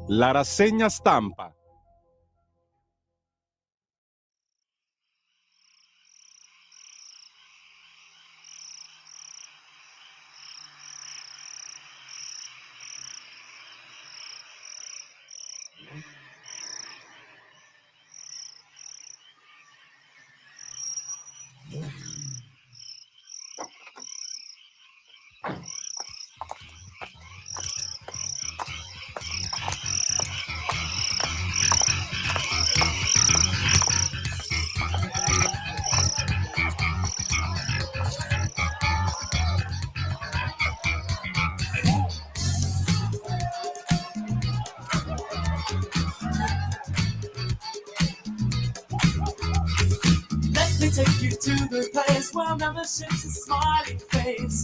La rassegna stampa. Let me take you to the place where membership's a smiling face,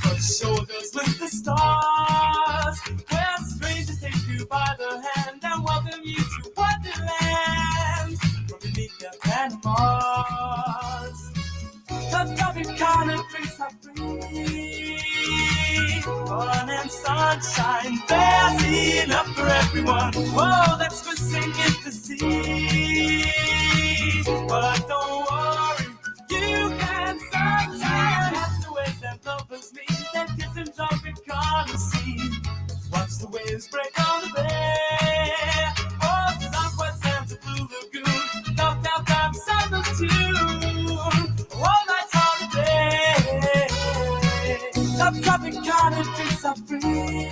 but shoulders with the stars, where strangers take you by the hand and welcome you to Wonderland from beneath their Panamas. The loving kind of drinks are free, fun and sunshine, there's enough for everyone. Whoa, that's missing is the sea. But don't worry, you can sometimes have the waves that lovers meet, that kiss and jump and color scene. Watch the waves break on the bay. Oh, Southwest Santa Blue Lagoon, knocked out Southern tune. All night's holiday. The Tropicana drinks are free.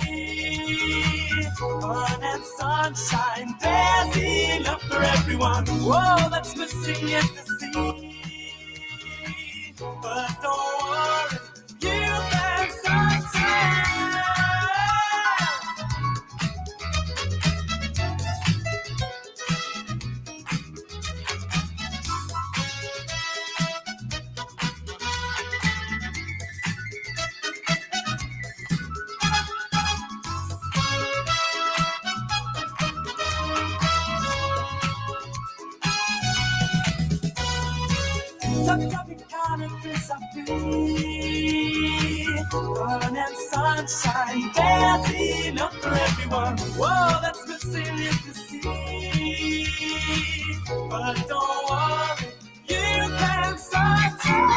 Fun and sunshine, there's enough for everyone. Whoa, that's missing is the sea. But don't worry, you can sunshine. The Tropicana drinks are free. Fun and sunshine, there's enough for everyone. Whoa, that's missing is the sea. But don't worry, you can sunshine.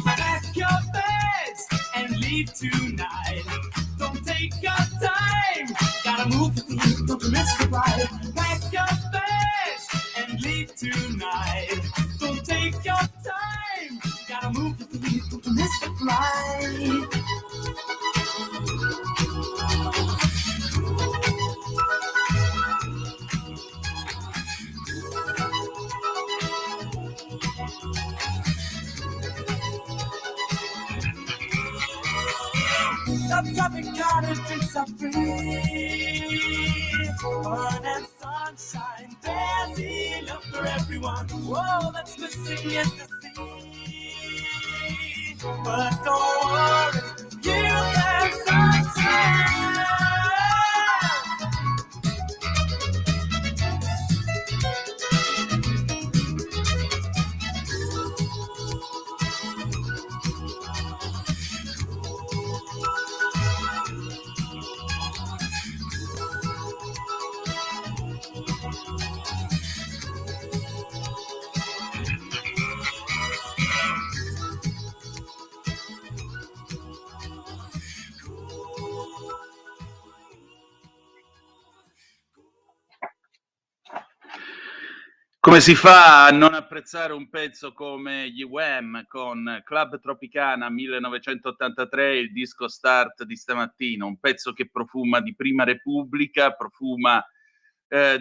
Pack your bags and leave tonight. Don't take your time. Gotta move your feet, don't you miss the ride. Pack your bags and leave tonight. Don't take your time. Gotta move your feet, don't you miss the flight. The Tropicana drinks are free. Fun and sunshine, there's enough for everyone. Whoa, that's missing is the sea. But don't worry, you can sunshine. Come si fa a non apprezzare un pezzo come gli Wham con Club Tropicana 1983, il disco start di stamattina, un pezzo che profuma di Prima Repubblica, profuma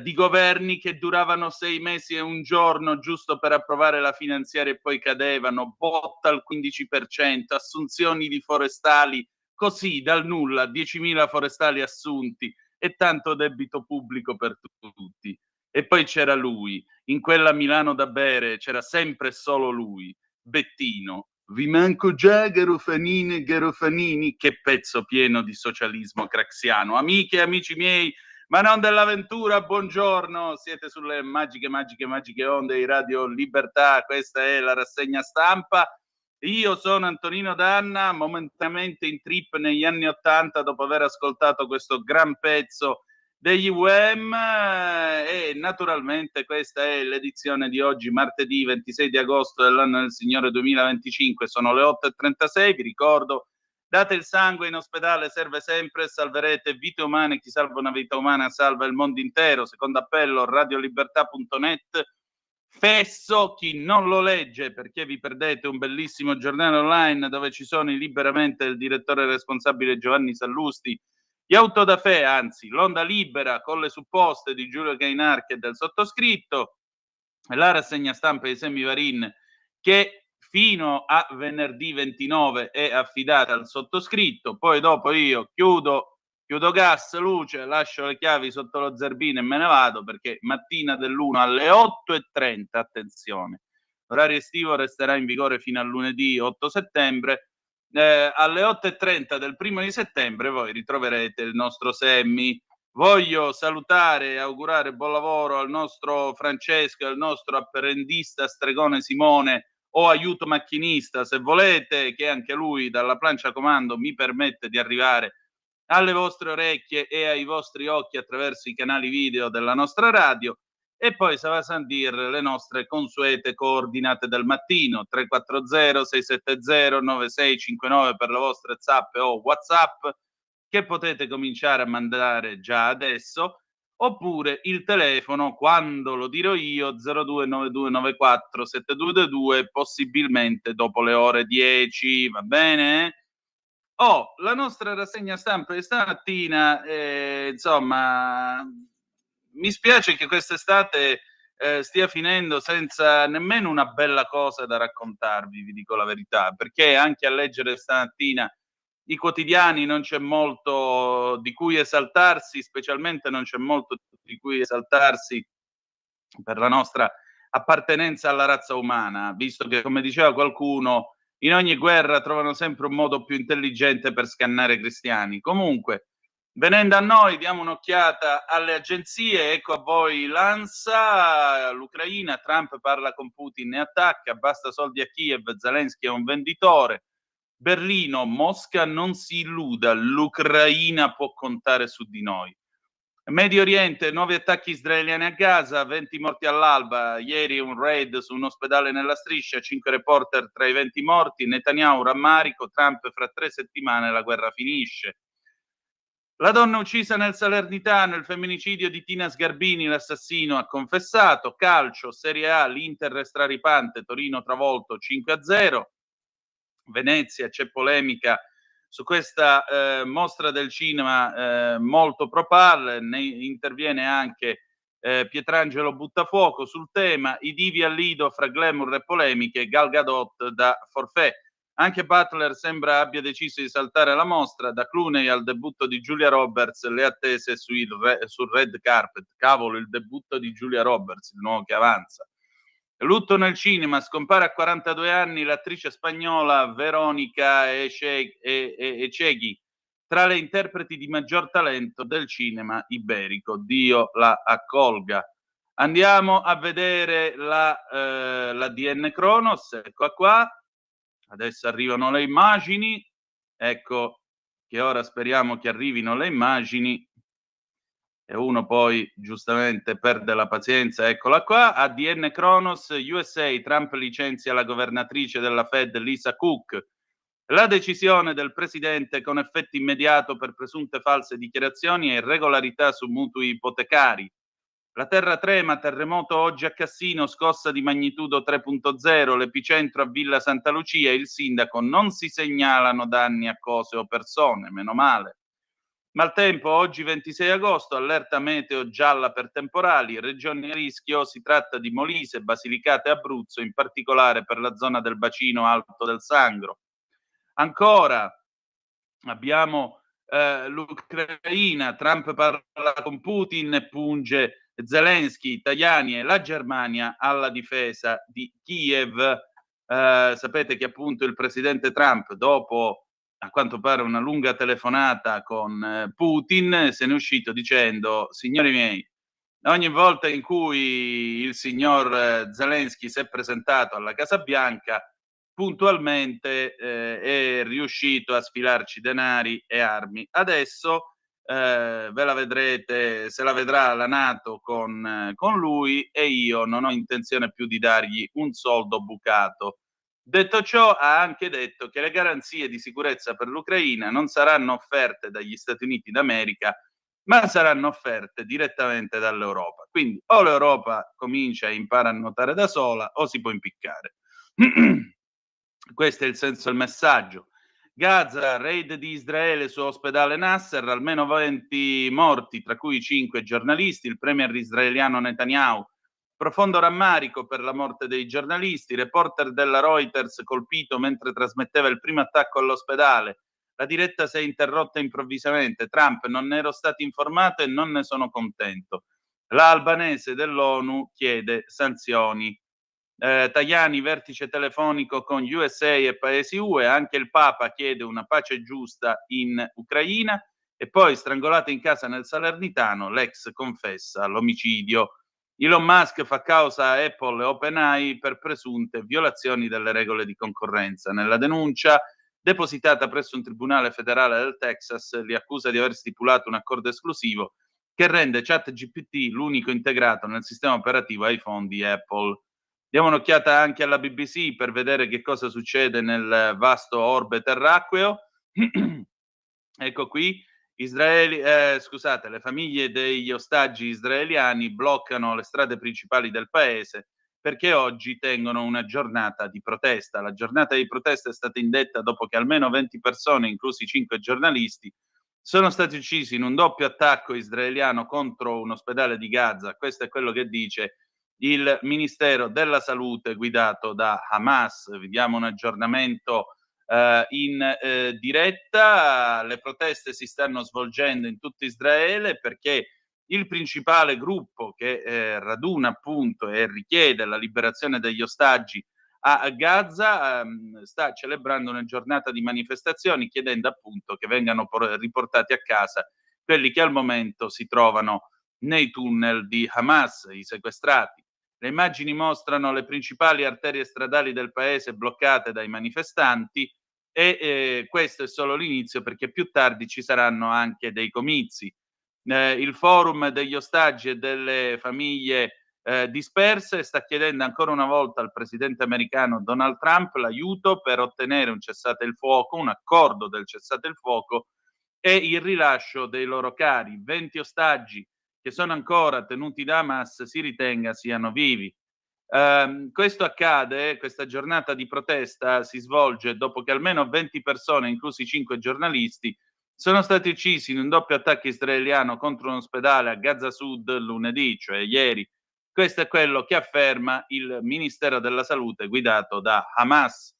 di governi che duravano 6 mesi e un giorno giusto per approvare la finanziaria e poi cadevano, botta al 15%, assunzioni di forestali, così dal nulla, 10.000 forestali assunti e tanto debito pubblico per tutti. E poi c'era lui, in quella Milano da bere c'era sempre solo lui, Bettino. Vi manco già Garofanini e Garofanini, che pezzo pieno di socialismo craxiano. Amiche e amici miei, ma non dell'avventura. Buongiorno, siete sulle magiche onde di Radio Libertà. Questa è la rassegna stampa. Io sono Antonino Danna, momentaneamente in trip negli anni '80 dopo aver ascoltato questo gran pezzo degli UM e naturalmente questa è l'edizione di oggi, martedì 26 di agosto dell'anno del Signore 2025. Sono le 8:36, vi ricordo: date il sangue in ospedale, serve sempre, salverete vite umane, chi salva una vita umana salva il mondo intero. Secondo appello, radiolibertà.net. Fesso, chi non lo legge perché vi perdete un bellissimo giornale online dove ci sono i Liberamente del direttore responsabile Giovanni Sallusti, gli Autodafè, anzi l'Onda Libera con le supposte di Giulio Gainarchi e del sottoscritto, la rassegna stampa di Semivarin che fino a venerdì 29 è affidata al sottoscritto, poi dopo io chiudo gas, luce, lascio le chiavi sotto lo zerbino e me ne vado, perché mattina dell'1 alle 8:30, attenzione, l'orario estivo resterà in vigore fino a lunedì 8 settembre, alle 8:30 del 1° di settembre voi ritroverete il nostro Semmi. Voglio salutare e augurare buon lavoro al nostro Francesco e al nostro apprendista stregone Simone, o aiuto macchinista se volete, che anche lui dalla plancia comando mi permette di arrivare alle vostre orecchie e ai vostri occhi attraverso i canali video della nostra radio. E poi se va a sentire le nostre consuete coordinate del mattino: 340 670 9659 per le vostre zappe o WhatsApp, che potete cominciare a mandare già adesso, oppure il telefono, quando lo dirò io, 0292947222, possibilmente dopo le ore 10, va bene? La nostra rassegna stampa di stamattina, insomma, mi spiace che quest'estate stia finendo senza nemmeno una bella cosa da raccontarvi, vi dico la verità, perché anche a leggere stamattina i quotidiani non c'è molto di cui esaltarsi, specialmente non c'è molto di cui esaltarsi per la nostra appartenenza alla razza umana, visto che, come diceva qualcuno, in ogni guerra trovano sempre un modo più intelligente per scannare i cristiani. Comunque, venendo a noi, diamo un'occhiata alle agenzie. Ecco a voi l'ANSA, l'Ucraina, Trump parla con Putin e attacca, basta soldi a Kiev, Zelensky è un venditore. Berlino, Mosca non si illuda, l'Ucraina può contare su di noi. Medio Oriente, nuovi attacchi israeliani a Gaza, 20 morti all'alba, ieri un raid su un ospedale nella striscia, 5 reporter tra i 20 morti, Netanyahu rammarico, Trump fra 3 settimane la guerra finisce. La donna uccisa nel Salernitano, il femminicidio di Tina Sgarbini, l'assassino ha confessato. Calcio, Serie A, l'Inter resterà ripante, Torino travolto 5-0. Venezia, c'è polemica su questa mostra del cinema molto pro-PAL, ne interviene anche Pietrangelo Buttafuoco sul tema, i divi al Lido fra glamour e polemiche, Gal Gadot da forfait. Anche Butler sembra abbia deciso di saltare la mostra, da Clooney al debutto di Julia Roberts, le attese sul red carpet. Cavolo, il debutto di Julia Roberts, il nuovo che avanza. Lutto nel cinema, scompare a 42 anni l'attrice spagnola Veronica Echegui, tra le interpreti di maggior talento del cinema iberico. Dio la accolga. Andiamo a vedere la DN Cronos, ecco qua. Adesso arrivano le immagini, ecco che ora speriamo che arrivino le immagini. E uno poi giustamente perde la pazienza. Eccola qua, ADN Kronos, USA, Trump licenzia la governatrice della Fed Lisa Cook. La decisione del presidente con effetto immediato per presunte false dichiarazioni e irregolarità su mutui ipotecari. La terra trema, terremoto oggi a Cassino, scossa di magnitudo 3.0, l'epicentro a Villa Santa Lucia, il sindaco: non si segnalano danni a cose o persone, meno male. Maltempo, oggi 26 agosto, allerta meteo gialla per temporali, regioni a rischio, si tratta di Molise, Basilicata e Abruzzo, in particolare per la zona del bacino alto del Sangro. Ancora abbiamo l'Ucraina, Trump parla con Putin e punge Zelensky, italiani e la Germania alla difesa di Kiev. Sapete che appunto il presidente Trump, dopo a quanto pare una lunga telefonata con Putin, se ne è uscito dicendo: signori miei, ogni volta in cui il signor Zelensky si è presentato alla Casa Bianca, puntualmente è riuscito a sfilarci denari e armi. Adesso ve la vedrete, se la vedrà la NATO con lui, e io non ho intenzione più di dargli un soldo bucato. Detto ciò, ha anche detto che le garanzie di sicurezza per l'Ucraina non saranno offerte dagli Stati Uniti d'America, ma saranno offerte direttamente dall'Europa. Quindi o l'Europa comincia e impara a nuotare da sola o si può impiccare. Questo è il senso del messaggio. Gaza, raid di Israele su ospedale Nasser, almeno 20 morti, tra cui 5 giornalisti. Il premier israeliano Netanyahu: profondo rammarico per la morte dei giornalisti. Reporter della Reuters colpito mentre trasmetteva il primo attacco all'ospedale. La diretta si è interrotta improvvisamente. Trump: non ne ero stato informato e non ne sono contento. La albanese dell'ONU chiede sanzioni. Tajani, vertice telefonico con USA e paesi UE. Anche il Papa chiede una pace giusta in Ucraina. E poi, strangolata in casa nel Salernitano, l'ex confessa l'omicidio. Elon Musk fa causa a Apple e OpenAI per presunte violazioni delle regole di concorrenza. Nella denuncia depositata presso un tribunale federale del Texas, li accusa di aver stipulato un accordo esclusivo che rende ChatGPT l'unico integrato nel sistema operativo iPhone di Apple. Diamo un'occhiata anche alla BBC per vedere che cosa succede nel vasto orbe terracqueo. Ecco qui, le famiglie degli ostaggi israeliani bloccano le strade principali del paese perché oggi tengono una giornata di protesta. La giornata di protesta è stata indetta dopo che almeno 20 persone, inclusi 5 giornalisti, sono stati uccisi in un doppio attacco israeliano contro un ospedale di Gaza. Questo è quello che dice il Ministero della Salute guidato da Hamas. Vediamo un aggiornamento in diretta. Le proteste si stanno svolgendo in tutto Israele perché il principale gruppo che raduna appunto e richiede la liberazione degli ostaggi a Gaza sta celebrando una giornata di manifestazioni, chiedendo appunto che vengano riportati a casa quelli che al momento si trovano nei tunnel di Hamas, i sequestrati. Le immagini mostrano le principali arterie stradali del paese bloccate dai manifestanti e questo è solo l'inizio, perché più tardi ci saranno anche dei comizi. Il forum degli ostaggi e delle famiglie disperse sta chiedendo ancora una volta al presidente americano Donald Trump l'aiuto per ottenere un cessate il fuoco, un accordo del cessate il fuoco e il rilascio dei loro cari. 20 ostaggi che sono ancora tenuti da Hamas si ritenga siano vivi. Questo accade, questa giornata di protesta si svolge dopo che almeno 20 persone, inclusi 5 giornalisti, sono stati uccisi in un doppio attacco israeliano contro un ospedale a Gaza Sud lunedì, cioè ieri. Questo è quello che afferma il Ministero della Salute guidato da Hamas.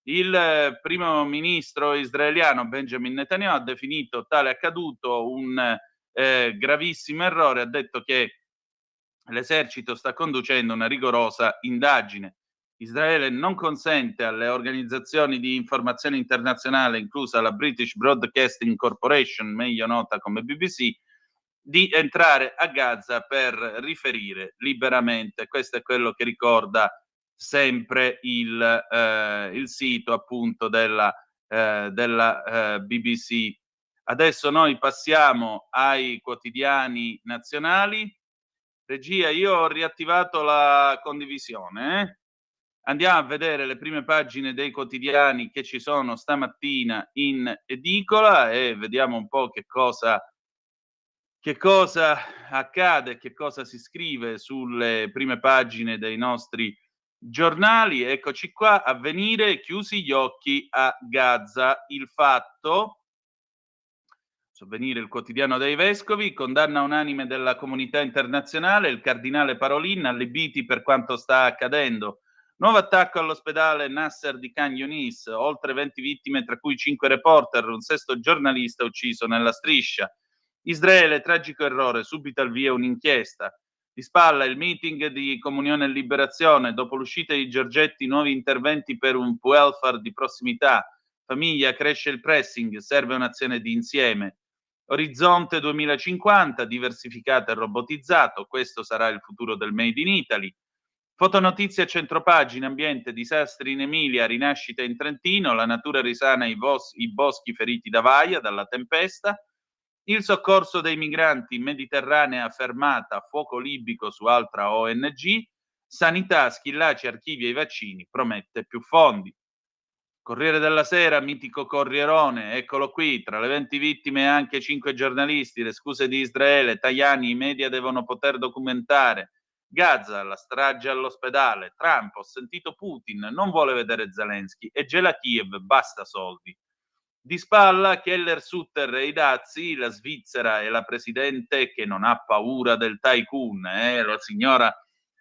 Il primo ministro israeliano Benjamin Netanyahu ha definito tale accaduto un gravissimo errore. Ha detto che l'esercito sta conducendo una rigorosa indagine. Israele non consente alle organizzazioni di informazione internazionale, inclusa la British Broadcasting Corporation, meglio nota come BBC, di entrare a Gaza per riferire liberamente. Questo è quello che ricorda sempre il sito appunto della BBC. Adesso noi passiamo ai quotidiani nazionali. Regia, io ho riattivato la condivisione. Andiamo a vedere le prime pagine dei quotidiani che ci sono stamattina in edicola e vediamo un po' che cosa accade, che cosa si scrive sulle prime pagine dei nostri giornali. Eccoci qua. Avvenire, chiusi gli occhi a Gaza. Il Fatto, Avvenire, il quotidiano dei vescovi, condanna unanime della comunità internazionale, il cardinale Parolin allibiti per quanto sta accadendo. Nuovo attacco all'ospedale Nasser di Khan Yunis, oltre 20 vittime tra cui 5 reporter, un sesto giornalista ucciso nella striscia. Israele, tragico errore, subito al via un'inchiesta. Di spalla il meeting di Comunione e Liberazione, dopo l'uscita di Giorgetti nuovi interventi per un welfare di prossimità. Famiglia, cresce il pressing, serve un'azione di insieme. Orizzonte 2050, diversificato e robotizzato, questo sarà il futuro del Made in Italy. Fotonotizie a centropagina, ambiente, disastri in Emilia, rinascita in Trentino, la natura risana i boschi feriti da Vaia, dalla tempesta. Il soccorso dei migranti, Mediterranea fermata, fuoco libico su altra ONG. Sanità, Schillaci, archivi e i vaccini, promette più fondi. Corriere della Sera, mitico Corrierone, eccolo qui, tra le 20 vittime anche 5 giornalisti, le scuse di Israele, Tajani, i media devono poter documentare. Gaza, la strage all'ospedale, Trump, ho sentito Putin, non vuole vedere Zelensky e gela Kiev, basta soldi. Di spalla Keller Sutter e i dazi, la Svizzera e la presidente che non ha paura del tycoon, la signora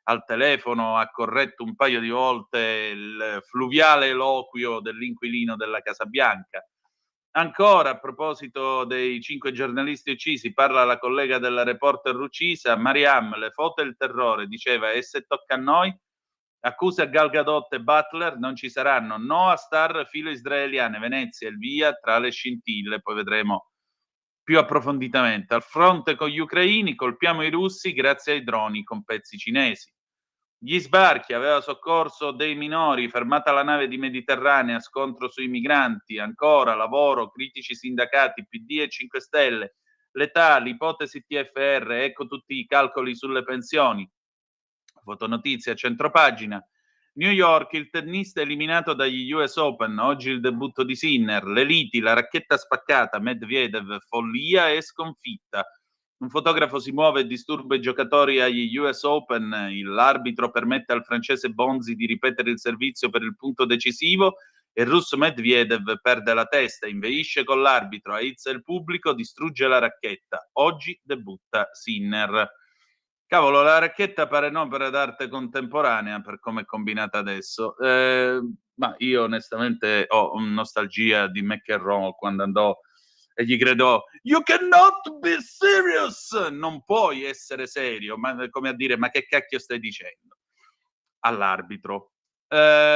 al telefono ha corretto un paio di volte il fluviale eloquio dell'inquilino della Casa Bianca. Ancora, a proposito dei 5 giornalisti uccisi, parla la collega della reporter uccisa, Mariam, le foto e il terrore, diceva, e se tocca a noi? Accuse a Gal Gadot e Butler, non ci saranno, no a star filo israeliane, Venezia, il via tra le scintille, poi vedremo più approfonditamente. Al fronte con gli ucraini, colpiamo i russi grazie ai droni con pezzi cinesi. Gli sbarchi, aveva soccorso dei minori, fermata la nave di Mediterranea, scontro sui migranti, ancora lavoro, critici sindacati, PD e 5 Stelle, l'età, l'ipotesi TFR, ecco tutti i calcoli sulle pensioni. Fotonotizia, centropagina. New York, il tennista eliminato dagli US Open, oggi il debutto di Sinner, le liti, la racchetta spaccata, Medvedev, follia e sconfitta. Un fotografo si muove e disturba i giocatori agli US Open, l'arbitro permette al francese Bonzi di ripetere il servizio per il punto decisivo e il russo Medvedev perde la testa, inveisce con l'arbitro, aizza il pubblico, distrugge la racchetta. Oggi debutta Sinner. Cavolo, la racchetta pare un'opera d'arte contemporanea per come è combinata adesso, ma io onestamente ho nostalgia di McEnroe quando andò e gli gridò "You cannot be serious!" Non puoi essere serio, ma come a dire, ma che cacchio stai dicendo? All'arbitro.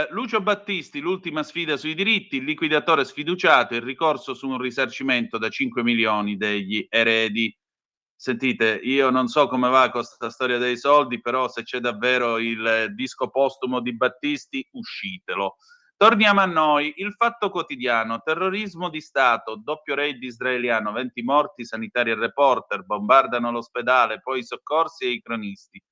Lucio Battisti, l'ultima sfida sui diritti, il liquidatore sfiduciato, il ricorso su un risarcimento da 5 milioni degli eredi. Sentite, io non so come va con questa storia dei soldi, però se c'è davvero il disco postumo di Battisti, uscitelo. Torniamo a noi. Il Fatto Quotidiano, terrorismo di Stato, doppio raid israeliano, 20 morti, sanitari e reporter, bombardano l'ospedale, poi i soccorsi e i cronisti.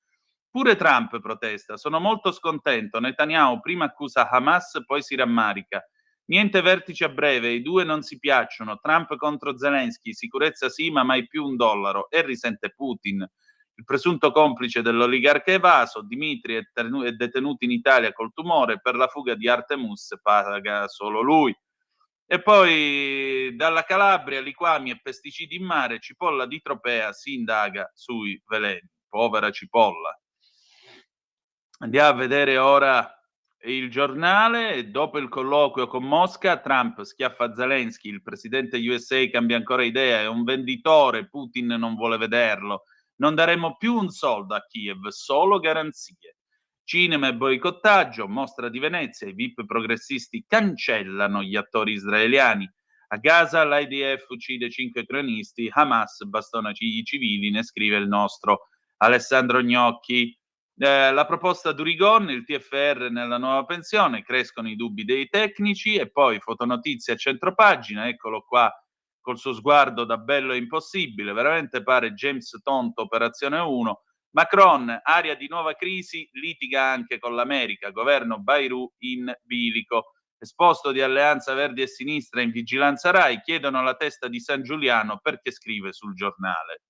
Pure Trump protesta, sono molto scontento, Netanyahu prima accusa Hamas, poi si rammarica. Niente vertice a breve, i due non si piacciono, Trump contro Zelensky, sicurezza sì ma mai più $1 e risente Putin. Il presunto complice dell'oligarca evaso, Dmitry è detenuto in Italia col tumore, per la fuga di Artemus paga solo lui. E poi dalla Calabria, liquami e pesticidi in mare, cipolla di Tropea si indaga sui veleni. Povera cipolla. Andiamo a vedere ora il giornale. Dopo il colloquio con Mosca, Trump schiaffa Zelensky, il presidente USA cambia ancora idea, è un venditore, Putin non vuole vederlo. Non daremo più un soldo a Kiev, solo garanzie. Cinema e boicottaggio, mostra di Venezia, i VIP progressisti cancellano gli attori israeliani. A Gaza l'IDF uccide 5 cronisti, Hamas bastona i civili, ne scrive il nostro Alessandro Gnocchi. La proposta Durigon, il TFR nella nuova pensione, crescono i dubbi dei tecnici e poi fotonotizie a centropagina, eccolo qua col suo sguardo da bello impossibile, veramente pare James Tonto Operazione 1. Macron, aria di nuova crisi, litiga anche con l'America, governo Bayrou in bilico. Esposto di Alleanza Verdi e Sinistra in vigilanza Rai, chiedono la testa di San Giuliano perché scrive sul giornale.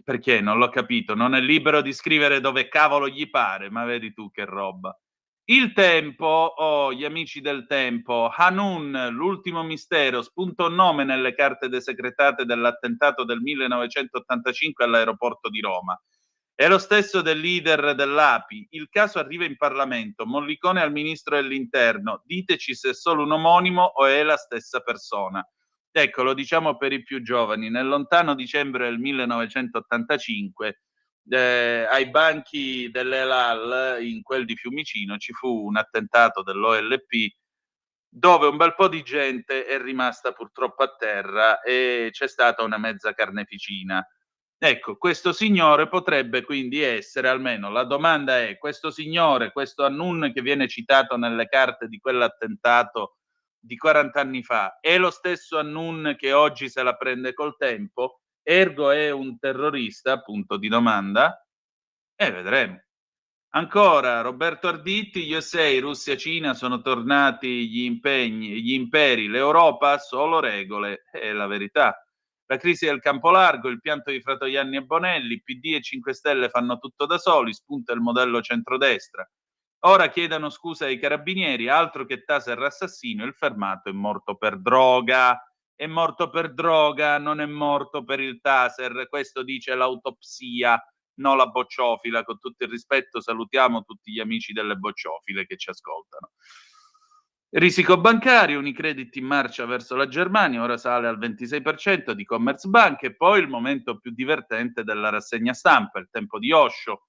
Perché? Non l'ho capito. Non è libero di scrivere dove cavolo gli pare, ma vedi tu che roba. Il Tempo, oh, gli amici del Tempo, Hanun, l'ultimo mistero, spunta un nome nelle carte desecretate dell'attentato del 1985 all'aeroporto di Roma. È lo stesso del leader dell'API. Il caso arriva in Parlamento, mollicone al ministro dell'Interno, diteci se è solo un omonimo o è la stessa persona. Ecco, lo diciamo per i più giovani, nel lontano dicembre del 1985 ai banchi dell'Elal, in quel di Fiumicino, ci fu un attentato dell'OLP dove un bel po' di gente è rimasta purtroppo a terra e c'è stata una mezza carneficina. Ecco, questo signore potrebbe quindi essere, almeno la domanda è, questo signore, questo Annun che viene citato nelle carte di quell'attentato di 40 anni fa, è lo stesso Annun che oggi se la prende col tempo? Ergo è un terrorista? Punto di domanda. Vedremo. Ancora Roberto Arditi, USA, Russia, Cina sono tornati gli imperi, l'Europa solo regole, è la verità. La crisi del campo largo, il pianto di Fratoianni e Bonelli, PD e 5 Stelle fanno tutto da soli, spunta il modello centrodestra. Ora chiedano scusa ai carabinieri, altro che taser assassino, il fermato è morto per droga, è morto per droga, non è morto per il taser, questo dice l'autopsia, no la bocciofila. Con tutto il rispetto salutiamo tutti gli amici delle bocciofile che ci ascoltano. Risico bancario, Unicredit in marcia verso la Germania, ora sale al 26% di Commerzbank e poi il momento più divertente della rassegna stampa, il tempo di Osho.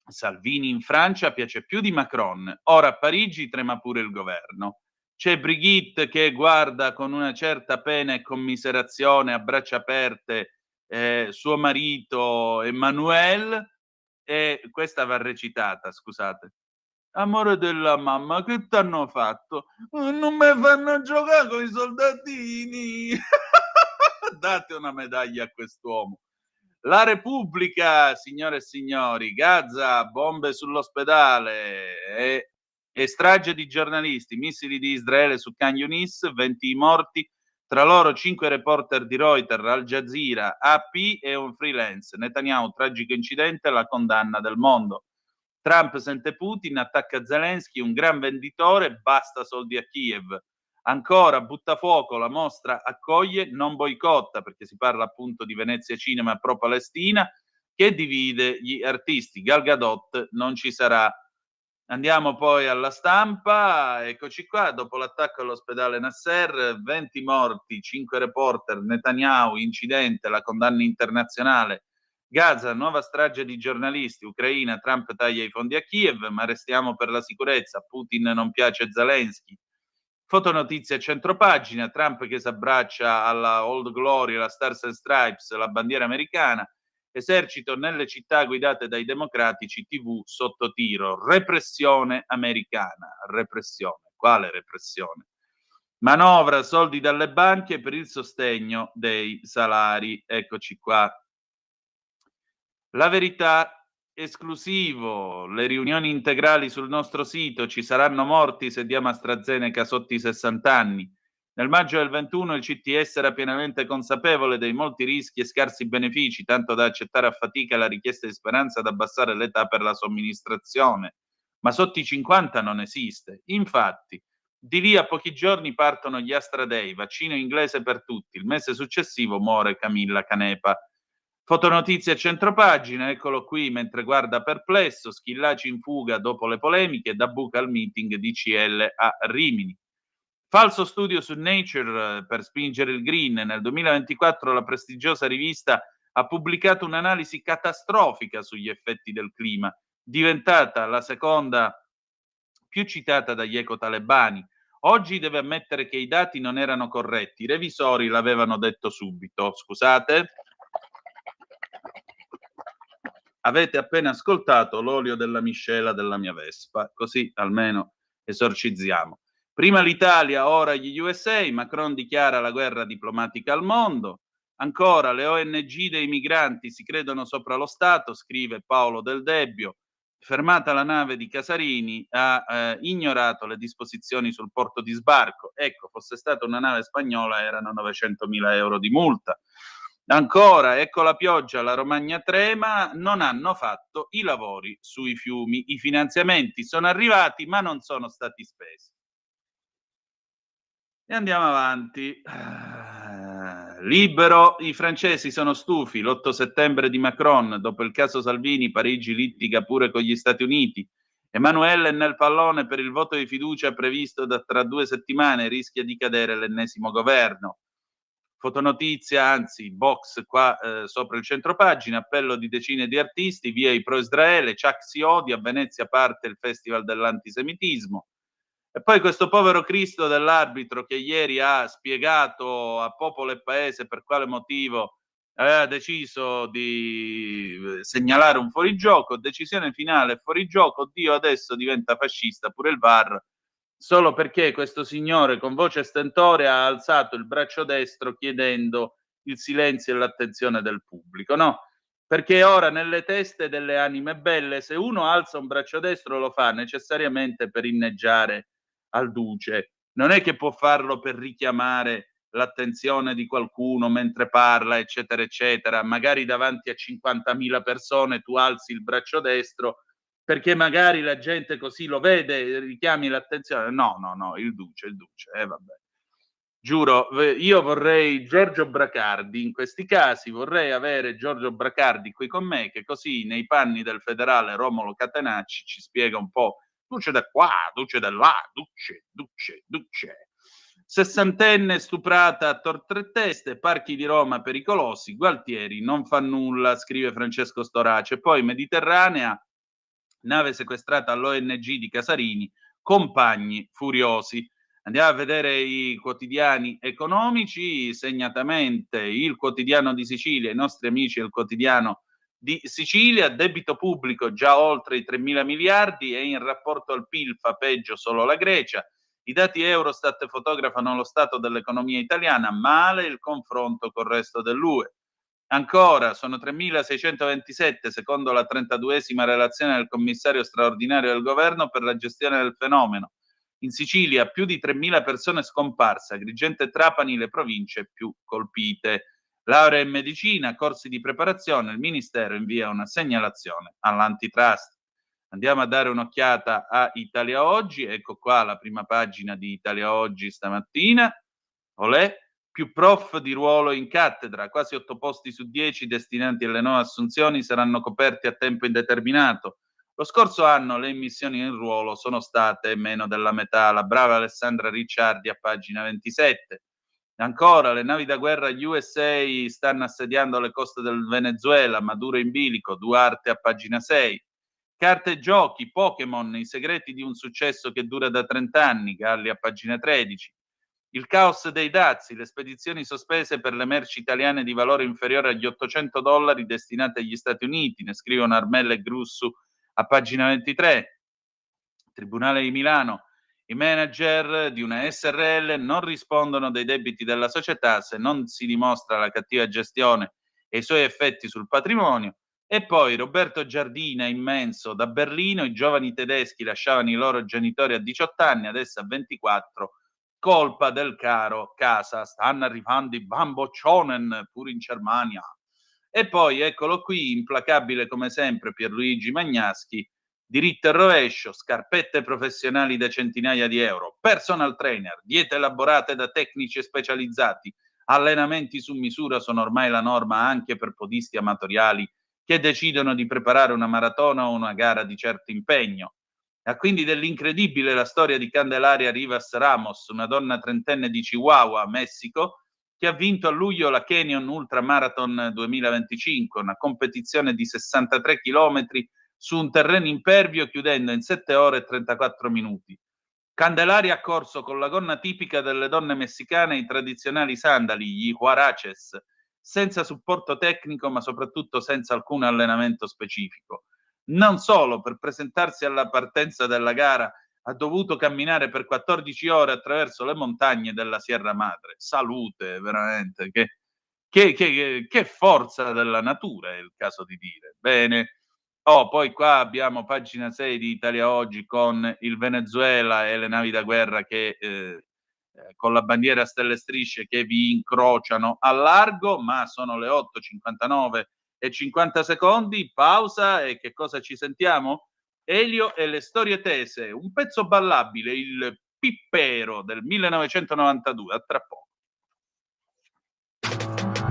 Salvini in Francia piace più di Macron, ora a Parigi trema pure il governo. C'è Brigitte che guarda con una certa pena e commiserazione a braccia aperte suo marito Emmanuel e questa va recitata, scusate. Amore della mamma, che t'hanno fatto? Non mi fanno giocare con i soldatini. Date una medaglia a quest'uomo. La Repubblica, signore e signori, Gaza, bombe sull'ospedale e strage di giornalisti, missili di Israele su Khan Yunis, 20 morti, tra loro 5 reporter di Reuters, Al Jazeera, AP e un freelance. Netanyahu, tragico incidente, la condanna del mondo. Trump sente Putin, attacca Zelensky, un gran venditore, basta soldi a Kiev. Ancora buttafuoco, la mostra accoglie, non boicotta, perché si parla appunto di Venezia Cinema pro Palestina, che divide gli artisti. Gal Gadot non ci sarà. Andiamo poi alla stampa, eccoci qua, dopo l'attacco all'ospedale Nasser, 20 morti, 5 reporter, Netanyahu, incidente, la condanna internazionale. Gaza, nuova strage di giornalisti, Ucraina, Trump taglia i fondi a Kiev, ma restiamo per la sicurezza, Putin non piace Zelensky. Fotonotizie a centropagina, Trump che si abbraccia alla Old Glory, la Stars and Stripes, la bandiera americana, esercito nelle città guidate dai democratici, TV sotto tiro, repressione americana, repressione, quale repressione? Manovra, soldi dalle banche per il sostegno dei salari, eccoci qua. La Verità esclusivo, le riunioni integrali sul nostro sito, ci saranno morti se diamo AstraZeneca sotto i 60 anni. Nel maggio del 21 il CTS era pienamente consapevole dei molti rischi e scarsi benefici, tanto da accettare a fatica la richiesta di Speranza ad abbassare l'età per la somministrazione. Ma sotto i 50 non esiste. Infatti, di lì a pochi giorni partono gli Astra Day, vaccino inglese per tutti. Il mese successivo muore Camilla Canepa. Fotonotizie a centropagina, eccolo qui mentre guarda perplesso, Schillaci in fuga dopo le polemiche, da buca al meeting di CL a Rimini. Falso studio su Nature per spingere il green. Nel 2024 la prestigiosa rivista ha pubblicato un'analisi catastrofica sugli effetti del clima, diventata la seconda più citata dagli ecotalebani. Oggi deve ammettere che i dati non erano corretti, i revisori l'avevano detto subito. Scusate. Avete appena ascoltato l'olio della miscela della mia Vespa, così almeno esorcizziamo. Prima l'Italia, ora gli USA, Macron dichiara la guerra diplomatica al mondo. Ancora le ONG dei migranti si credono sopra lo Stato, scrive Paolo Del Debbio. Fermata la nave di Casarini, ha ignorato le disposizioni sul porto di sbarco. Ecco, fosse stata una nave spagnola erano 900.000 euro di multa. Ancora, ecco la pioggia, la Romagna trema, non hanno fatto i lavori sui fiumi. I finanziamenti sono arrivati, ma non sono stati spesi. E andiamo avanti. Libero, i francesi sono stufi. L'8 settembre di Macron, dopo il caso Salvini, Parigi litiga pure con gli Stati Uniti. Emanuele è nel pallone per il voto di fiducia previsto da tra 2 settimane, rischia di cadere l'ennesimo governo. Fotonotizia, anzi, box qua sopra il centropagina, appello di decine di artisti, via i pro Israele, Chuck si odia, a Venezia parte il festival dell'antisemitismo. E poi questo povero Cristo dell'arbitro che ieri ha spiegato a popolo e paese per quale motivo aveva deciso di segnalare un fuorigioco, decisione finale fuorigioco, oddio adesso diventa fascista pure il VAR, solo perché questo signore con voce stentorea ha alzato il braccio destro chiedendo il silenzio e l'attenzione del pubblico, no? Perché ora nelle teste delle anime belle, se uno alza un braccio destro lo fa necessariamente per inneggiare al duce, non è che può farlo per richiamare l'attenzione di qualcuno mentre parla, eccetera, eccetera. Magari davanti a 50.000 persone tu alzi il braccio destro perché magari la gente così lo vede, richiami l'attenzione. No, il duce, vabbè. Giuro, io vorrei Giorgio Bracardi in questi casi, vorrei avere Giorgio Bracardi qui con me, che così nei panni del federale Romolo Catenacci ci spiega un po', duce da qua, duce da là, duce. Sessantenne stuprata a tre teste, parchi di Roma pericolosi, Gualtieri non fa nulla, scrive Francesco Storace. Poi Mediterranea, nave sequestrata all'ONG di Casarini, compagni furiosi. Andiamo a vedere i quotidiani economici, segnatamente il Quotidiano di Sicilia, i nostri amici del Quotidiano di Sicilia, debito pubblico già oltre i 3.000 miliardi e in rapporto al PIL fa peggio solo la Grecia. I dati Eurostat fotografano lo stato dell'economia italiana, male il confronto col resto dell'UE. Ancora, sono 3.627 secondo la 32esima relazione del commissario straordinario del governo per la gestione del fenomeno. In Sicilia più di 3.000 persone scomparse, Agrigento e Trapani le province più colpite. Laurea in medicina, corsi di preparazione, il Ministero invia una segnalazione all'antitrust. Andiamo a dare un'occhiata a Italia Oggi, ecco qua la prima pagina di Italia Oggi stamattina. Olè, più prof di ruolo in cattedra, quasi 8 posti su 10 destinati alle nuove assunzioni saranno coperti a tempo indeterminato. Lo scorso anno le immissioni in ruolo sono state meno della metà. La brava Alessandra Ricciardi a pagina 27. Ancora, le navi da guerra USA stanno assediando le coste del Venezuela, Maduro in bilico, Duarte a pagina 6. Carte e giochi, Pokémon, i segreti di un successo che dura da 30 anni, Galli a pagina 13. Il caos dei dazi, le spedizioni sospese per le merci italiane di valore inferiore agli $800 destinate agli Stati Uniti, ne scrivono Armella e Grussu a pagina 23. Tribunale di Milano, i manager di una SRL non rispondono dei debiti della società se non si dimostra la cattiva gestione e i suoi effetti sul patrimonio. E poi Roberto Giardina, immenso, da Berlino i giovani tedeschi lasciavano i loro genitori a 18 anni, adesso a 24, colpa del caro casa, stanno arrivando i bamboccionen pure in Germania. E poi eccolo qui, implacabile come sempre, Pierluigi Magnaschi, diritto e rovescio, scarpette professionali da centinaia di euro, personal trainer, diete elaborate da tecnici specializzati, allenamenti su misura sono ormai la norma anche per podisti amatoriali che decidono di preparare una maratona o una gara di certo impegno. Ha quindi dell'incredibile la storia di Candelaria Rivas Ramos, una donna trentenne di Chihuahua, Messico, che ha vinto a luglio la Canyon Ultramarathon 2025, una competizione di 63 chilometri su un terreno impervio chiudendo in 7 ore e 34 minuti. Candelaria ha corso con la gonna tipica delle donne messicane, i tradizionali sandali, gli huaraches, senza supporto tecnico ma soprattutto senza alcun allenamento specifico. Non solo, per presentarsi alla partenza della gara ha dovuto camminare per 14 ore attraverso le montagne della Sierra Madre. Salute, veramente, che forza della natura è il caso di dire. Bene. Poi qua abbiamo pagina 6 di Italia Oggi con il Venezuela e le navi da guerra che con la bandiera a stelle e strisce che vi incrociano al largo, ma sono le 8:59 e 50 secondi, pausa e che cosa ci sentiamo? Elio e le storie tese, un pezzo ballabile, il Pippero del 1992, a tra poco.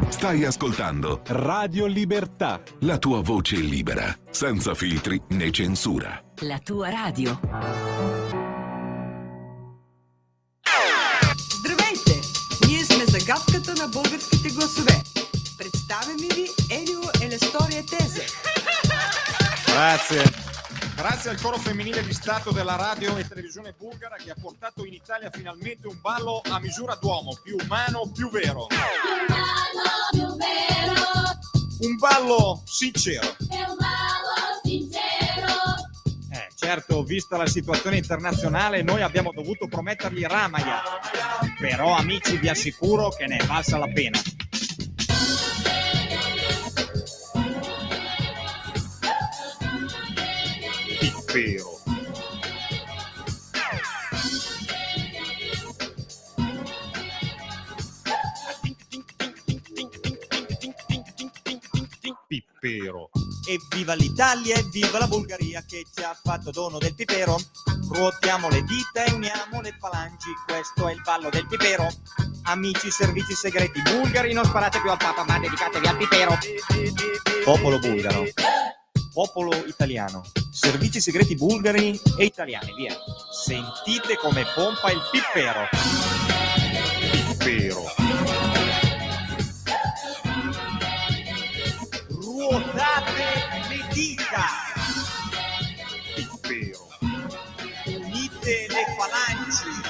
Stai ascoltando Radio Libertà. la tua voce libera, senza filtri né censura. La tua radio. Здравейте! Ние сме загадката на българските гласове. Представяме ви Елио e le storie tese. Grazie. Grazie al coro femminile di Stato della radio e televisione bulgara che ha portato in Italia finalmente un ballo a misura d'uomo, più umano, più vero. Un ballo sincero. Certo, vista la situazione internazionale, noi abbiamo dovuto promettergli Ramaya. Però, amici, vi assicuro che ne è valsa la pena. Pippero. Pippero. Evviva l'Italia, evviva la Bulgaria che ci ha fatto dono del pipero. Ruotiamo le dita e uniamo le falangi, questo è il ballo del pipero. Amici servizi segreti bulgari, non sparate più al Papa ma dedicatevi al pipero. Popolo bulgaro, popolo italiano, servizi segreti bulgari e italiani, via. Sentite come pompa il pipero. Pippero. Ruotate le dita, Pippero. unite le falangi.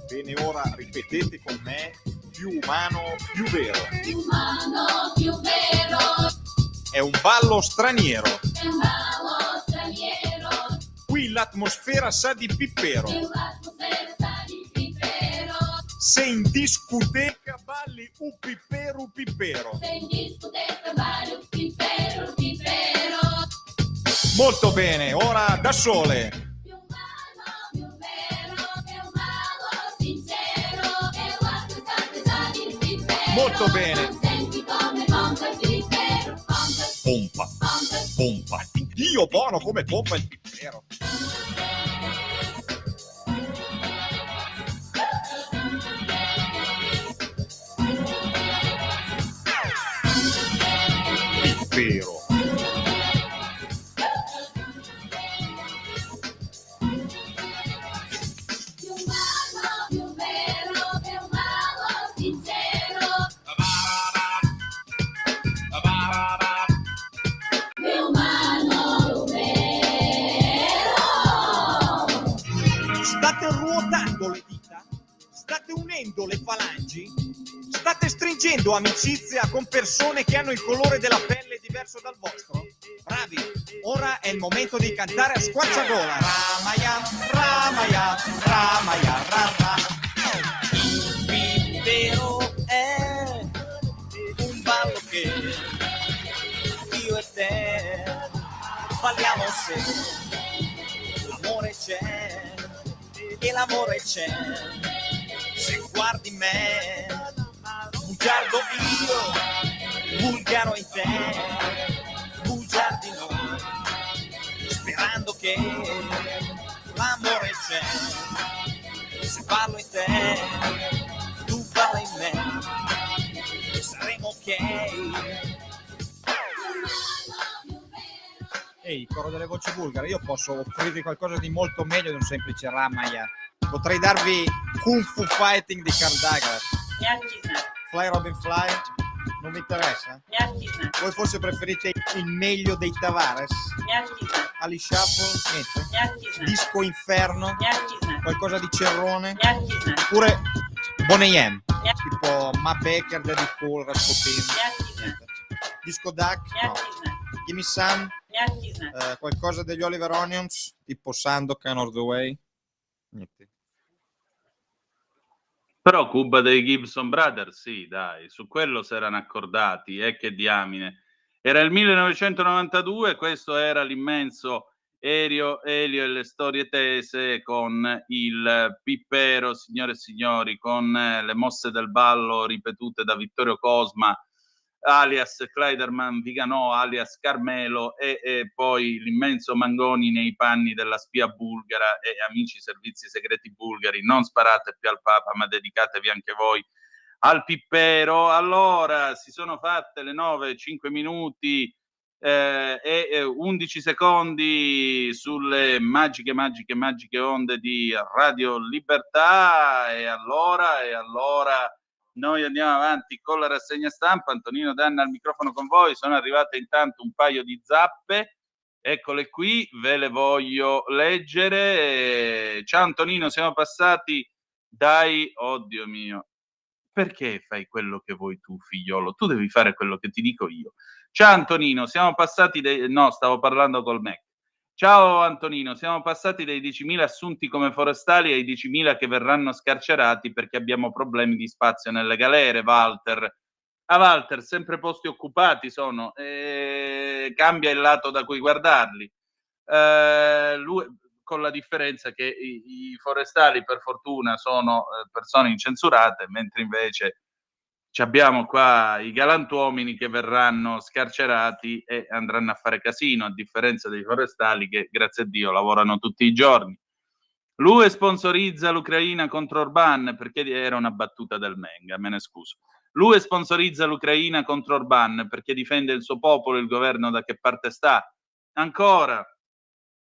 Bene, ora ripetete con me, più umano, più vero. Umano più vero, È un ballo straniero. è un ballo straniero, Qui l'atmosfera sa di pippero. e l'atmosfera sa di pipero, Se in discoteca balli un pippero pippero. se in discoteca balli un pipero, pipero. Molto bene, ora da sole. Più umano più vero, è un ballo sincero, e l'atmosfera sa di pipero. Molto bene. Senti come pompa il pipero, Pompa, pompa. Dio buono come pompa il pippero. Pippero. più umano più vero, è un ballo sincero. Più umano più vero. State ruotando le dita? State unendo le falangi? State stringendo amicizia con persone che hanno il colore della pelle diverso dal vostro? Bravi! Ora è il momento di cantare a squarciagola. Ramaya, Ramaya, Ramaya, Rama. Il pipero è un ballo che io e te balliamo se l'amore c'è e l'amore c'è. Se guardi me, bugiardo io, bulgaro in te, bugiardi noi, sperando che l'amore c'è. Se parlo in te, tu parli in me, saremo ok. Ehi, coro delle voci bulgare, io posso offrirvi qualcosa di molto meglio di un semplice Ramaya. Potrei darvi Kung Fu Fighting di Karl Douglas. Fly Robin Fly, non mi interessa. Voi forse preferite il meglio dei Tavares? Ali Shuffle, niente. Disco Inferno, qualcosa di Cerrone, oppure Boney M, tipo Ma Baker, Daddy Cool, Rasputin. Niente. Disco Duck, no. Gimme Some, qualcosa degli Oliver Onions, tipo Sandokan or The Way. Niente. Però Cuba dei Gibson Brothers, sì, dai, su quello si erano accordati, che diamine. Era il 1992, questo era l'immenso Elio e le storie tese con il pippero, signore e signori, con le mosse del ballo ripetute da Vittorio Cosma, alias Kleiderman Viganò, alias Carmelo, e poi l'immenso Mangoni nei panni della spia bulgara. E amici servizi segreti bulgari, non sparate più al Papa, ma dedicatevi anche voi al pippero. Allora, si sono fatte le 9:05 e 11 secondi sulle magiche onde di Radio Libertà, e allora noi andiamo avanti con la rassegna stampa. Antonino Danna al microfono con voi. Sono arrivate intanto un paio di zappe. Eccole qui, ve le voglio leggere. Ciao Antonino, siamo passati dai... Oddio mio, perché fai quello che vuoi tu, figliolo? Tu devi fare quello che ti dico io. Ciao Antonino, siamo passati dai... No, stavo parlando col Mac. Ciao Antonino, siamo passati dai 10.000 assunti come forestali ai 10.000 che verranno scarcerati perché abbiamo problemi di spazio nelle galere, Walter. A Walter, sempre posti occupati sono, cambia il lato da cui guardarli. Lui, con la differenza che i forestali per fortuna sono persone incensurate, mentre invece abbiamo qua i galantuomini che verranno scarcerati e andranno a fare casino, a differenza dei forestali che, grazie a Dio, lavorano tutti i giorni. L'UE sponsorizza l'Ucraina contro Orban, perché era una battuta del Menga, me ne scuso. L'UE sponsorizza l'Ucraina contro Orban perché difende il suo popolo, il governo da che parte sta. Ancora,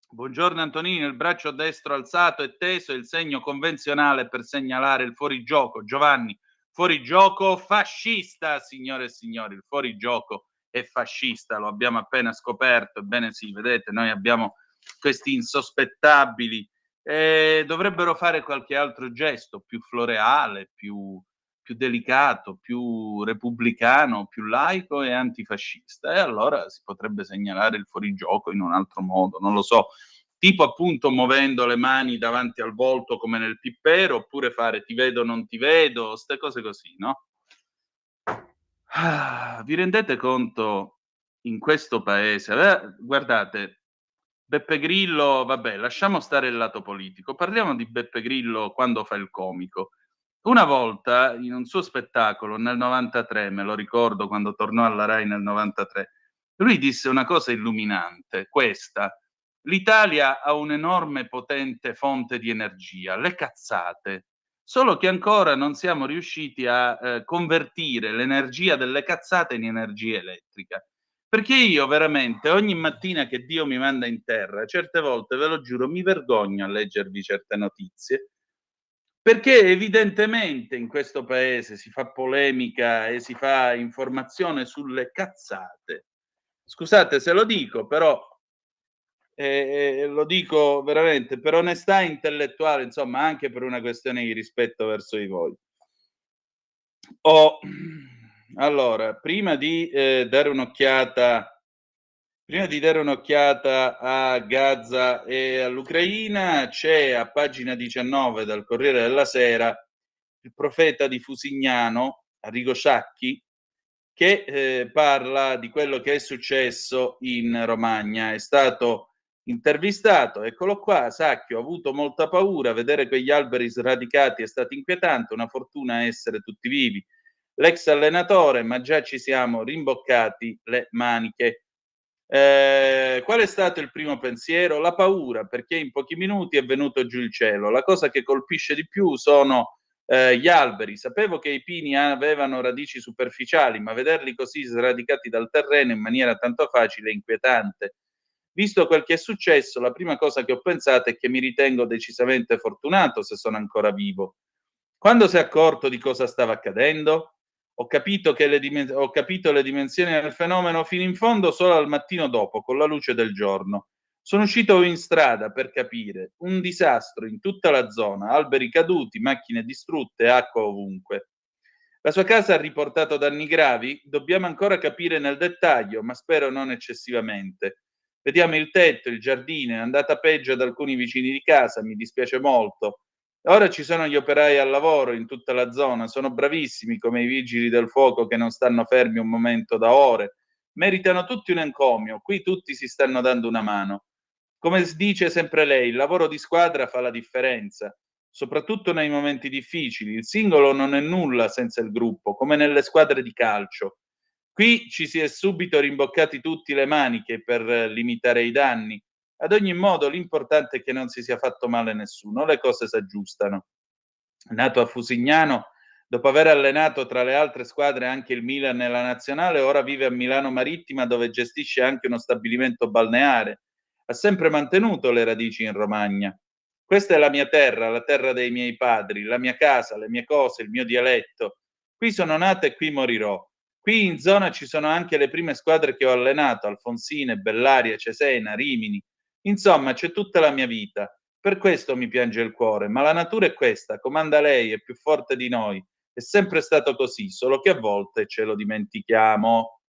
buongiorno Antonino, il braccio destro alzato e teso è il segno convenzionale per segnalare il fuorigioco. Giovanni, fuorigioco fascista, signore e signori, il fuorigioco è fascista, lo abbiamo appena scoperto, ebbene sì, vedete, noi abbiamo questi insospettabili, dovrebbero fare qualche altro gesto più floreale, più delicato, più repubblicano, più laico e antifascista, e allora si potrebbe segnalare il fuorigioco in un altro modo, non lo so, tipo appunto muovendo le mani davanti al volto come nel pippero, oppure fare ti vedo non ti vedo, ste cose così, no? Vi rendete conto in questo paese, guardate, Beppe Grillo, vabbè, lasciamo stare il lato politico, parliamo di Beppe Grillo quando fa il comico. Una volta in un suo spettacolo nel 93, me lo ricordo quando tornò alla Rai nel 93, lui disse una cosa illuminante, questa: l'Italia ha un'enorme potente fonte di energia, le cazzate, solo che ancora non siamo riusciti a convertire l'energia delle cazzate in energia elettrica. Perché io veramente ogni mattina che Dio mi manda in terra, certe volte, ve lo giuro, mi vergogno a leggervi certe notizie, perché evidentemente in questo paese si fa polemica e si fa informazione sulle cazzate. Scusate se lo dico, però lo dico veramente per onestà intellettuale, insomma, anche per una questione di rispetto verso di voi. Allora, prima di dare un'occhiata a Gaza e all'Ucraina, c'è a pagina 19 del Corriere della Sera il profeta di Fusignano, Arrigo Sacchi, che parla di quello che è successo in Romagna. È stato intervistato, eccolo qua, Sacchi: ho avuto molta paura, vedere quegli alberi sradicati è stato inquietante, una fortuna essere tutti vivi. L'ex allenatore, ma già ci siamo rimboccati le maniche. Qual è stato il primo pensiero? La paura, perché in pochi minuti è venuto giù il cielo. La cosa che colpisce di più sono gli alberi. Sapevo che i pini avevano radici superficiali, ma vederli così sradicati dal terreno in maniera tanto facile è inquietante. Visto quel che è successo, la prima cosa che ho pensato è che mi ritengo decisamente fortunato se sono ancora vivo. Quando si è accorto di cosa stava accadendo? Ho capito le dimensioni del fenomeno fino in fondo solo al mattino dopo, con la luce del giorno. Sono uscito in strada per capire. Un disastro in tutta la zona, alberi caduti, macchine distrutte, acqua ovunque. La sua casa ha riportato danni gravi? Dobbiamo ancora capire nel dettaglio, ma spero non eccessivamente. Vediamo il tetto, il giardino, è andata peggio ad alcuni vicini di casa, mi dispiace molto. Ora ci sono gli operai al lavoro in tutta la zona, sono bravissimi come i vigili del fuoco che non stanno fermi un momento da ore. Meritano tutti un encomio, qui tutti si stanno dando una mano. Come dice sempre lei, il lavoro di squadra fa la differenza, soprattutto nei momenti difficili. Il singolo non è nulla senza il gruppo, come nelle squadre di calcio. Qui ci si è subito rimboccati tutti le maniche per limitare i danni. Ad ogni modo, l'importante è che non si sia fatto male nessuno, le cose si aggiustano. Nato a Fusignano, dopo aver allenato tra le altre squadre anche il Milan e la nazionale, ora vive a Milano Marittima, dove gestisce anche uno stabilimento balneare. Ha sempre mantenuto le radici in Romagna. Questa è la mia terra, la terra dei miei padri, la mia casa, le mie cose, il mio dialetto. Qui sono nato e qui morirò. Qui in zona ci sono anche le prime squadre che ho allenato, Alfonsine, Bellaria, Cesena, Rimini. Insomma, c'è tutta la mia vita. Per questo mi piange il cuore, ma la natura è questa, comanda lei, è più forte di noi. È sempre stato così, solo che a volte ce lo dimentichiamo.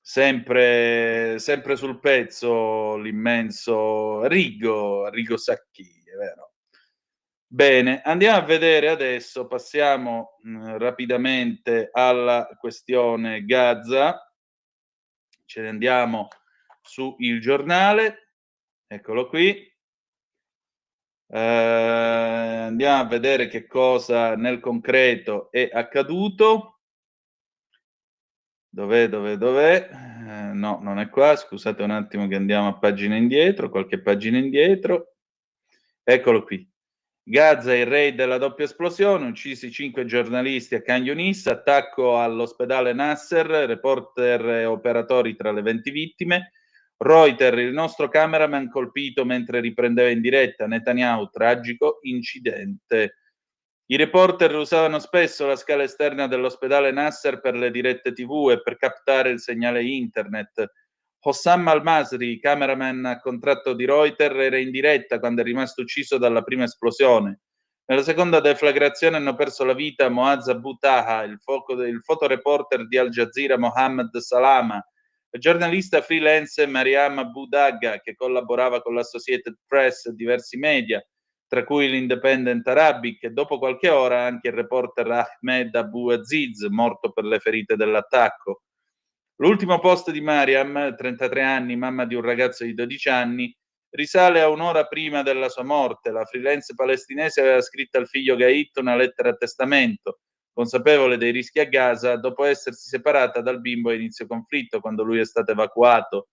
Sempre sul pezzo l'immenso Arrigo Sacchi, è vero. Bene, andiamo a vedere adesso, passiamo rapidamente alla questione Gaza. Ce ne andiamo su Il Giornale, eccolo qui. Andiamo a vedere che cosa nel concreto è accaduto. Dov'è? No, non è qua, scusate un attimo che andiamo a pagina indietro, qualche pagina indietro. Eccolo qui. Gaza, il raid della doppia esplosione, uccisi 5 giornalisti a Khan Yunis, attacco all'ospedale Nasser, reporter e operatori tra le 20 vittime. Reuters, il nostro cameraman colpito mentre riprendeva in diretta, Netanyahu, tragico incidente. I reporter usavano spesso la scala esterna dell'ospedale Nasser per le dirette TV e per captare il segnale internet. Hossam al-Masri, cameraman a contratto di Reuters, era in diretta quando è rimasto ucciso dalla prima esplosione. Nella seconda deflagrazione hanno perso la vita Moaz Abu Taha, il fotoreporter di Al Jazeera Mohammed Salama, il giornalista freelance Mariam Abu Dagga, che collaborava con l'Associated Press e diversi media, tra cui l'Independent Arabic, e dopo qualche ora anche il reporter Ahmed Abu Aziz, morto per le ferite dell'attacco. L'ultimo post di Mariam, 33 anni, mamma di un ragazzo di 12 anni, risale a un'ora prima della sua morte. La freelance palestinese aveva scritto al figlio Gait una lettera a testamento, consapevole dei rischi a Gaza, dopo essersi separata dal bimbo a inizio conflitto, quando lui è stato evacuato.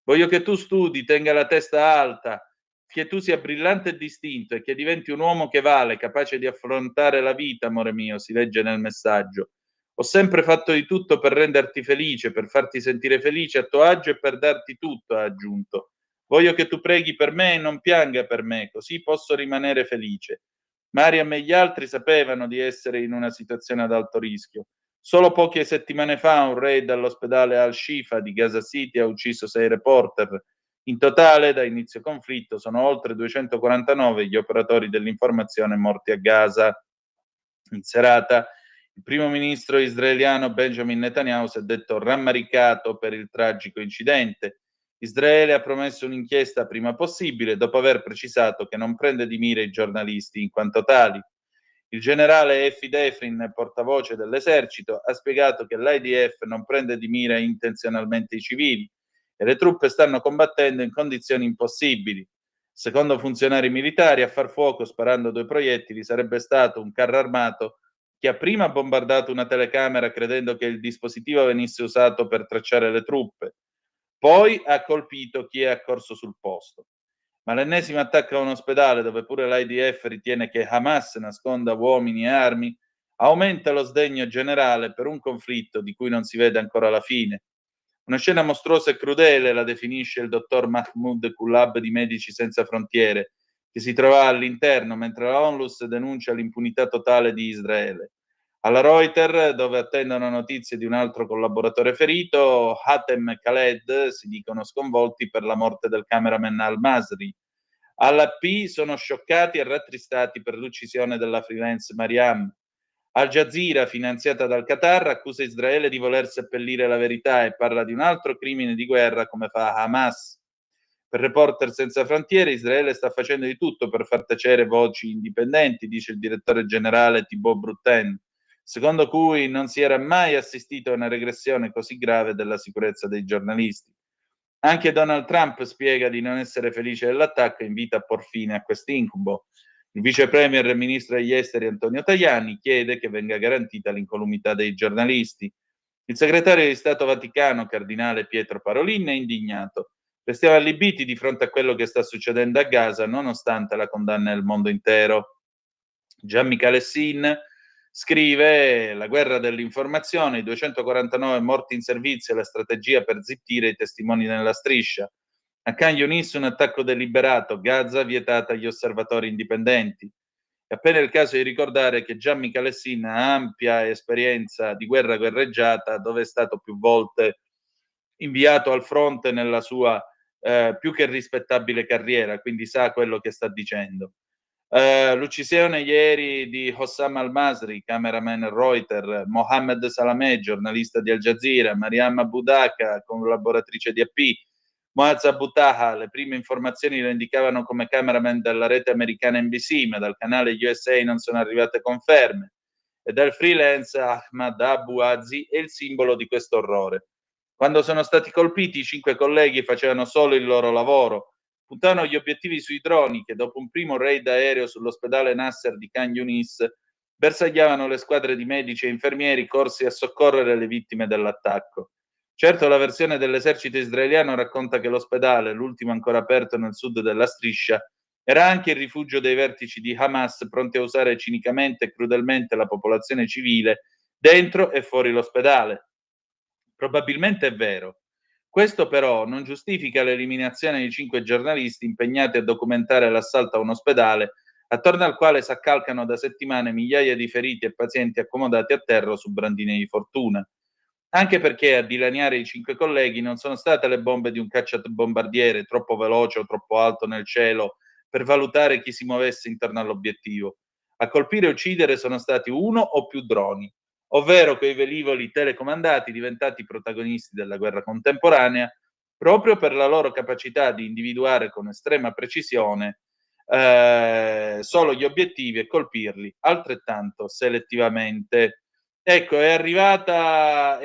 Voglio che tu studi, tenga la testa alta, che tu sia brillante e distinto e che diventi un uomo che vale, capace di affrontare la vita, amore mio, si legge nel messaggio. Ho sempre fatto di tutto per renderti felice, per farti sentire felice a tuo agio e per darti tutto, ha aggiunto. Voglio che tu preghi per me e non pianga per me, così posso rimanere felice. Mariam e gli altri sapevano di essere in una situazione ad alto rischio. Solo poche settimane fa un raid all'ospedale Al-Shifa di Gaza City ha ucciso 6 reporter. In totale, da inizio conflitto, sono oltre 249 gli operatori dell'informazione morti a Gaza. In serata, il primo ministro israeliano Benjamin Netanyahu si è detto rammaricato per il tragico incidente. Israele ha promesso un'inchiesta prima possibile, dopo aver precisato che non prende di mira i giornalisti in quanto tali. Il generale Effi Defrin, portavoce dell'esercito, ha spiegato che l'IDF non prende di mira intenzionalmente i civili e le truppe stanno combattendo in condizioni impossibili. Secondo funzionari militari, a far fuoco sparando 2 proiettili sarebbe stato un carro armato che ha prima bombardato una telecamera credendo che il dispositivo venisse usato per tracciare le truppe, poi ha colpito chi è accorso sul posto. Ma l'ennesimo attacco a un ospedale, dove pure l'IDF ritiene che Hamas nasconda uomini e armi, aumenta lo sdegno generale per un conflitto di cui non si vede ancora la fine. Una scena mostruosa e crudele, la definisce il dottor Mahmoud Kulab di Medici Senza Frontiere, che si trova all'interno mentre la ONLUS denuncia l'impunità totale di Israele. Alla Reuters, dove attendono notizie di un altro collaboratore ferito, Hatem e Khaled si dicono sconvolti per la morte del cameraman Al-Masri. All'AP sono scioccati e rattristati per l'uccisione della freelance Mariam. Al Jazeera, finanziata dal Qatar, accusa Israele di voler seppellire la verità e parla di un altro crimine di guerra come fa Hamas. Per Reporter Senza Frontiere, Israele sta facendo di tutto per far tacere voci indipendenti, dice il direttore generale Thibaut Brutten, secondo cui non si era mai assistito a una regressione così grave della sicurezza dei giornalisti. Anche Donald Trump spiega di non essere felice dell'attacco e invita a por fine a quest'incubo. Il vice premier e ministro degli esteri Antonio Tajani chiede che venga garantita l'incolumità dei giornalisti. Il segretario di Stato Vaticano, cardinale Pietro Parolin, è indignato. Restiamo allibiti di fronte a quello che sta succedendo a Gaza, nonostante la condanna del mondo intero. Gian Michele Sin scrive: la guerra dell'informazione, i 249 morti in servizio e la strategia per zittire i testimoni nella striscia. A Khan Yunis un attacco deliberato, Gaza vietata agli osservatori indipendenti. È appena il caso di ricordare che Gian Michalessin ha ampia esperienza di guerra guerreggiata, dove è stato più volte inviato al fronte nella sua più che rispettabile carriera, quindi sa quello che sta dicendo. L'uccisione ieri di Hossam al-Masri, cameraman Reuters, Mohammed Salameh, giornalista di Al Jazeera, Mariam Abudaka, collaboratrice di AP, Moaz Abu Taha, le prime informazioni lo indicavano come cameraman della rete americana NBC, ma dal canale USA non sono arrivate conferme. E dal freelance Ahmad Abu Azi è il simbolo di questo orrore. Quando sono stati colpiti, i 5 colleghi facevano solo il loro lavoro, puntavano gli obiettivi sui droni che dopo un primo raid aereo sull'ospedale Nasser di Khan Yunis bersagliavano le squadre di medici e infermieri corsi a soccorrere le vittime dell'attacco. Certo, la versione dell'esercito israeliano racconta che l'ospedale, l'ultimo ancora aperto nel sud della striscia, era anche il rifugio dei vertici di Hamas pronti a usare cinicamente e crudelmente la popolazione civile dentro e fuori l'ospedale. Probabilmente è vero. Questo però non giustifica l'eliminazione di 5 giornalisti impegnati a documentare l'assalto a un ospedale, attorno al quale s'accalcano da settimane migliaia di feriti e pazienti accomodati a terra su brandine di fortuna. Anche perché a dilaniare i 5 colleghi non sono state le bombe di un cacciabombardiere troppo veloce o troppo alto nel cielo per valutare chi si muovesse intorno all'obiettivo. A colpire e uccidere sono stati uno o più droni, ovvero quei velivoli telecomandati diventati protagonisti della guerra contemporanea proprio per la loro capacità di individuare con estrema precisione solo gli obiettivi e colpirli altrettanto selettivamente. Ecco, è arrivata,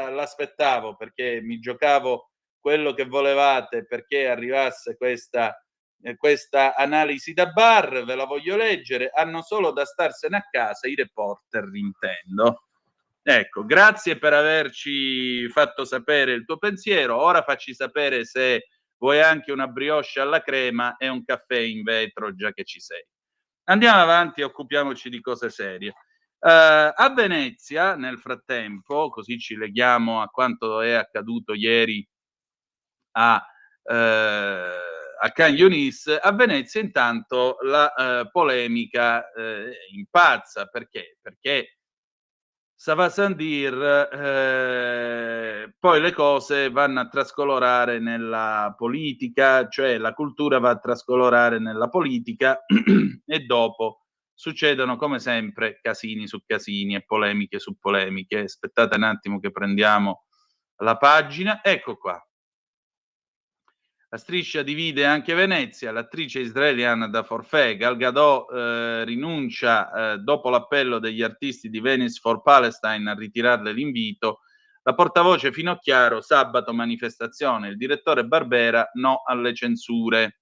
l'aspettavo perché mi giocavo quello che volevate perché arrivasse questa analisi da bar, ve la voglio leggere, hanno solo da starsene a casa i reporter, intendo. Ecco, grazie per averci fatto sapere il tuo pensiero, ora facci sapere se vuoi anche una brioche alla crema e un caffè in vetro, già che ci sei. Andiamo avanti e occupiamoci di cose serie. A Venezia, nel frattempo, così ci leghiamo a quanto è accaduto ieri a Khan Yunis, a Venezia intanto la polemica impazza. Perché? Perché ça va sans dire, poi le cose vanno a trascolorare nella politica, cioè la cultura va a trascolorare nella politica e dopo succedono come sempre casini su casini e polemiche su polemiche. Aspettate un attimo che prendiamo la pagina, ecco qua. La striscia divide anche Venezia, l'attrice israeliana da forfait. Gal Gadot rinuncia dopo l'appello degli artisti di Venice for Palestine a ritirarle l'invito. La portavoce Finocchiaro, sabato manifestazione. Il direttore Barbera, no alle censure.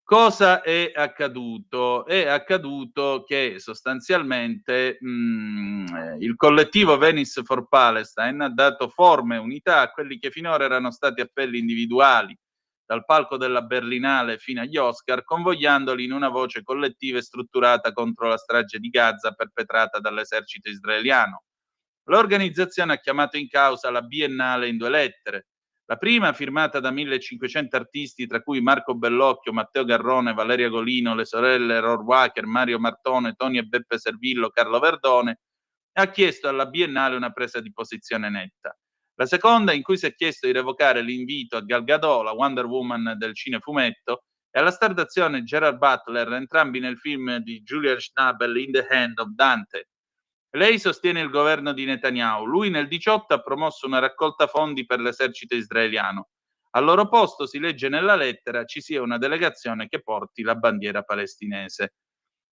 Cosa è accaduto? È accaduto che sostanzialmente il collettivo Venice for Palestine ha dato forma e unità a quelli che finora erano stati appelli individuali, dal palco della Berlinale fino agli Oscar, convogliandoli in una voce collettiva e strutturata contro la strage di Gaza perpetrata dall'esercito israeliano. L'organizzazione ha chiamato in causa la Biennale in 2 lettere. La prima, firmata da 1500 artisti, tra cui Marco Bellocchio, Matteo Garrone, Valeria Golino, le sorelle Rohrwacher, Mario Martone, Toni e Beppe Servillo, Carlo Verdone, ha chiesto alla Biennale una presa di posizione netta. La seconda, in cui si è chiesto di revocare l'invito a Gal Gadot, la Wonder Woman del cinefumetto, e alla star d'azione Gerard Butler, entrambi nel film di Julian Schnabel In the Hand of Dante. Lei sostiene il governo di Netanyahu, lui nel 2018 ha promosso una raccolta fondi per l'esercito israeliano. Al loro posto, si legge nella lettera, ci sia una delegazione che porti la bandiera palestinese.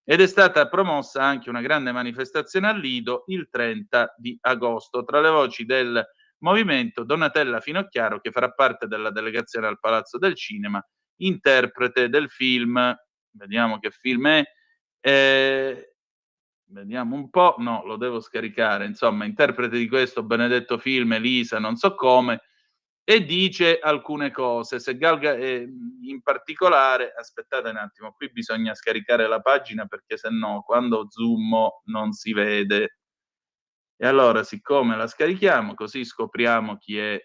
Ed è stata promossa anche una grande manifestazione al Lido il 30 di agosto. Tra le voci del movimento, Donatella Finocchiaro, che farà parte della delegazione al Palazzo del Cinema, interprete del film, vediamo che film è, vediamo un po', no, lo devo scaricare, insomma, interprete di questo benedetto film, Elisa, non so come, e dice alcune cose. Se Galga, in particolare, aspettate un attimo, qui bisogna scaricare la pagina perché se no quando zoomo non si vede. E allora, siccome la scarichiamo, così scopriamo chi è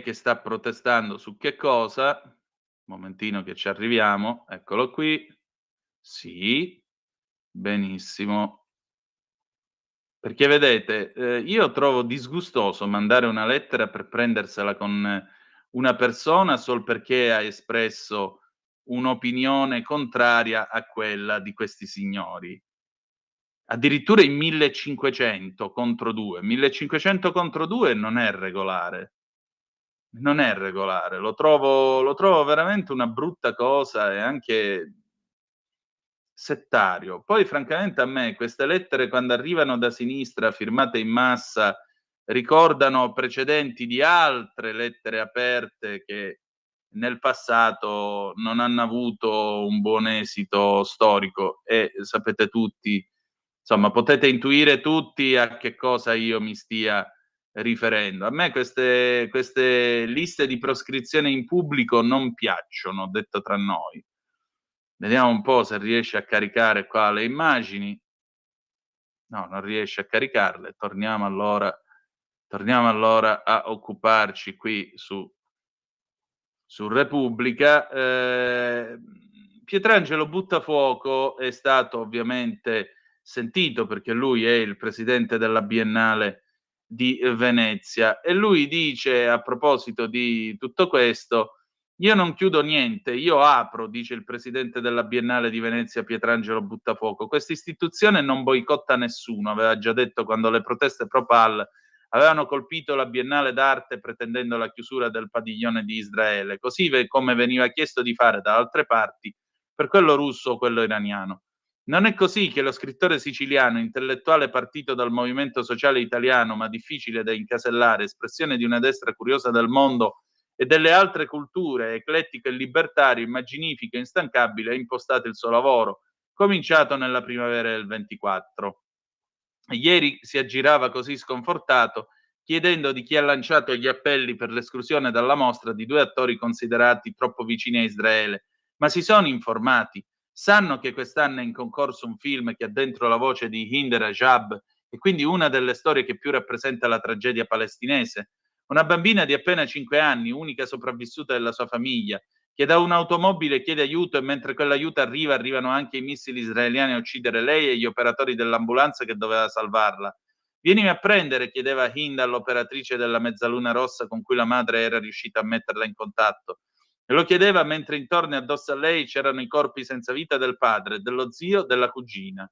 che sta protestando su che cosa. momentino che ci arriviamo, eccolo qui. Sì, benissimo. Perché vedete, io trovo disgustoso mandare una lettera per prendersela con una persona sol perché ha espresso un'opinione contraria a quella di questi signori. Addirittura in 1500 contro 2. 1500 contro 2 non è regolare. Non è regolare. Lo trovo veramente una brutta cosa e anche settario. Poi francamente a me queste lettere quando arrivano da sinistra firmate in massa ricordano precedenti di altre lettere aperte che nel passato non hanno avuto un buon esito storico e sapete tutti, insomma potete intuire tutti a che cosa io mi stia riferendo. A me queste liste di proscrizione in pubblico non piacciono, detto tra noi. Vediamo un po' se riesce a caricare qua le immagini. No, non riesce a caricarle. Torniamo allora a occuparci qui su Repubblica. Pietrangelo Buttafuoco è stato ovviamente sentito perché lui è il presidente della Biennale di Venezia e lui dice a proposito di tutto questo: io non chiudo niente, io apro, dice il presidente della Biennale di Venezia Pietrangelo Buttafuoco. Questa istituzione non boicotta nessuno, aveva già detto quando le proteste pro PAL avevano colpito la Biennale d'arte pretendendo la chiusura del padiglione di Israele, così come veniva chiesto di fare da altre parti per quello russo o quello iraniano. Non è così che lo scrittore siciliano, intellettuale partito dal movimento sociale italiano, ma difficile da incasellare, espressione di una destra curiosa del mondo e delle altre culture, eclettico e libertario, immaginifico e instancabile, ha impostato il suo lavoro, cominciato nella primavera del 24. Ieri si aggirava così sconfortato, chiedendo di chi ha lanciato gli appelli per l'esclusione dalla mostra di 2 attori considerati troppo vicini a Israele, ma si sono informati, sanno che quest'anno è in concorso un film che ha dentro la voce di Hind Rajab e quindi una delle storie che più rappresenta la tragedia palestinese. Una bambina di appena 5 anni, unica sopravvissuta della sua famiglia, che da un'automobile chiede aiuto e mentre quell'aiuto arrivano anche i missili israeliani a uccidere lei e gli operatori dell'ambulanza che doveva salvarla. Vienimi a prendere, chiedeva Hind all'operatrice della Mezzaluna Rossa con cui la madre era riuscita a metterla in contatto. E lo chiedeva mentre intorno e addosso a lei c'erano i corpi senza vita del padre, dello zio, della cugina.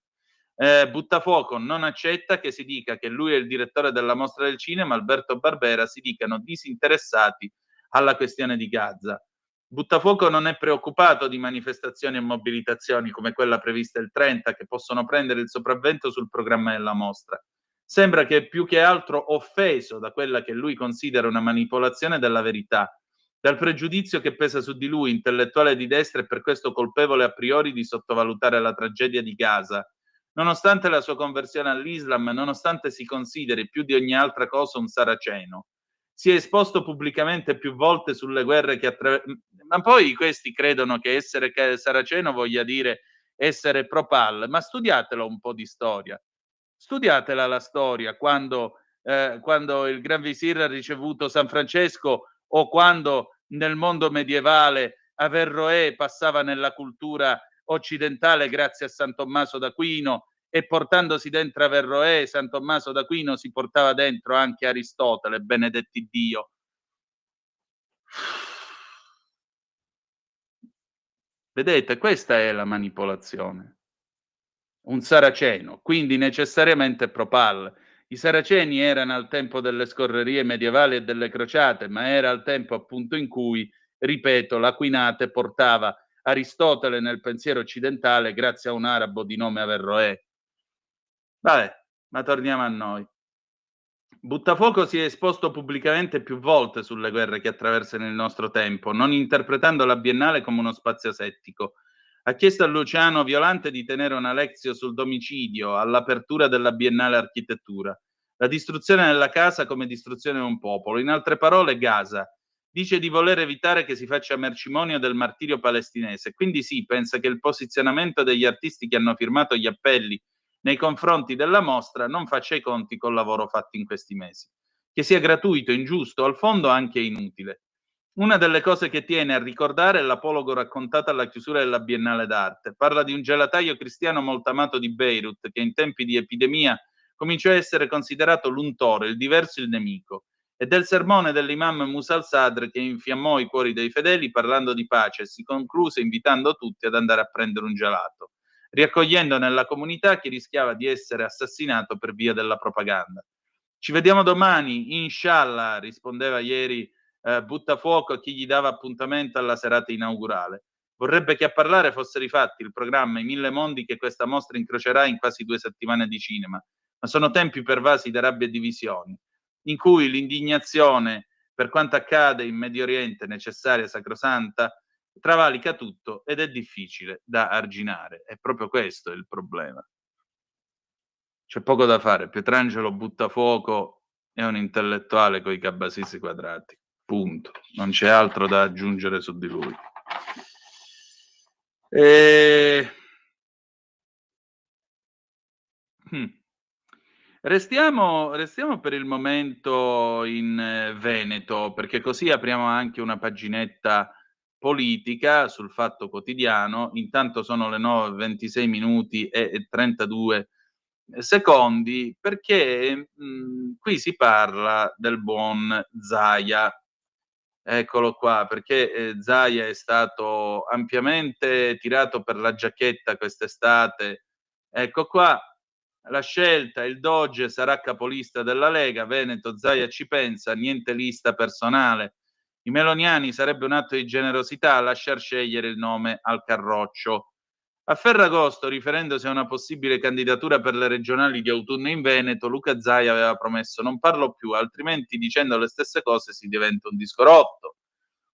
Buttafuoco non accetta che si dica che lui è il direttore della mostra del cinema, Alberto Barbera si dicano disinteressati alla questione di Gaza. Buttafuoco non è preoccupato di manifestazioni e mobilitazioni come quella prevista il 30 che possono prendere il sopravvento sul programma della mostra. Sembra che è più che altro offeso da quella che lui considera una manipolazione della verità, dal pregiudizio che pesa su di lui, intellettuale di destra e per questo colpevole a priori di sottovalutare la tragedia di Gaza. Nonostante la sua conversione all'Islam, nonostante si consideri più di ogni altra cosa un saraceno, si è esposto pubblicamente più volte sulle guerre che ma poi questi credono che essere saraceno voglia dire essere pro-PAL, ma studiatelo un po' di storia. Studiatela la storia, quando il Gran Visir ha ricevuto San Francesco o quando nel mondo medievale Averroè passava nella cultura occidentale grazie a San Tommaso d'Aquino e portandosi dentro Averroè, San Tommaso d'Aquino si portava dentro anche Aristotele, benedetti Dio. Vedete, questa è la manipolazione. Un saraceno, quindi necessariamente pro-PAL. I saraceni erano al tempo delle scorrerie medievali e delle crociate, ma era al tempo appunto in cui, ripeto, l'Aquinate portava Aristotele nel pensiero occidentale grazie a un arabo di nome Averroè. Vabbè, ma torniamo a noi. Buttafuoco si è esposto pubblicamente più volte sulle guerre che attraversano il nostro tempo, non interpretando la Biennale come uno spazio asettico. Ha chiesto a Luciano Violante di tenere una lezione sul domicidio all'apertura della Biennale Architettura. La distruzione della casa come distruzione di un popolo. In altre parole, Gaza. Dice di voler evitare che si faccia mercimonio del martirio palestinese. Quindi sì, pensa che il posizionamento degli artisti che hanno firmato gli appelli nei confronti della mostra non faccia i conti col lavoro fatto in questi mesi. Che sia gratuito, ingiusto, al fondo anche inutile. Una delle cose che tiene a ricordare è l'apologo raccontato alla chiusura della Biennale d'Arte. Parla di un gelataio cristiano molto amato di Beirut che in tempi di epidemia cominciò a essere considerato l'untore, il diverso, il nemico, e del sermone dell'imam Musa al-Sadr che infiammò i cuori dei fedeli parlando di pace e si concluse invitando tutti ad andare a prendere un gelato, riaccogliendo nella comunità chi rischiava di essere assassinato per via della propaganda. Ci vediamo domani, inshallah, rispondeva ieri Buttafuoco a chi gli dava appuntamento alla serata inaugurale. Vorrebbe che a parlare fosse rifatti il programma I Mille Mondi che questa mostra incrocerà in quasi 2 settimane di cinema, ma sono tempi pervasi da rabbia e divisioni, in cui l'indignazione per quanto accade in Medio Oriente, necessaria, sacrosanta, travalica tutto ed è difficile da arginare. È proprio questo il problema. C'è poco da fare. Pietrangelo Buttafuoco è un intellettuale coi cabasisi quadrati. Punto. Non c'è altro da aggiungere su di lui. Restiamo per il momento in Veneto, perché così apriamo anche una paginetta politica sul Fatto Quotidiano. Intanto sono le 9:26 minuti e 32 secondi, perché qui si parla del buon Zaia. Eccolo qua, perché Zaia è stato ampiamente tirato per la giacchetta quest'estate. Ecco qua, la scelta, il Doge sarà capolista della Lega, Veneto, Zaia ci pensa, niente lista personale. I meloniani sarebbe un atto di generosità lasciar scegliere il nome al Carroccio. A Ferragosto, riferendosi a una possibile candidatura per le regionali di autunno in Veneto, Luca Zaia aveva promesso non parlo più, altrimenti dicendo le stesse cose si diventa un disco rotto.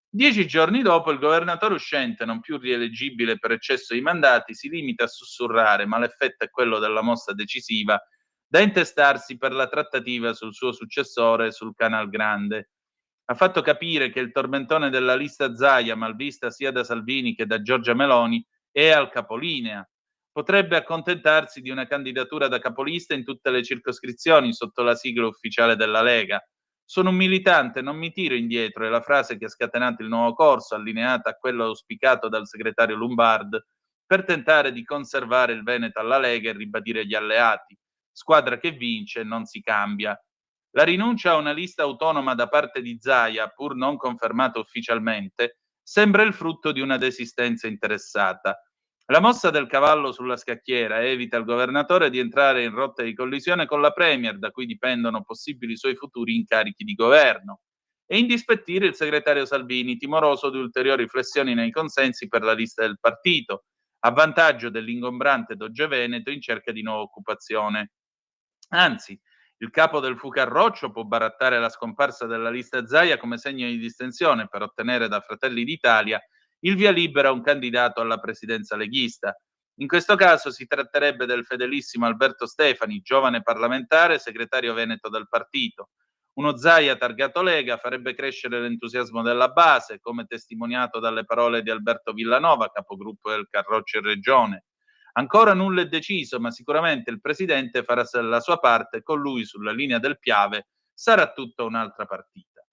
10 giorni dopo il governatore uscente, non più rieleggibile per eccesso di mandati, si limita a sussurrare, ma l'effetto è quello della mossa decisiva da intestarsi per la trattativa sul suo successore sul Canal Grande. Ha fatto capire che il tormentone della lista Zaia, malvista sia da Salvini che da Giorgia Meloni, è al capolinea. Potrebbe accontentarsi di una candidatura da capolista in tutte le circoscrizioni sotto la sigla ufficiale della Lega. Sono un militante, non mi tiro indietro, è la frase che ha scatenato il nuovo corso, allineata a quello auspicato dal segretario Lombard, per tentare di conservare il Veneto alla Lega e ribadire gli alleati. Squadra che vince non si cambia. La rinuncia a una lista autonoma da parte di Zaia, pur non confermata ufficialmente, sembra il frutto di una desistenza interessata. La mossa del cavallo sulla scacchiera evita al governatore di entrare in rotta di collisione con la Premier, da cui dipendono possibili suoi futuri incarichi di governo, e indispettire il segretario Salvini, timoroso di ulteriori flessioni nei consensi per la lista del partito, a vantaggio dell'ingombrante Doge Veneto in cerca di nuova occupazione. Anzi, il capo del Fu Carroccio può barattare la scomparsa della lista Zaia come segno di distensione per ottenere da Fratelli d'Italia il via libera a un candidato alla presidenza leghista. In questo caso si tratterebbe del fedelissimo Alberto Stefani, giovane parlamentare, segretario veneto del partito. Uno Zaia targato Lega farebbe crescere l'entusiasmo della base, come testimoniato dalle parole di Alberto Villanova, capogruppo del Carroccio in Regione. Ancora nulla è deciso, ma sicuramente il presidente farà la sua parte e con lui sulla linea del Piave sarà tutta un'altra partita.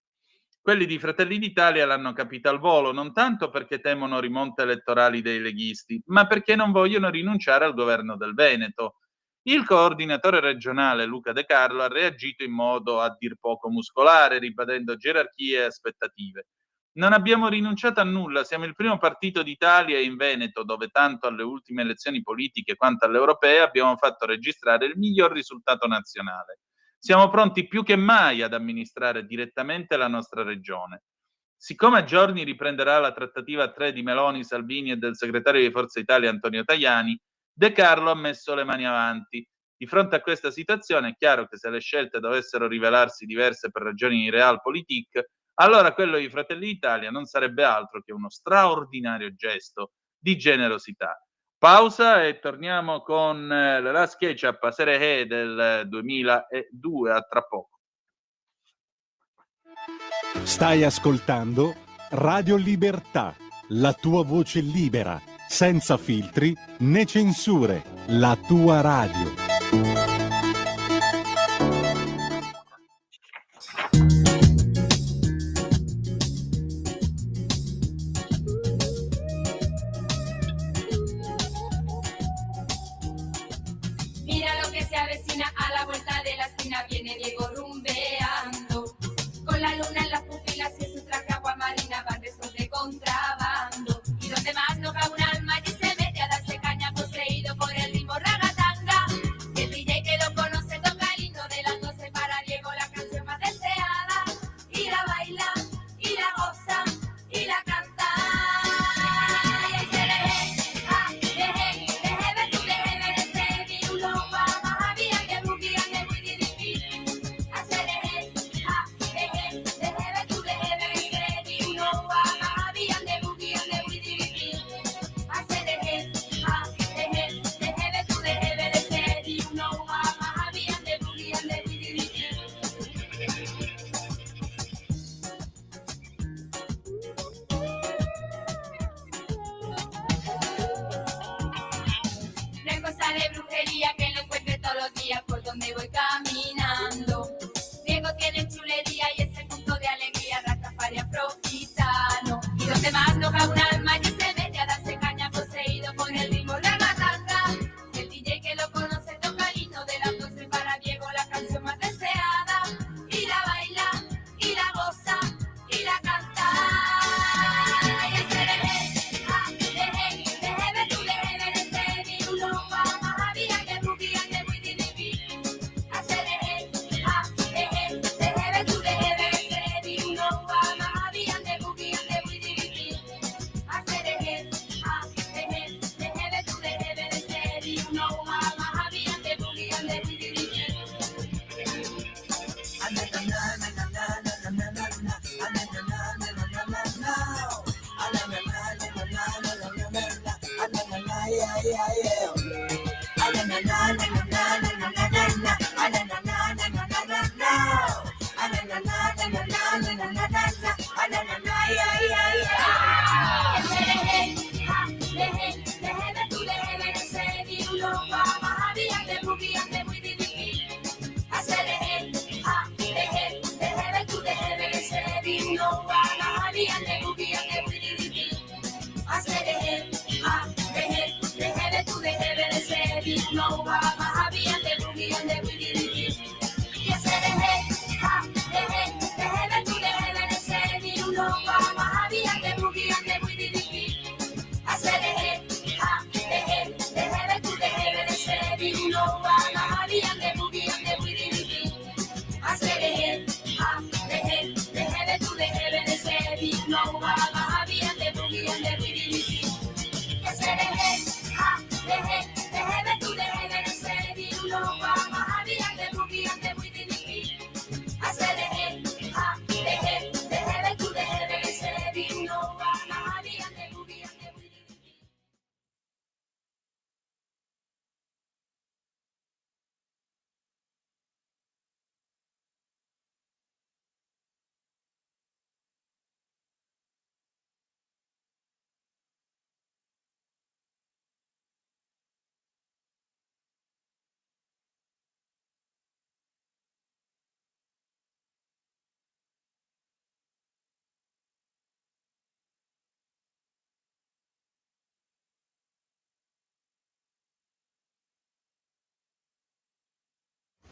Quelli di Fratelli d'Italia l'hanno capita al volo, non tanto perché temono rimonte elettorali dei leghisti, ma perché non vogliono rinunciare al governo del Veneto. Il coordinatore regionale Luca De Carlo ha reagito in modo a dir poco muscolare, ribadendo gerarchie e aspettative. Non abbiamo rinunciato a nulla, siamo il primo partito d'Italia in Veneto dove tanto alle ultime elezioni politiche quanto alle europee abbiamo fatto registrare il miglior risultato nazionale. Siamo pronti più che mai ad amministrare direttamente la nostra regione. Siccome a giorni riprenderà la trattativa a 3 di Meloni, Salvini e del segretario di Forza Italia Antonio Tajani, De Carlo ha messo le mani avanti. Di fronte a questa situazione è chiaro che se le scelte dovessero rivelarsi diverse per ragioni di realpolitik, allora quello di Fratelli d'Italia non sarebbe altro che uno straordinario gesto di generosità. Pausa e torniamo con la SketchUp a Serie E del 2002, a tra poco. Stai ascoltando Radio Libertà, la tua voce libera, senza filtri né censure, la tua radio. voy caminando. Diego tiene chulería y es el punto de alegría, Rastafari afrogitano. Y donde más toca un alma y se mete a darse caña, poseído por el ritmo de matanga. El DJ que lo conoce toca el himno de las 12 para Diego, la canción más deseada. Y la baila, y la goza, y la canta. Y ese deje, ja, deje, deje, tú deje, deje, de uno, vamos a vía que rubia, que muy dinibi. Hace deje, ja, deje, deje, tú deje, deje, de uno, vamos a vía que rubia, que muy dinibi. Hace deje, ja, deje, deje, tú deje, deje, de uno, vamos a vía que rubia, que muy dinibi. No, Mama, be and the boogie and the boogie. Yes, deje tú deje ser y uno Mama, be and the boogie and the boogie. Hace deje tú deje ser y uno Mama, be and the boogie and the boogie. Hace deje tú deje ser y uno Mama, be and the boogie and the boogie. Yes, deje tú deje ser y uno Mama, be and the boogie and the boogie. Hace deje tú deje ser y uno Mama, be and the boogie and the boogie.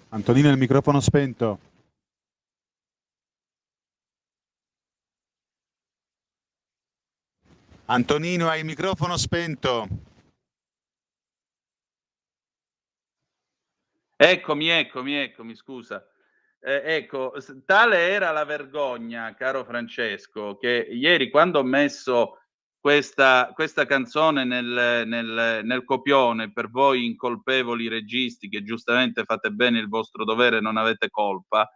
Antonino, il microfono spento. Antonino, hai il microfono spento. Eccomi, scusa. Ecco, tale era la vergogna, caro Francesco, che ieri quando ho messo questa canzone nel copione per voi incolpevoli registi che giustamente fate bene il vostro dovere, non avete colpa,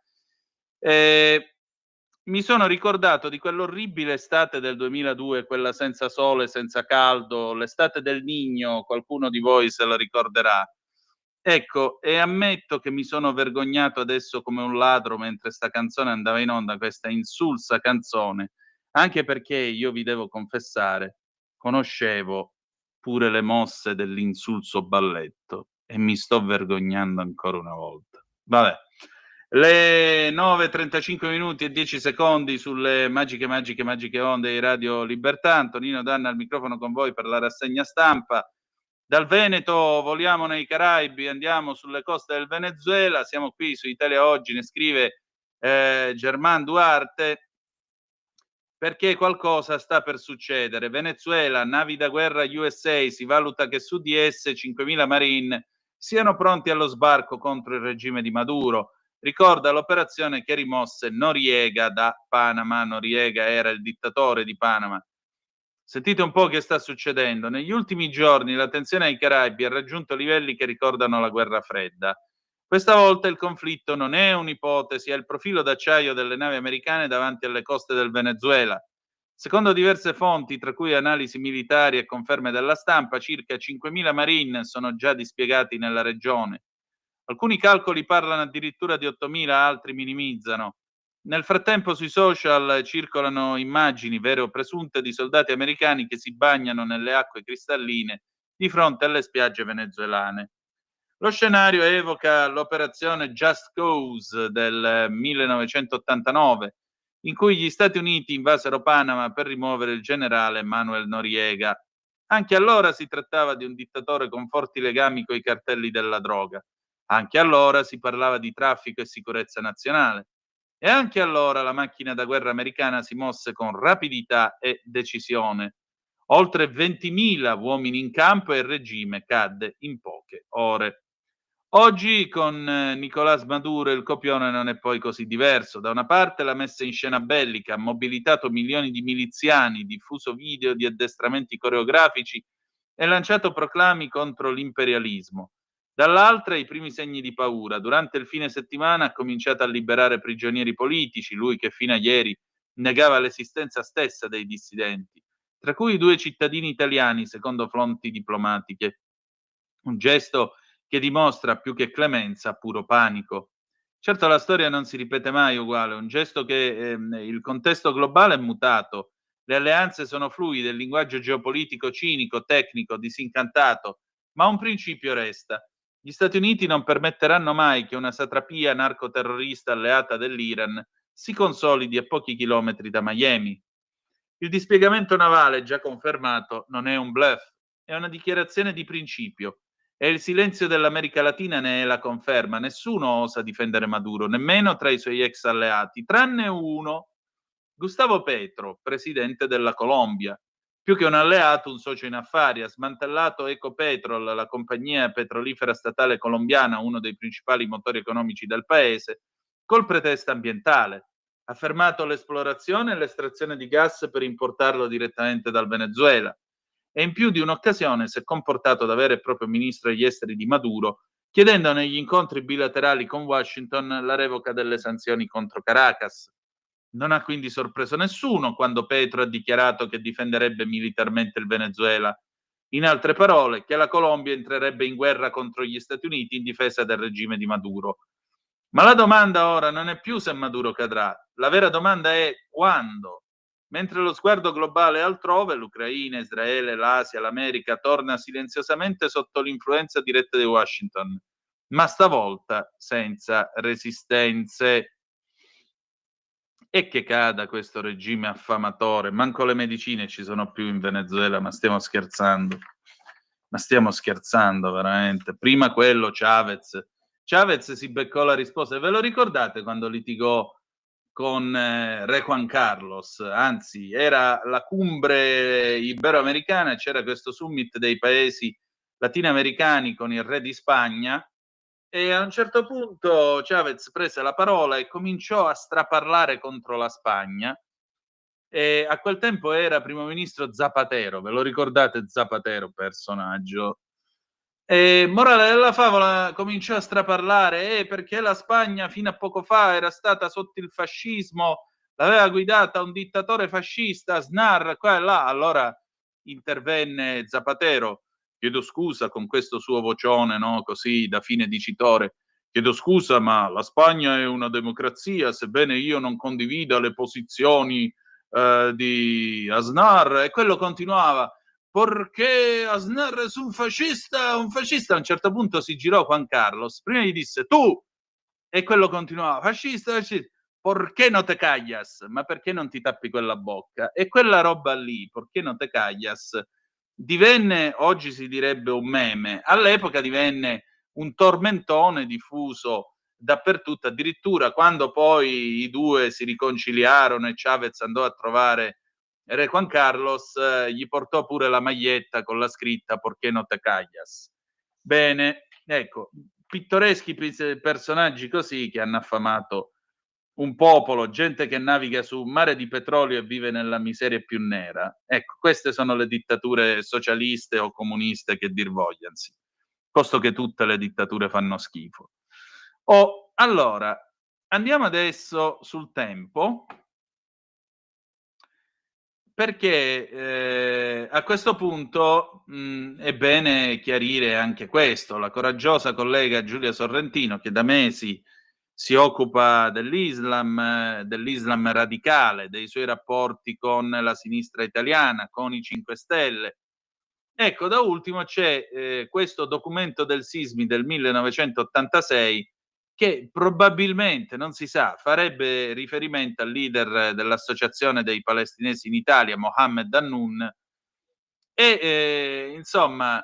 mi sono ricordato di quell'orribile estate del 2002, quella senza sole, senza caldo, l'estate del Niño, qualcuno di voi se la ricorderà. Ecco, e ammetto che mi sono vergognato adesso come un ladro mentre sta canzone andava in onda, questa insulsa canzone, anche perché io vi devo confessare, conoscevo pure le mosse dell'insulso balletto e mi sto vergognando ancora una volta. Vabbè, le 9:35 minuti e 10 secondi sulle magiche onde di Radio Libertà. Antonino Danna al microfono con voi per la rassegna stampa. Dal Veneto voliamo nei Caraibi, andiamo sulle coste del Venezuela, siamo qui su Italia Oggi, ne scrive Germán Duarte, perché qualcosa sta per succedere. Venezuela, navi da guerra USA, si valuta che su di esse 5.000 Marine siano pronti allo sbarco contro il regime di Maduro. Ricorda l'operazione che rimosse Noriega da Panama. Noriega era il dittatore di Panama. Sentite un po' che sta succedendo. Negli ultimi giorni la tensione ai Caraibi ha raggiunto livelli che ricordano la guerra fredda. Questa volta il conflitto non è un'ipotesi, è il profilo d'acciaio delle navi americane davanti alle coste del Venezuela. Secondo diverse fonti, tra cui analisi militari e conferme della stampa, circa 5.000 Marine sono già dispiegati nella regione. Alcuni calcoli parlano addirittura di 8.000, altri minimizzano. Nel frattempo sui social circolano immagini, vere o presunte, di soldati americani che si bagnano nelle acque cristalline di fronte alle spiagge venezuelane. Lo scenario evoca l'operazione Just Cause del 1989, in cui gli Stati Uniti invasero Panama per rimuovere il generale Manuel Noriega. Anche allora si trattava di un dittatore con forti legami coi cartelli della droga. Anche allora si parlava di traffico e sicurezza nazionale. E anche allora la macchina da guerra americana si mosse con rapidità e decisione. Oltre 20.000 uomini in campo e il regime cadde in poche ore. Oggi con Nicolás Maduro il copione non è poi così diverso. Da una parte la messa in scena bellica ha mobilitato milioni di miliziani, diffuso video di addestramenti coreografici e lanciato proclami contro l'imperialismo. Dall'altra i primi segni di paura. Durante il fine settimana ha cominciato a liberare prigionieri politici, lui che fino a ieri negava l'esistenza stessa dei dissidenti, tra cui 2 cittadini italiani, secondo fonti diplomatiche. Un gesto che dimostra più che clemenza puro panico. Certo la storia non si ripete mai uguale, un gesto che il contesto globale è mutato, le alleanze sono fluide, il linguaggio geopolitico cinico, tecnico, disincantato, ma un principio resta. Gli Stati Uniti non permetteranno mai che una satrapia narcoterrorista alleata dell'Iran si consolidi a pochi chilometri da Miami. Il dispiegamento navale, già confermato, non è un bluff, è una dichiarazione di principio. E il silenzio dell'America Latina ne è la conferma. Nessuno osa difendere Maduro, nemmeno tra i suoi ex alleati, tranne uno, Gustavo Petro, presidente della Colombia. Più che un alleato, un socio in affari. Ha smantellato Ecopetrol, la compagnia petrolifera statale colombiana, uno dei principali motori economici del paese, col pretesto ambientale. Ha fermato l'esplorazione e l'estrazione di gas per importarlo direttamente dal Venezuela. E in più di un'occasione si è comportato da vero e proprio ministro degli esteri di Maduro, chiedendo negli incontri bilaterali con Washington la revoca delle sanzioni contro Caracas. Non ha quindi sorpreso nessuno quando Petro ha dichiarato che difenderebbe militarmente il Venezuela. In altre parole, che la Colombia entrerebbe in guerra contro gli Stati Uniti in difesa del regime di Maduro. Ma la domanda ora non è più se Maduro cadrà, la vera domanda è quando. Mentre lo sguardo globale è altrove, l'Ucraina, Israele, l'Asia, l'America torna silenziosamente sotto l'influenza diretta di Washington, ma stavolta senza resistenze. E che cada questo regime affamatore, manco le medicine ci sono più in Venezuela, ma stiamo scherzando. Ma stiamo scherzando veramente. Prima quello Chavez si beccò la risposta. Ve lo ricordate quando litigò con Re Juan Carlos? Anzi, era la cumbre iberoamericana, c'era questo summit dei paesi latinoamericani con il re di Spagna e a un certo punto Chavez prese la parola e cominciò a straparlare contro la Spagna. E a quel tempo era primo ministro Zapatero, ve lo ricordate Zapatero, personaggio? E morale della favola, cominciò a straparlare perché la Spagna fino a poco fa era stata sotto il fascismo, l'aveva guidata un dittatore fascista, Aznar, qua e là. Allora intervenne Zapatero, chiedo scusa con questo suo vocione, no? Così da fine dicitore, chiedo scusa ma la Spagna è una democrazia, sebbene io non condivida le posizioni di Aznar, e quello continuava. Perché Aznar è un fascista. A un certo punto si girò Juan Carlos, prima gli disse tu, e quello continuava, fascista, perché no te callas? Ma perché non ti tappi quella bocca? E quella roba lì, perché no te callas, divenne, oggi si direbbe un meme, all'epoca divenne un tormentone diffuso dappertutto, addirittura quando poi i due si riconciliarono e Chavez andò a trovare Re Juan Carlos, gli portò pure la maglietta con la scritta "Perché no te callas?". Bene, ecco, pittoreschi personaggi così che hanno affamato un popolo, gente che naviga su un mare di petrolio e vive nella miseria più nera. Ecco, queste sono le dittature socialiste o comuniste che dir vogliansi, posto che tutte le dittature fanno schifo. Allora, andiamo adesso sul tempo, perché a questo punto è bene chiarire anche questo. La coraggiosa collega Giulia Sorrentino, che da mesi si occupa dell'Islam radicale, dei suoi rapporti con la sinistra italiana, con i 5 Stelle, Ecco, da ultimo c'è questo documento del Sismi del 1986 che probabilmente, non si sa, farebbe riferimento al leader dell'Associazione dei Palestinesi in Italia, Mohammed Hannoun, e insomma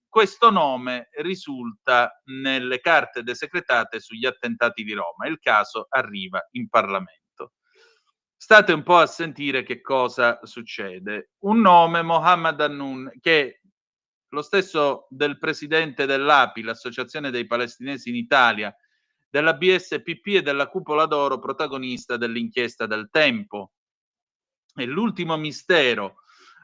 questo nome risulta nelle carte desecretate sugli attentati di Roma. Il caso arriva in Parlamento. State un po' a sentire che cosa succede. Un nome, Mohammed Hannoun, che è lo stesso del presidente dell'API, l'Associazione dei Palestinesi in Italia, della BSPP e della Cupola d'Oro, protagonista dell'inchiesta del Tempo. E l'ultimo mistero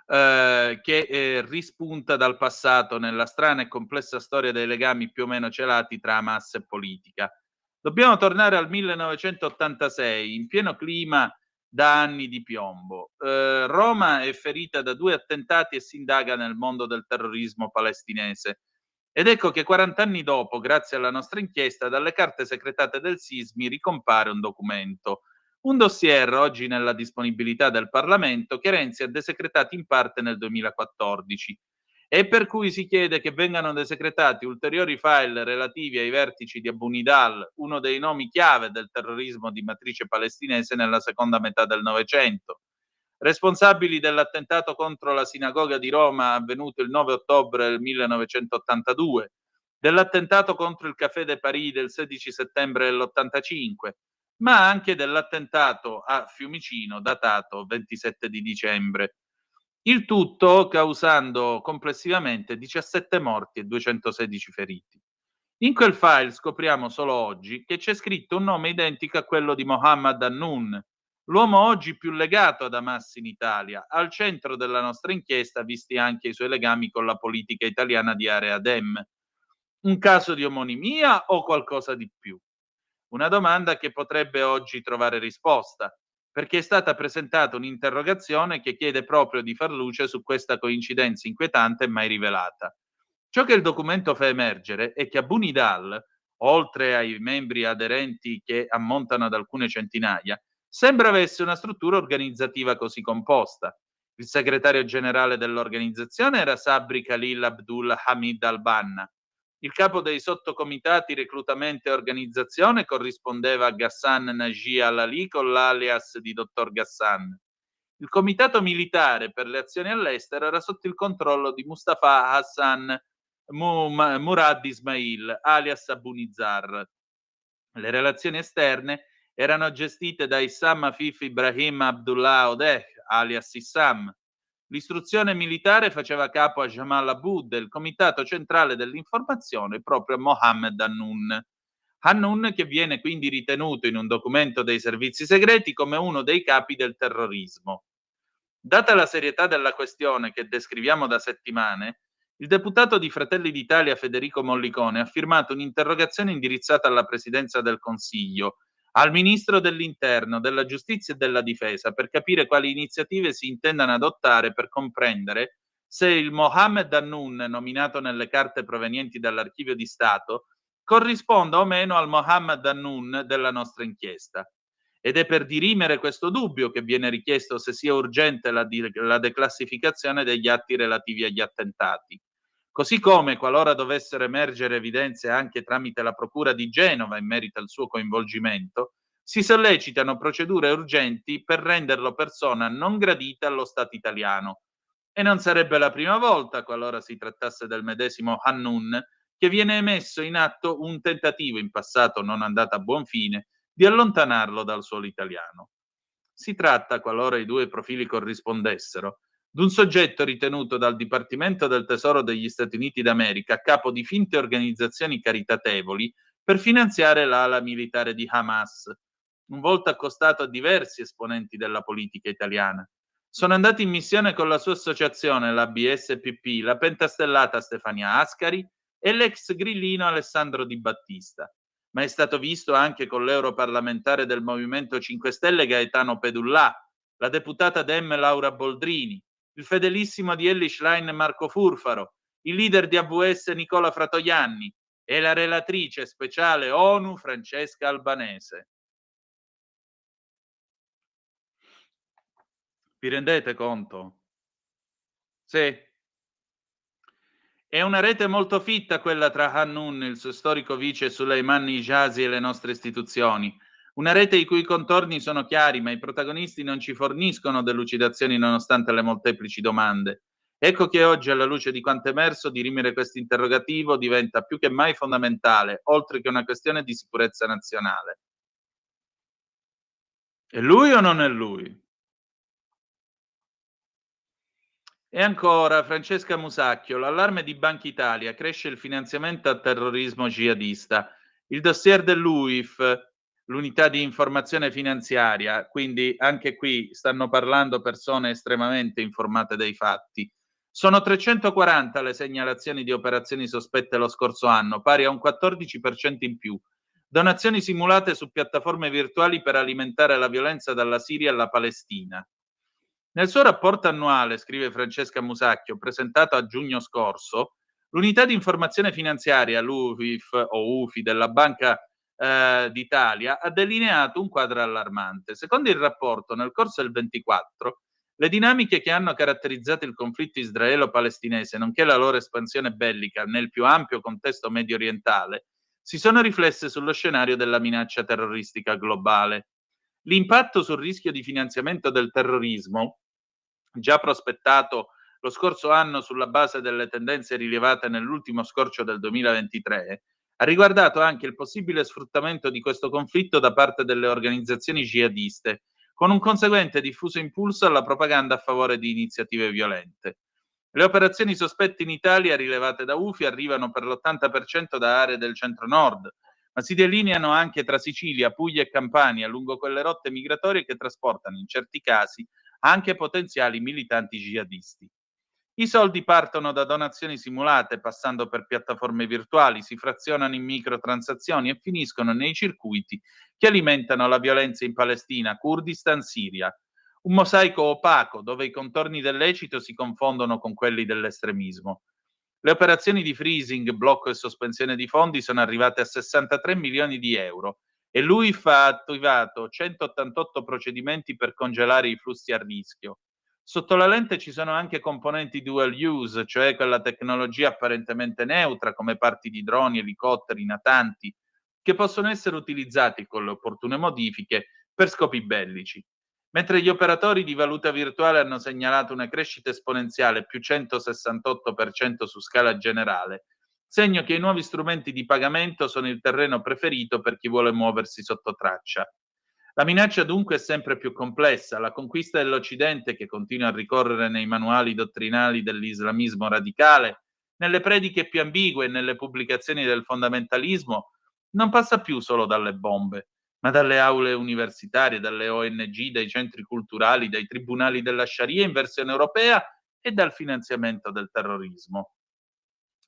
che rispunta dal passato nella strana e complessa storia dei legami più o meno celati tra Hamas e politica. Dobbiamo tornare al 1986, in pieno clima da anni di piombo. Roma è ferita da 2 attentati e si indaga nel mondo del terrorismo palestinese. Ed ecco che 40 anni dopo, grazie alla nostra inchiesta, dalle carte segretate del Sismi ricompare un documento. Un dossier oggi nella disponibilità del Parlamento che Renzi ha desecretato in parte nel 2014 e per cui si chiede che vengano desecretati ulteriori file relativi ai vertici di Abu Nidal, uno dei nomi chiave del terrorismo di matrice palestinese nella seconda metà del Novecento. Responsabili dell'attentato contro la sinagoga di Roma avvenuto il 9 ottobre del 1982, dell'attentato contro il Café de Paris del 16 settembre dell'85, ma anche dell'attentato a Fiumicino datato 27 di dicembre. Il tutto causando complessivamente 17 morti e 216 feriti. In quel file scopriamo solo oggi che c'è scritto un nome identico a quello di Mohammed Hannoun, l'uomo oggi più legato ad Hamas in Italia, al centro della nostra inchiesta, visti anche i suoi legami con la politica italiana di area Dem. Un caso di omonimia o qualcosa di più? Una domanda che potrebbe oggi trovare risposta, perché è stata presentata un'interrogazione che chiede proprio di far luce su questa coincidenza inquietante e mai rivelata. Ciò che il documento fa emergere è che Abu Nidal, oltre ai membri aderenti che ammontano ad alcune centinaia, sembra avesse una struttura organizzativa così composta. Il segretario generale dell'organizzazione era Sabri Khalil Abdul Hamid al-Banna. Il capo dei sottocomitati reclutamento e organizzazione corrispondeva a Ghassan Naji al-Ali con l'alias di dottor Ghassan. Il comitato militare per le azioni all'estero era sotto il controllo di Mustafa Hassan Murad Ismail, alias Abu Nizar. Le relazioni esterne erano gestite da Issam Afif Ibrahim Abdullah Odeh, alias Issam. L'istruzione militare faceva capo a Jamal Aboud, il comitato centrale dell'informazione proprio a Mohammed Hannoun. Hannoun che viene quindi ritenuto in un documento dei servizi segreti come uno dei capi del terrorismo. Data la serietà della questione che descriviamo da settimane, il deputato di Fratelli d'Italia Federico Mollicone ha firmato un'interrogazione indirizzata alla Presidenza del Consiglio, al Ministro dell'Interno, della Giustizia e della Difesa per capire quali iniziative si intendano adottare per comprendere se il Mohammed Hannoun nominato nelle carte provenienti dall'Archivio di Stato corrisponda o meno al Mohammed Hannoun della nostra inchiesta. Ed è per dirimere questo dubbio che viene richiesto se sia urgente la declassificazione degli atti relativi agli attentati. Così come, qualora dovessero emergere evidenze anche tramite la Procura di Genova in merito al suo coinvolgimento, si sollecitano procedure urgenti per renderlo persona non gradita allo Stato italiano. E non sarebbe la prima volta, qualora si trattasse del medesimo Hannoun, che viene emesso in atto un tentativo in passato non andato a buon fine di allontanarlo dal suolo italiano. Si tratta, qualora i due profili corrispondessero, di un soggetto ritenuto dal Dipartimento del Tesoro degli Stati Uniti d'America a capo di finte organizzazioni caritatevoli per finanziare l'ala militare di Hamas, un volto accostato a diversi esponenti della politica italiana. Sono andati in missione con la sua associazione, la BSPP, la pentastellata Stefania Ascari e l'ex grillino Alessandro Di Battista, ma è stato visto anche con l'europarlamentare del Movimento 5 Stelle Gaetano Pedullà, la deputata Dem Laura Boldrini, il fedelissimo di Elly Schlein Marco Furfaro, il leader di AVS Nicola Fratoianni e la relatrice speciale ONU Francesca Albanese. Vi rendete conto? Sì. È una rete molto fitta quella tra Hannun, il suo storico vice Suleiman Ijazi e le nostre istituzioni. Una rete i cui contorni sono chiari, ma i protagonisti non ci forniscono delucidazioni nonostante le molteplici domande. Ecco che oggi, alla luce di quanto emerso, dirimere questo interrogativo diventa più che mai fondamentale, oltre che una questione di sicurezza nazionale. È lui o non è lui? E ancora, Francesca Musacchio, l'allarme di Banca Italia, cresce il finanziamento al terrorismo jihadista. Il dossier dell'UIF, l'unità di informazione finanziaria, quindi anche qui stanno parlando persone estremamente informate dei fatti. Sono 340 le segnalazioni di operazioni sospette lo scorso anno, pari a un 14% in più. Donazioni simulate su piattaforme virtuali per alimentare la violenza dalla Siria alla Palestina. Nel suo rapporto annuale, scrive Francesca Musacchio, presentato a giugno scorso, l'unità di informazione finanziaria, l'UIF o UFI della Banca d'Italia, ha delineato un quadro allarmante. Secondo il rapporto, nel corso del 24, le dinamiche che hanno caratterizzato il conflitto israelo-palestinese, nonché la loro espansione bellica nel più ampio contesto medio orientale, si sono riflesse sullo scenario della minaccia terroristica globale. L'impatto sul rischio di finanziamento del terrorismo, già prospettato lo scorso anno sulla base delle tendenze rilevate nell'ultimo scorcio del 2023, ha riguardato anche il possibile sfruttamento di questo conflitto da parte delle organizzazioni jihadiste, con un conseguente diffuso impulso alla propaganda a favore di iniziative violente. Le operazioni sospette in Italia rilevate da UFI arrivano per l'80% da aree del centro-nord, ma si delineano anche tra Sicilia, Puglia e Campania, lungo quelle rotte migratorie che trasportano, in certi casi, anche potenziali militanti jihadisti. I soldi partono da donazioni simulate, passando per piattaforme virtuali, si frazionano in microtransazioni e finiscono nei circuiti che alimentano la violenza in Palestina, Kurdistan, Siria. Un mosaico opaco dove i contorni del lecito si confondono con quelli dell'estremismo. Le operazioni di freezing, blocco e sospensione di fondi sono arrivate a 63 milioni di euro e l'UIF ha attivato 188 procedimenti per congelare i flussi a rischio. Sotto la lente ci sono anche componenti dual use, cioè quella tecnologia apparentemente neutra come parti di droni, elicotteri, natanti, che possono essere utilizzati con le opportune modifiche per scopi bellici. Mentre gli operatori di valuta virtuale hanno segnalato una crescita esponenziale più 168% su scala generale, segno che i nuovi strumenti di pagamento sono il terreno preferito per chi vuole muoversi sotto traccia. La minaccia dunque è sempre più complessa. La conquista dell'Occidente, che continua a ricorrere nei manuali dottrinali dell'islamismo radicale, nelle prediche più ambigue e nelle pubblicazioni del fondamentalismo, non passa più solo dalle bombe, ma dalle aule universitarie, dalle ONG, dai centri culturali, dai tribunali della Sharia in versione europea e dal finanziamento del terrorismo.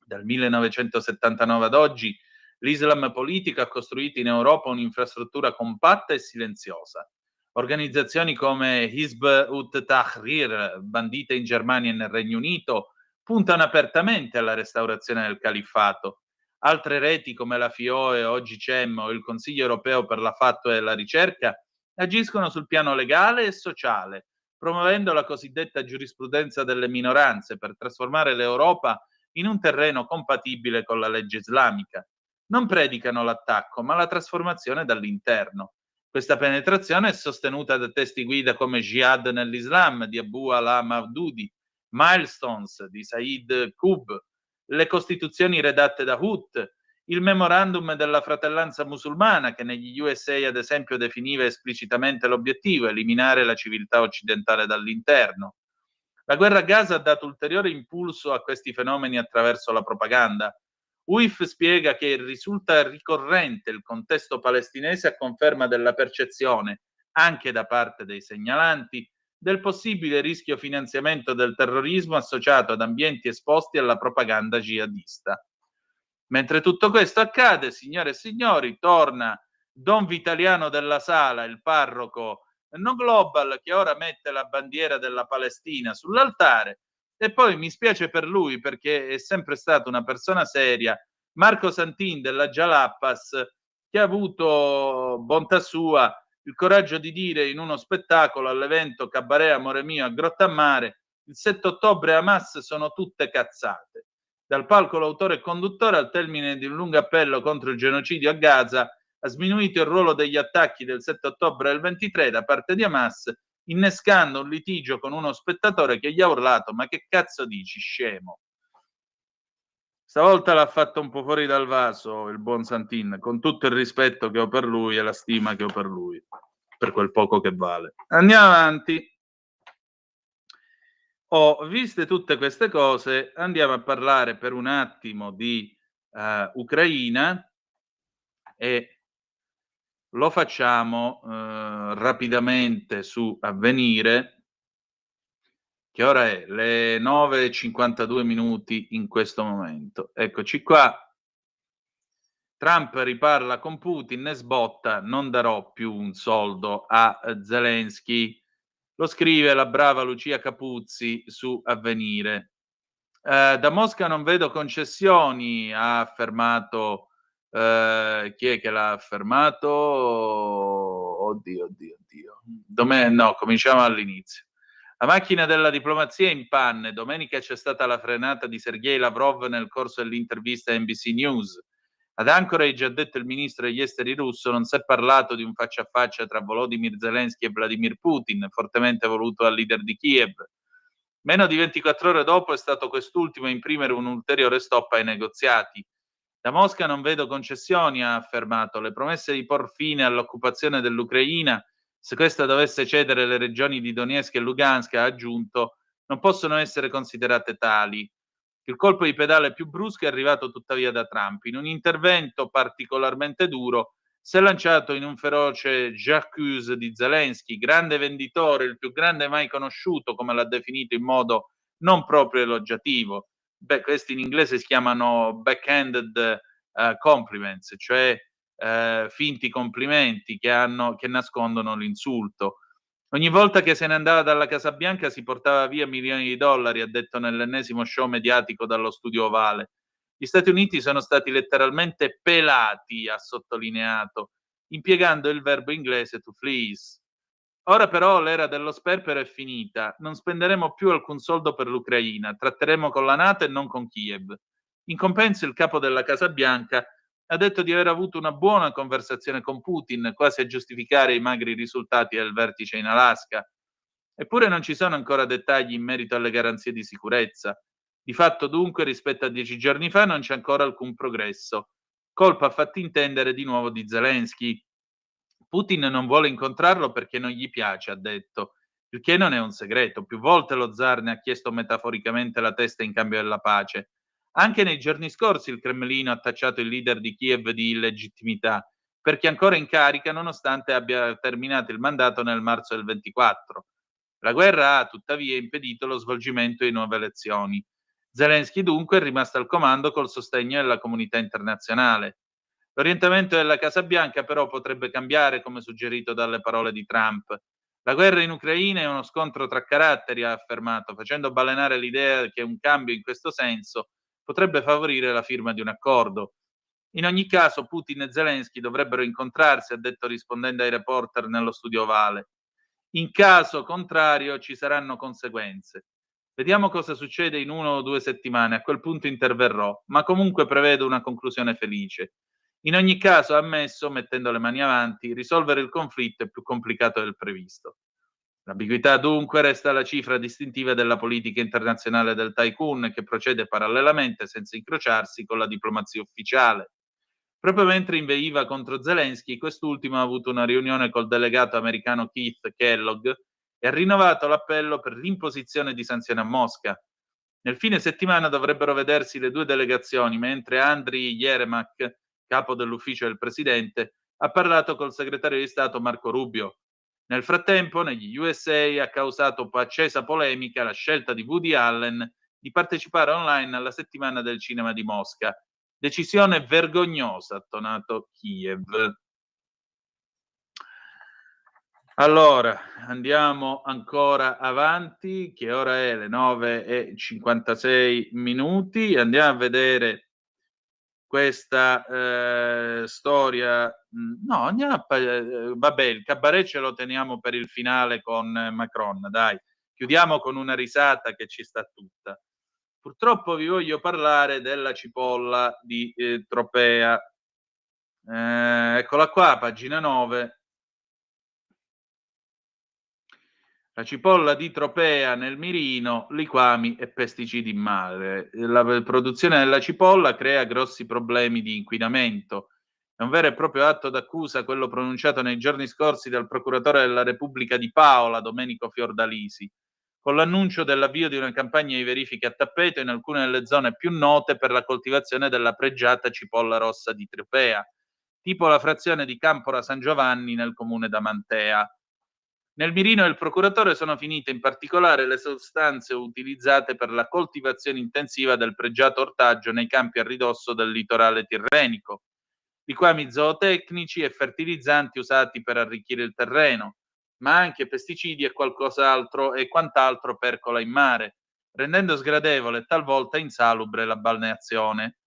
Dal 1979 ad oggi l'Islam politico ha costruito in Europa un'infrastruttura compatta e silenziosa. Organizzazioni come Hizb ut-Tahrir, bandite in Germania e nel Regno Unito, puntano apertamente alla restaurazione del califfato. Altre reti come la FIOE, oggi CEM o il Consiglio europeo per la fatwa e la ricerca agiscono sul piano legale e sociale, promuovendo la cosiddetta giurisprudenza delle minoranze per trasformare l'Europa in un terreno compatibile con la legge islamica. Non predicano l'attacco, ma la trasformazione dall'interno. Questa penetrazione è sostenuta da testi guida come Jihad nell'Islam di Abu Ala Mawdudi, Milestones di Said Qutb, le costituzioni redatte da Hut, il memorandum della fratellanza musulmana che negli USA ad esempio definiva esplicitamente l'obiettivo, eliminare la civiltà occidentale dall'interno. La guerra a Gaza ha dato ulteriore impulso a questi fenomeni attraverso la propaganda. UIF spiega che risulta ricorrente il contesto palestinese a conferma della percezione, anche da parte dei segnalanti, del possibile rischio finanziamento del terrorismo associato ad ambienti esposti alla propaganda jihadista. Mentre tutto questo accade, signore e signori, torna Don Vitaliano della Sala, il parroco No Global, che ora mette la bandiera della Palestina sull'altare, e poi mi spiace per lui perché è sempre stata una persona seria, Marco Santin della Jalappas, che ha avuto, bontà sua, il coraggio di dire in uno spettacolo all'evento Cabaret Amore Mio a Grottammare: il 7 ottobre Hamas sono tutte cazzate. Dal palco l'autore e conduttore, al termine di un lungo appello contro il genocidio a Gaza, ha sminuito il ruolo degli attacchi del 7 ottobre del 23 da parte di Hamas, innescando un litigio con uno spettatore che gli ha urlato: ma che cazzo dici, scemo? Stavolta l'ha fatto un po' fuori dal vaso il buon Santin, con tutto il rispetto che ho per lui e la stima che ho per lui, per quel poco che vale. Andiamo avanti. Viste tutte queste cose, andiamo a parlare per un attimo di Ucraina, e lo facciamo rapidamente su Avvenire, che ora è le 9:52 minuti in questo momento. Eccoci qua. Trump riparla con Putin e sbotta: non darò più un soldo a Zelensky. Lo scrive la brava Lucia Capuzzi su Avvenire. Da Mosca non vedo concessioni, ha affermato, chi è che l'ha affermato? Oddio. No, cominciamo all'inizio. La macchina della diplomazia è in panne. Domenica c'è stata la frenata di Sergei Lavrov nel corso dell'intervista a NBC News. Ad Anchorage, ha detto il ministro degli esteri russo, non si è parlato di un faccia a faccia tra Volodymyr Zelensky e Vladimir Putin, fortemente voluto dal leader di Kiev. Meno di 24 ore dopo è stato quest'ultimo a imprimere un ulteriore stop ai negoziati. Da Mosca non vedo concessioni, ha affermato. Le promesse di por fine all'occupazione dell'Ucraina, se questa dovesse cedere le regioni di Donetsk e Lugansk, ha aggiunto, non possono essere considerate tali. Il colpo di pedale più brusco è arrivato tuttavia da Trump. In un intervento particolarmente duro si è lanciato in un feroce j'accuse di Zelensky, grande venditore, il più grande mai conosciuto, come l'ha definito in modo non proprio elogiativo. Questi in inglese si chiamano backhanded compliments, cioè finti complimenti che nascondono l'insulto. Ogni volta che se ne andava dalla Casa Bianca si portava via milioni di dollari, ha detto nell'ennesimo show mediatico dallo studio ovale. Gli Stati Uniti sono stati letteralmente pelati, ha sottolineato, impiegando il verbo inglese to fleece. Ora però l'era dello sperpero è finita, non spenderemo più alcun soldo per l'Ucraina, tratteremo con la NATO e non con Kiev. In compenso il capo della Casa Bianca ha detto di aver avuto una buona conversazione con Putin, quasi a giustificare i magri risultati del vertice in Alaska. Eppure non ci sono ancora dettagli in merito alle garanzie di sicurezza. Di fatto dunque rispetto a 10 giorni fa non c'è ancora alcun progresso. Colpa fatti intendere di nuovo di Zelensky. Putin non vuole incontrarlo perché non gli piace, ha detto, il che non è un segreto. Più volte lo zar ne ha chiesto metaforicamente la testa in cambio della pace. Anche nei giorni scorsi il Cremlino ha tacciato il leader di Kiev di illegittimità, perché è ancora in carica nonostante abbia terminato il mandato nel marzo del 24. La guerra ha tuttavia impedito lo svolgimento di nuove elezioni. Zelensky dunque è rimasto al comando col sostegno della comunità internazionale. L'orientamento della Casa Bianca però potrebbe cambiare, come suggerito dalle parole di Trump. La guerra in Ucraina è uno scontro tra caratteri, ha affermato, facendo balenare l'idea che un cambio in questo senso potrebbe favorire la firma di un accordo. In ogni caso Putin e Zelensky dovrebbero incontrarsi, ha detto rispondendo ai reporter nello studio ovale. In caso contrario ci saranno conseguenze. Vediamo cosa succede in 1 o 2 settimane, a quel punto interverrò, ma comunque prevedo una conclusione felice. In ogni caso, ha ammesso, mettendo le mani avanti, risolvere il conflitto è più complicato del previsto. L'ambiguità dunque resta la cifra distintiva della politica internazionale del tycoon, che procede parallelamente senza incrociarsi con la diplomazia ufficiale. Proprio mentre inveiva contro Zelensky, quest'ultimo ha avuto una riunione col delegato americano Keith Kellogg e ha rinnovato l'appello per l'imposizione di sanzioni a Mosca. Nel fine settimana dovrebbero vedersi le due delegazioni, mentre Andriy Yermak, capo dell'ufficio del presidente, ha parlato col segretario di Stato Marco Rubio. Nel frattempo, negli USA ha causato accesa polemica la scelta di Woody Allen di partecipare online alla settimana del cinema di Mosca. Decisione vergognosa, ha tonato Kiev. Allora, andiamo ancora avanti, che ora è le 9:56 minuti. Andiamo a vedere questa storia. No, andiamo a vabbè, il cabaret ce lo teniamo per il finale con Macron, dai. Chiudiamo con una risata che ci sta tutta. Purtroppo vi voglio parlare della cipolla di Tropea. Eccola qua, pagina 9. La cipolla di Tropea nel mirino, liquami e pesticidi in mare. La produzione della cipolla crea grossi problemi di inquinamento. È un vero e proprio atto d'accusa quello pronunciato nei giorni scorsi dal procuratore della Repubblica di Paola, Domenico Fiordalisi, con l'annuncio dell'avvio di una campagna di verifiche a tappeto in alcune delle zone più note per la coltivazione della pregiata cipolla rossa di Tropea, tipo la frazione di Campora San Giovanni nel comune d'Amantea. Nel mirino del procuratore sono finite in particolare le sostanze utilizzate per la coltivazione intensiva del pregiato ortaggio nei campi a ridosso del litorale tirrenico, liquami zootecnici e fertilizzanti usati per arricchire il terreno, ma anche pesticidi e quant'altro percola in mare, rendendo sgradevole e talvolta insalubre la balneazione.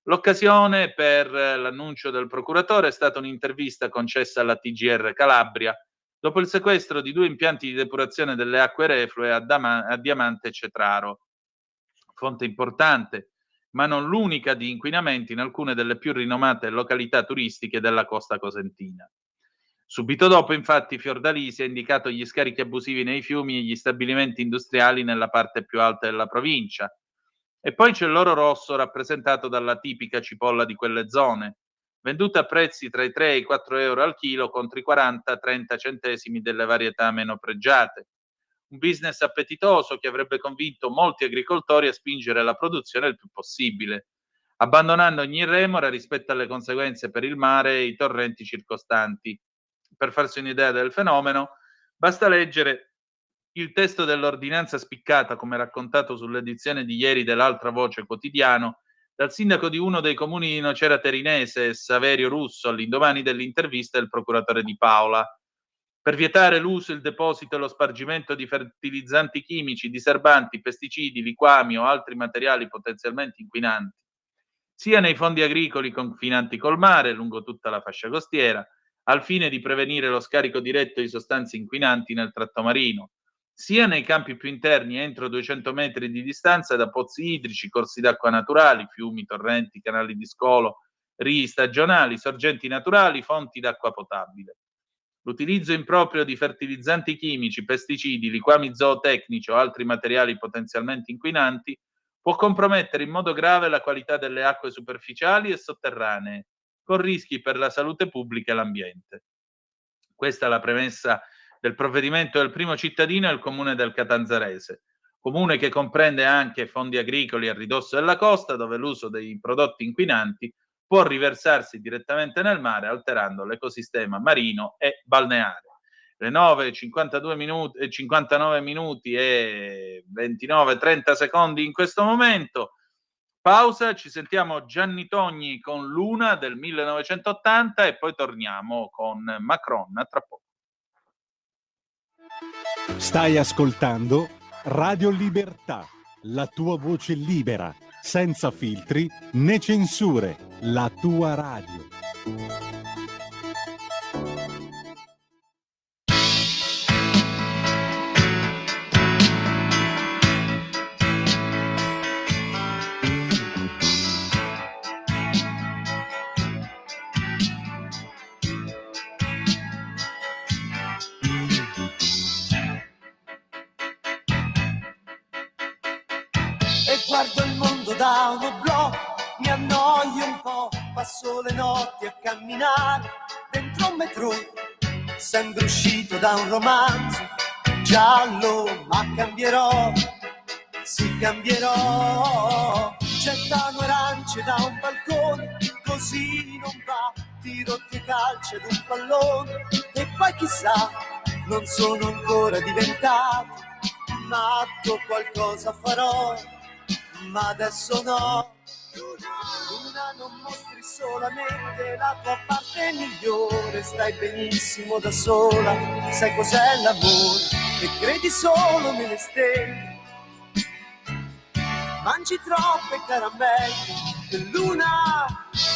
L'occasione per l'annuncio del procuratore è stata un'intervista concessa alla TGR Calabria dopo il sequestro di 2 impianti di depurazione delle acque reflue a Diamante e Cetraro, fonte importante, ma non l'unica di inquinamenti in alcune delle più rinomate località turistiche della costa cosentina. Subito dopo, infatti, Fiordalisi ha indicato gli scarichi abusivi nei fiumi e gli stabilimenti industriali nella parte più alta della provincia. E poi c'è l'oro rosso rappresentato dalla tipica cipolla di quelle zone, venduta a prezzi tra i 3 e i 4 euro al chilo contro i 40-30 centesimi delle varietà meno pregiate. Un business appetitoso che avrebbe convinto molti agricoltori a spingere la produzione il più possibile, abbandonando ogni remora rispetto alle conseguenze per il mare e i torrenti circostanti. Per farsi un'idea del fenomeno, basta leggere il testo dell'ordinanza spiccata, come raccontato sull'edizione di ieri dell'Altra Voce Quotidiano, dal sindaco di uno dei comuni di Nocera Terinese, Saverio Russo, all'indomani dell'intervista del procuratore di Paola, per vietare l'uso, il deposito e lo spargimento di fertilizzanti chimici, diserbanti, pesticidi, liquami o altri materiali potenzialmente inquinanti, sia nei fondi agricoli confinanti col mare lungo tutta la fascia costiera, al fine di prevenire lo scarico diretto di sostanze inquinanti nel tratto marino, sia nei campi più interni entro 200 metri di distanza da pozzi idrici, corsi d'acqua naturali, fiumi, torrenti, canali di scolo, rii stagionali, sorgenti naturali, fonti d'acqua potabile. L'utilizzo improprio di fertilizzanti chimici, pesticidi, liquami zootecnici o altri materiali potenzialmente inquinanti può compromettere in modo grave la qualità delle acque superficiali e sotterranee, con rischi per la salute pubblica e l'ambiente. Questa è la premessa del provvedimento del primo cittadino è il comune del Catanzarese, comune che comprende anche fondi agricoli a ridosso della costa, dove l'uso dei prodotti inquinanti può riversarsi direttamente nel mare, alterando l'ecosistema marino e balneare. Le 9:52 59 minuti e 29-30 secondi in questo momento. Pausa, ci sentiamo Gianni Togni con Luna del 1980 e poi torniamo con Macron tra poco. Stai ascoltando Radio Libertà, la tua voce libera, senza filtri né censure, la tua radio. Guardo il mondo da uno oblò, mi annoio un po', passo le notti a camminare dentro un metro, sembro uscito da un romanzo giallo, ma cambierò, sì cambierò, gettano arance da un balcone, così non va, tiro tre calci ad un pallone, e poi chissà, non sono ancora diventato matto, qualcosa farò, ma adesso no. Luna, non mostri solamente la tua parte migliore, stai benissimo da sola, sai cos'è l'amore, e credi solo nelle stelle, mangi troppe caramelle. Luna,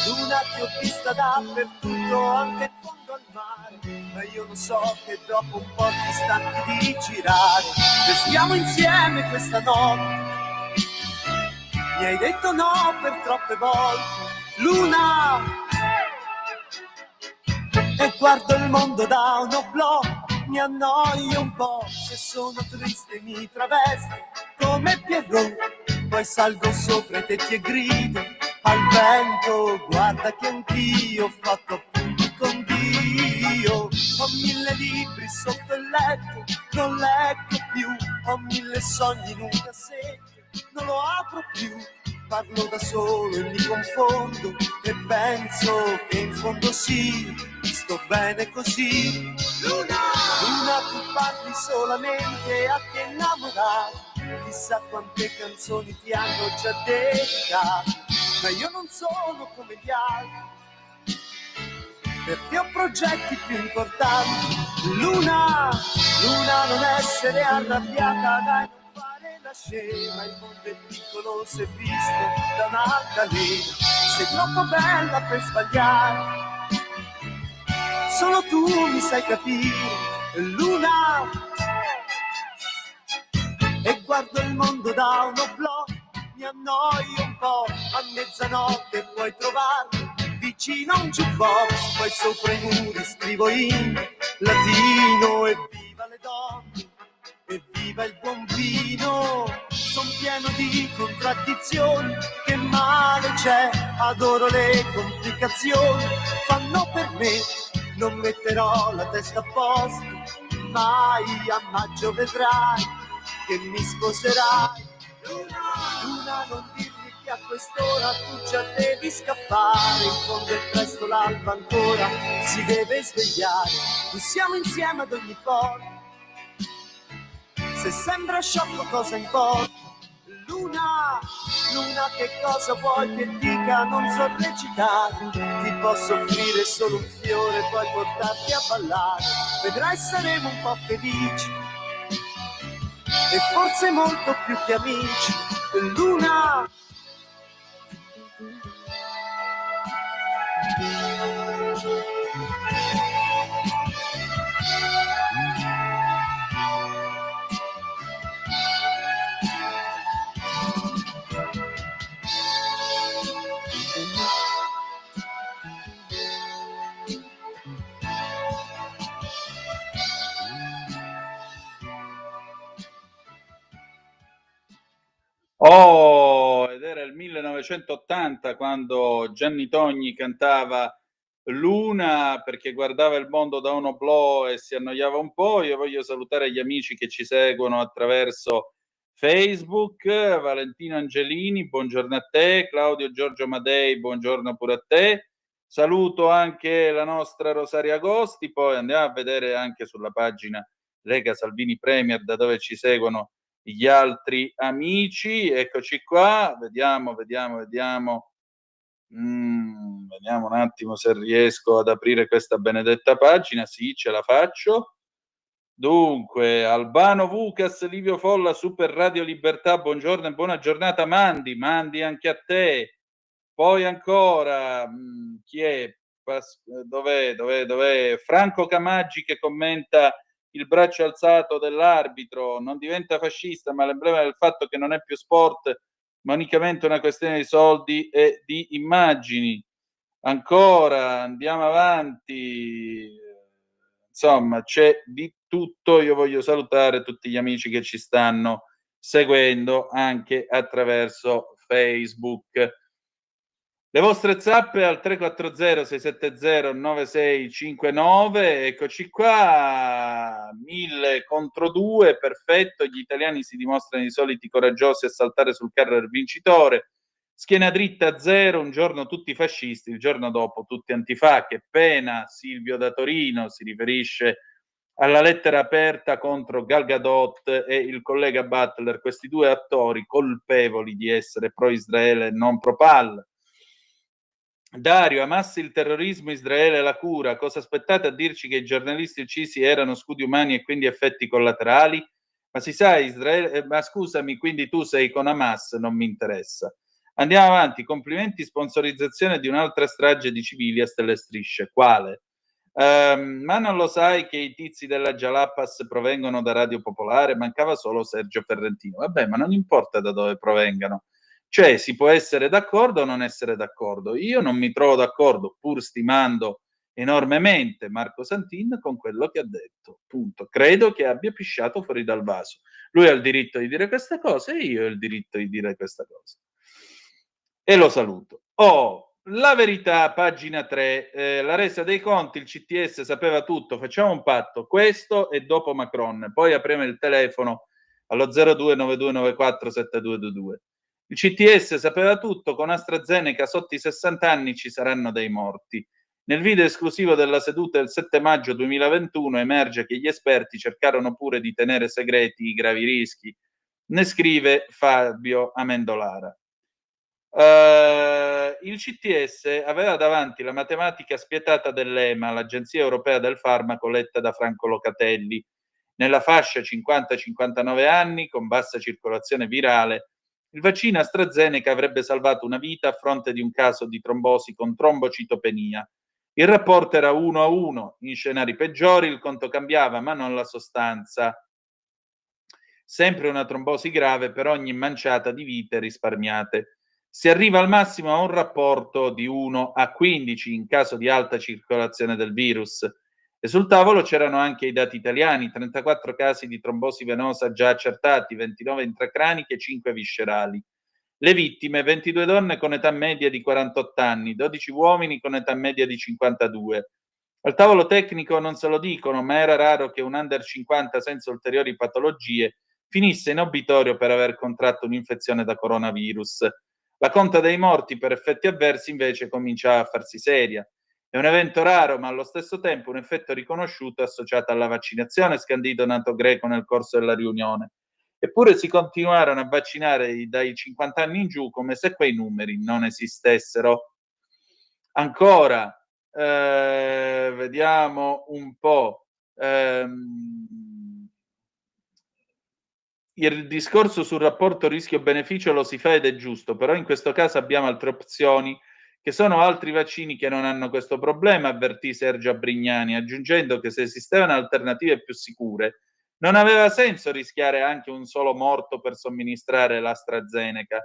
Luna, ti ho vista dappertutto, anche in fondo al mare, ma io lo so che dopo un po' ti stanchi di girare. Restiamo insieme questa notte, Mi hai detto no per troppe volte, Luna. E guardo il mondo da un oblò, mi annoio un po', se sono triste mi travesto come Pierrot, poi salgo sopra i tetti e grido al vento, guarda che anch'io ho fatto appunti con Dio. Ho 1000 libri sotto il letto, non leggo più, ho 1000 sogni in un cassetto, non lo apro più. Parlo da solo e mi confondo e penso che in fondo sì, sto bene così. Luna, Luna, tu parli solamente a chi è innamorato, chissà quante canzoni ti hanno già dedicato, ma io non sono come gli altri, perché ho progetti più importanti. Luna, Luna, non essere arrabbiata, dai, non fare la scema, il mondo è piccolo se visto da un'altalena, sei troppo bella per sbagliare, solo tu mi sai capire, Luna. E guardo il mondo da un oblò, mi annoio un po', a mezzanotte puoi trovarmi vicino a un jukebox, poi sopra i muri scrivo in latino e viva le donne, e viva il buon vino. Son pieno di contraddizioni, che male c'è, adoro le complicazioni, fanno per me, non metterò la testa a posto, mai a maggio vedrai che mi sposerai. Luna, Luna, non dirmi che a quest'ora tu già devi scappare, in fondo è presto, l'alba ancora si deve svegliare, noi siamo insieme ad ogni porta, se sembra sciocco cosa importa. Luna, Luna, che cosa vuoi che dica, non so recitare, ti posso offrire solo un fiore, poi portarti a ballare, vedrai saremo un po' felici, e forse molto più che amici. Luna. Oh, ed era il 1980 quando Gianni Togni cantava Luna perché guardava il mondo da un oblò e si annoiava un po'. Io voglio salutare gli amici che ci seguono attraverso Facebook, Valentino Angelini, buongiorno a te, Claudio Giorgio Madei, buongiorno pure a te. Saluto anche la nostra Rosaria Agosti, poi andiamo a vedere anche sulla pagina Lega Salvini Premier da dove ci seguono gli altri amici. Eccoci qua, vediamo vediamo un attimo se riesco ad aprire questa benedetta pagina. Sì, ce la faccio. Dunque, Albano Vucas, Livio Folla, Super Radio Libertà, buongiorno e buona giornata. Mandi anche a te. Poi ancora chi è? Dov'è? Franco Camaggi che commenta il braccio alzato dell'arbitro, non diventa fascista, ma l'emblema del fatto che non è più sport, ma unicamente una questione di soldi e di immagini. Ancora, andiamo avanti. Insomma, c'è di tutto. Io voglio salutare tutti gli amici che ci stanno seguendo anche attraverso Facebook. Le vostre zappe al 340 670 9659, eccoci qua, 1000 contro 2, perfetto, gli italiani si dimostrano i soliti coraggiosi a saltare sul carro del vincitore, schiena dritta 0, un giorno tutti fascisti, il giorno dopo tutti antifa, che pena. Silvio da Torino si riferisce alla lettera aperta contro Gal Gadot e il collega Butler, questi due attori colpevoli di essere pro-Israele e non pro-Pal. Dario, Hamas il terrorismo, Israele la cura. Cosa aspettate a dirci che i giornalisti uccisi erano scudi umani e quindi effetti collaterali? Ma si sa, Israele... ma scusami, quindi tu sei con Hamas, non mi interessa. Andiamo avanti, complimenti, sponsorizzazione di un'altra strage di civili a stelle strisce. Quale? Ma non lo sai che i tizi della Jalapas provengono da Radio Popolare? Mancava solo Sergio Ferrentino. Vabbè, ma non importa da dove provengano. Cioè si può essere d'accordo o non essere d'accordo. Io non mi trovo d'accordo, pur stimando enormemente Marco Santin, con quello che ha detto. Punto. Credo che abbia pisciato fuori dal vaso. Lui ha il diritto di dire queste cose e io ho il diritto di dire questa cosa. E lo saluto. La Verità, pagina 3, la resa dei conti, il CTS sapeva tutto, facciamo un patto, questo e dopo Macron, poi apriamo il telefono allo 0292947222. Il CTS sapeva tutto, con AstraZeneca sotto i 60 anni ci saranno dei morti. Nel video esclusivo della seduta del 7 maggio 2021 emerge che gli esperti cercarono pure di tenere segreti i gravi rischi. Ne scrive Fabio Amendolara. Il CTS aveva davanti la matematica spietata dell'EMA, l'Agenzia Europea del Farmaco, letta da Franco Locatelli. Nella fascia 50-59 anni, con bassa circolazione virale, il vaccino AstraZeneca avrebbe salvato una vita a fronte di un caso di trombosi con trombocitopenia. Il rapporto era 1-1, in scenari peggiori il conto cambiava, ma non la sostanza. Sempre una trombosi grave per ogni manciata di vite risparmiate. Si arriva al massimo a un rapporto di 1-15 in caso di alta circolazione del virus. E sul tavolo c'erano anche i dati italiani: 34 casi di trombosi venosa già accertati, 29 intracraniche e 5 viscerali. Le vittime: 22 donne con età media di 48 anni, 12 uomini con età media di 52. Al tavolo tecnico non se lo dicono, ma era raro che un under 50 senza ulteriori patologie finisse in obitorio per aver contratto un'infezione da coronavirus. La conta dei morti per effetti avversi invece comincia a farsi seria. È un evento raro, ma allo stesso tempo un effetto riconosciuto associato alla vaccinazione, scandito Nato Greco nel corso della riunione. Eppure si continuarono a vaccinare dai 50 anni in giù come se quei numeri non esistessero. Ancora, vediamo un po'. Il discorso sul rapporto rischio-beneficio lo si fa ed è giusto, però in questo caso abbiamo altre opzioni, che sono altri vaccini che non hanno questo problema, avvertì Sergio Abrignani, aggiungendo che se esistevano alternative più sicure, non aveva senso rischiare anche un solo morto per somministrare l'AstraZeneca.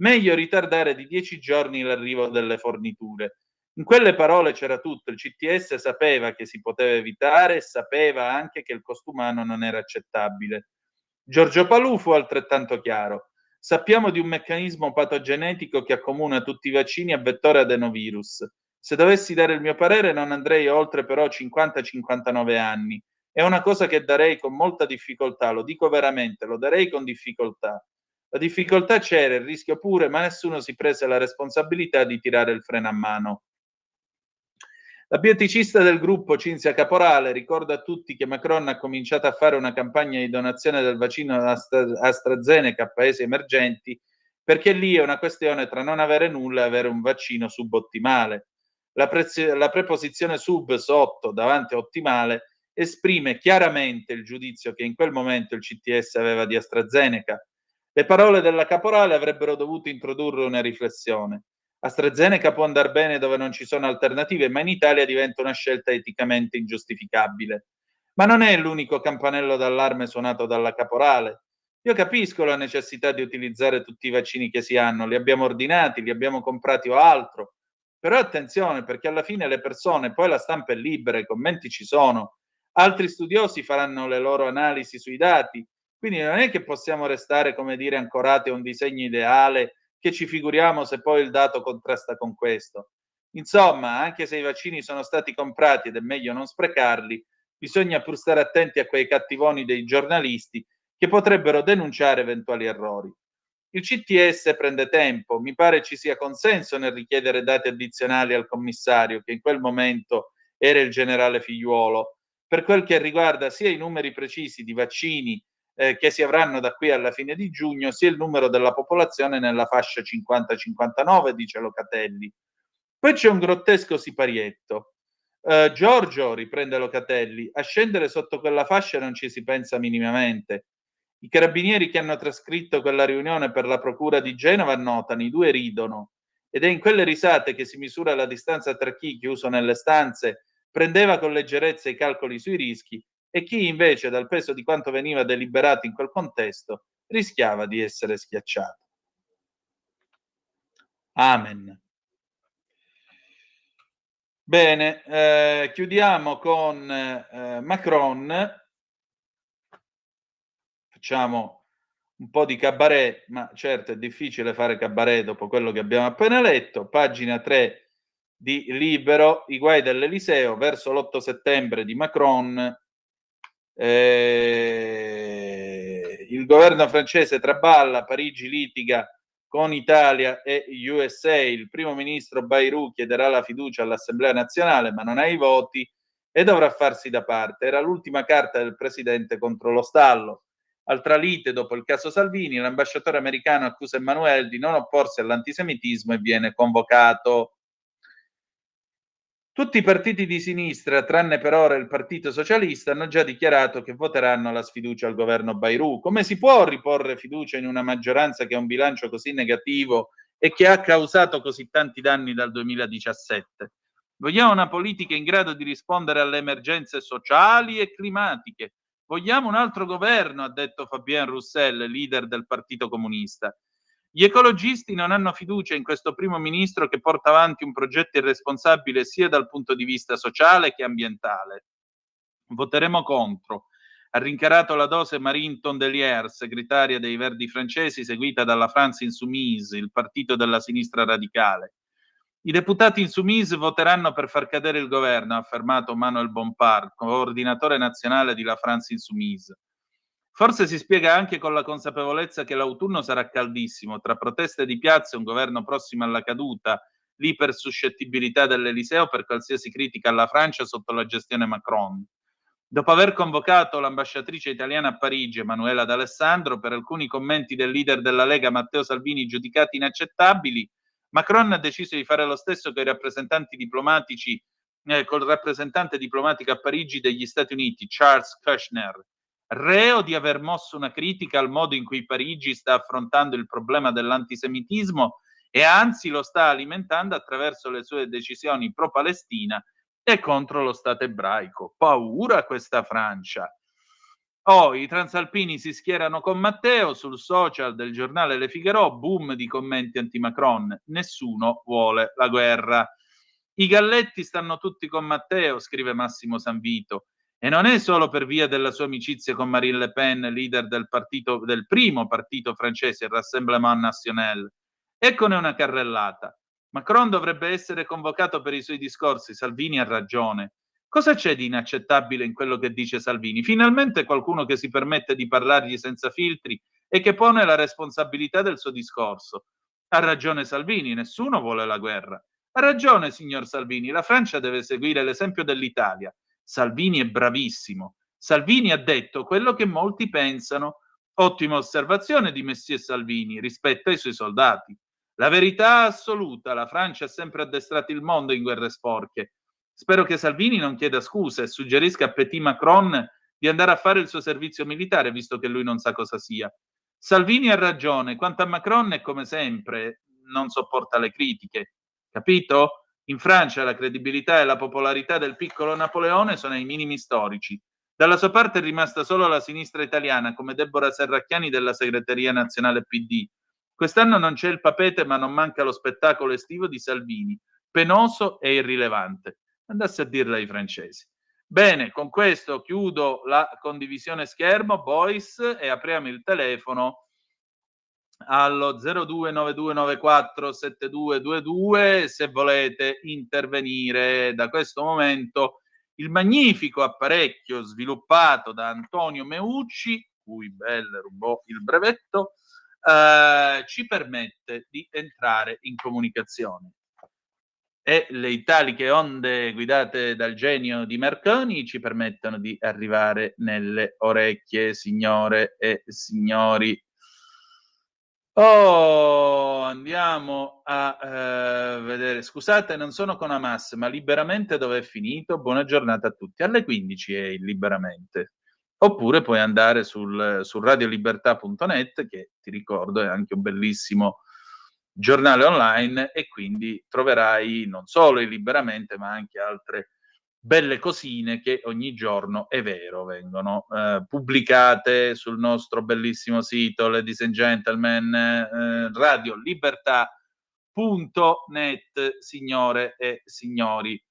Meglio ritardare di 10 giorni l'arrivo delle forniture. In quelle parole c'era tutto. Il CTS sapeva che si poteva evitare e sapeva anche che il costo umano non era accettabile. Giorgio Palù fu altrettanto chiaro. Sappiamo di un meccanismo patogenetico che accomuna tutti i vaccini a vettore adenovirus. Se dovessi dare il mio parere non andrei oltre però 50-59 anni. È una cosa che darei con molta difficoltà, lo dico veramente, lo darei con difficoltà. La difficoltà c'era, il rischio pure, ma nessuno si prese la responsabilità di tirare il freno a mano. La bioeticista del gruppo, Cinzia Caporale, ricorda a tutti che Macron ha cominciato a fare una campagna di donazione del vaccino AstraZeneca a paesi emergenti perché lì è una questione tra non avere nulla e avere un vaccino subottimale. La preposizione sub, sotto, davanti a ottimale, esprime chiaramente il giudizio che in quel momento il CTS aveva di AstraZeneca. Le parole della Caporale avrebbero dovuto introdurre una riflessione. AstraZeneca può andare bene dove non ci sono alternative, ma in Italia diventa una scelta eticamente ingiustificabile. Ma non è l'unico campanello d'allarme suonato dalla Caporale. Io capisco la necessità di utilizzare tutti i vaccini che si hanno, li abbiamo ordinati, li abbiamo comprati o altro. Però attenzione, perché alla fine le persone, poi la stampa è libera, i commenti ci sono, altri studiosi faranno le loro analisi sui dati, quindi non è che possiamo restare, come dire, ancorati a un disegno ideale che ci figuriamo se poi il dato contrasta con questo. Insomma, anche se i vaccini sono stati comprati ed è meglio non sprecarli, bisogna pur stare attenti a quei cattivoni dei giornalisti che potrebbero denunciare eventuali errori. Il CTS prende tempo, mi pare ci sia consenso nel richiedere dati addizionali al commissario, che in quel momento era il generale Figliuolo, per quel che riguarda sia i numeri precisi di vaccini che si avranno da qui alla fine di giugno, sia il numero della popolazione nella fascia 50-59, dice Locatelli. Poi c'è un grottesco siparietto. Giorgio, riprende Locatelli, a scendere sotto quella fascia non ci si pensa minimamente. I carabinieri che hanno trascritto quella riunione per la procura di Genova annotano, i due ridono. Ed è in quelle risate che si misura la distanza tra chi, chiuso nelle stanze, prendeva con leggerezza i calcoli sui rischi e chi invece, dal peso di quanto veniva deliberato in quel contesto, rischiava di essere schiacciato. Amen. Bene, chiudiamo con Macron. Facciamo un po' di cabaret, ma certo è difficile fare cabaret dopo quello che abbiamo appena letto. Pagina 3 di Libero, i guai dell'Eliseo, verso l'8 settembre di Macron. Il governo francese traballa, Parigi litiga con Italia e USA, il primo ministro Bayrou chiederà la fiducia all'Assemblea nazionale ma non ha i voti e dovrà farsi da parte. Era l'ultima carta del presidente contro lo stallo. Altra lite dopo il caso Salvini, l'ambasciatore americano accusa Emmanuel di non opporsi all'antisemitismo e viene convocato. Tutti i partiti di sinistra, tranne per ora il Partito Socialista, hanno già dichiarato che voteranno la sfiducia al governo Bayrou. Come si può riporre fiducia in una maggioranza che ha un bilancio così negativo e che ha causato così tanti danni dal 2017? Vogliamo una politica in grado di rispondere alle emergenze sociali e climatiche. Vogliamo un altro governo, ha detto Fabien Roussel, leader del Partito Comunista. Gli ecologisti non hanno fiducia in questo primo ministro che porta avanti un progetto irresponsabile sia dal punto di vista sociale che ambientale. Voteremo contro. Ha rincarato la dose Marine Tondelier, segretaria dei Verdi francesi, seguita dalla France Insoumise, il partito della sinistra radicale. I deputati Insoumise voteranno per far cadere il governo, ha affermato Manuel Bompard, coordinatore nazionale di La France Insoumise. Forse si spiega anche con la consapevolezza che l'autunno sarà caldissimo, tra proteste di piazza e un governo prossimo alla caduta, l'ipersuscettibilità dell'Eliseo per qualsiasi critica alla Francia sotto la gestione Macron. Dopo aver convocato l'ambasciatrice italiana a Parigi, Emanuela D'Alessandro, per alcuni commenti del leader della Lega Matteo Salvini giudicati inaccettabili, Macron ha deciso di fare lo stesso con i rappresentanti diplomatici, col rappresentante diplomatico a Parigi degli Stati Uniti, Charles Kushner, reo di aver mosso una critica al modo in cui Parigi sta affrontando il problema dell'antisemitismo e anzi lo sta alimentando attraverso le sue decisioni pro-Palestina e contro lo Stato ebraico. Paura questa Francia. I transalpini si schierano con Matteo, sul social del giornale Le Figaro, boom di commenti anti-Macron, nessuno vuole la guerra. I galletti stanno tutti con Matteo, scrive Massimo Sanvito. E non è solo per via della sua amicizia con Marine Le Pen, leader del primo partito francese, il Rassemblement National. Eccone una carrellata. Macron dovrebbe essere convocato per i suoi discorsi, Salvini ha ragione. Cosa c'è di inaccettabile in quello che dice Salvini? Finalmente qualcuno che si permette di parlargli senza filtri e che pone la responsabilità del suo discorso. Ha ragione Salvini, nessuno vuole la guerra. Ha ragione, signor Salvini, la Francia deve seguire l'esempio dell'Italia. Salvini è bravissimo. Salvini ha detto quello che molti pensano. Ottima osservazione di Messier Salvini rispetto ai suoi soldati. La verità assoluta, la Francia ha sempre addestrato il mondo in guerre sporche. Spero che Salvini non chieda scuse e suggerisca a Petit Macron di andare a fare il suo servizio militare, visto che lui non sa cosa sia. Salvini ha ragione, quanto a Macron è come sempre, non sopporta le critiche. Capito? In Francia la credibilità e la popolarità del piccolo Napoleone sono ai minimi storici. Dalla sua parte è rimasta solo la sinistra italiana, come Deborah Serracchiani della segreteria nazionale PD. Quest'anno non c'è il papete, ma non manca lo spettacolo estivo di Salvini, penoso e irrilevante. Andasse a dirla ai francesi. Bene, con questo chiudo la condivisione schermo, boys, e apriamo il telefono allo 0292947222 se volete intervenire. Da questo momento il magnifico apparecchio sviluppato da Antonio Meucci, cui Bell rubò il brevetto, ci permette di entrare in comunicazione. E le italiche onde guidate dal genio di Marconi ci permettono di arrivare nelle orecchie, signore e signori. Andiamo a vedere. Scusate, non sono con Hamas, ma Liberamente dove è finito? Buona giornata a tutti. Alle 15 è il Liberamente. Oppure puoi andare su radiolibertà.net, che ti ricordo è anche un bellissimo giornale online, e quindi troverai non solo il Liberamente, ma anche altre belle cosine che ogni giorno, è vero, vengono pubblicate sul nostro bellissimo sito, ladies and gentlemen, radiolibertà.net. signore e signori.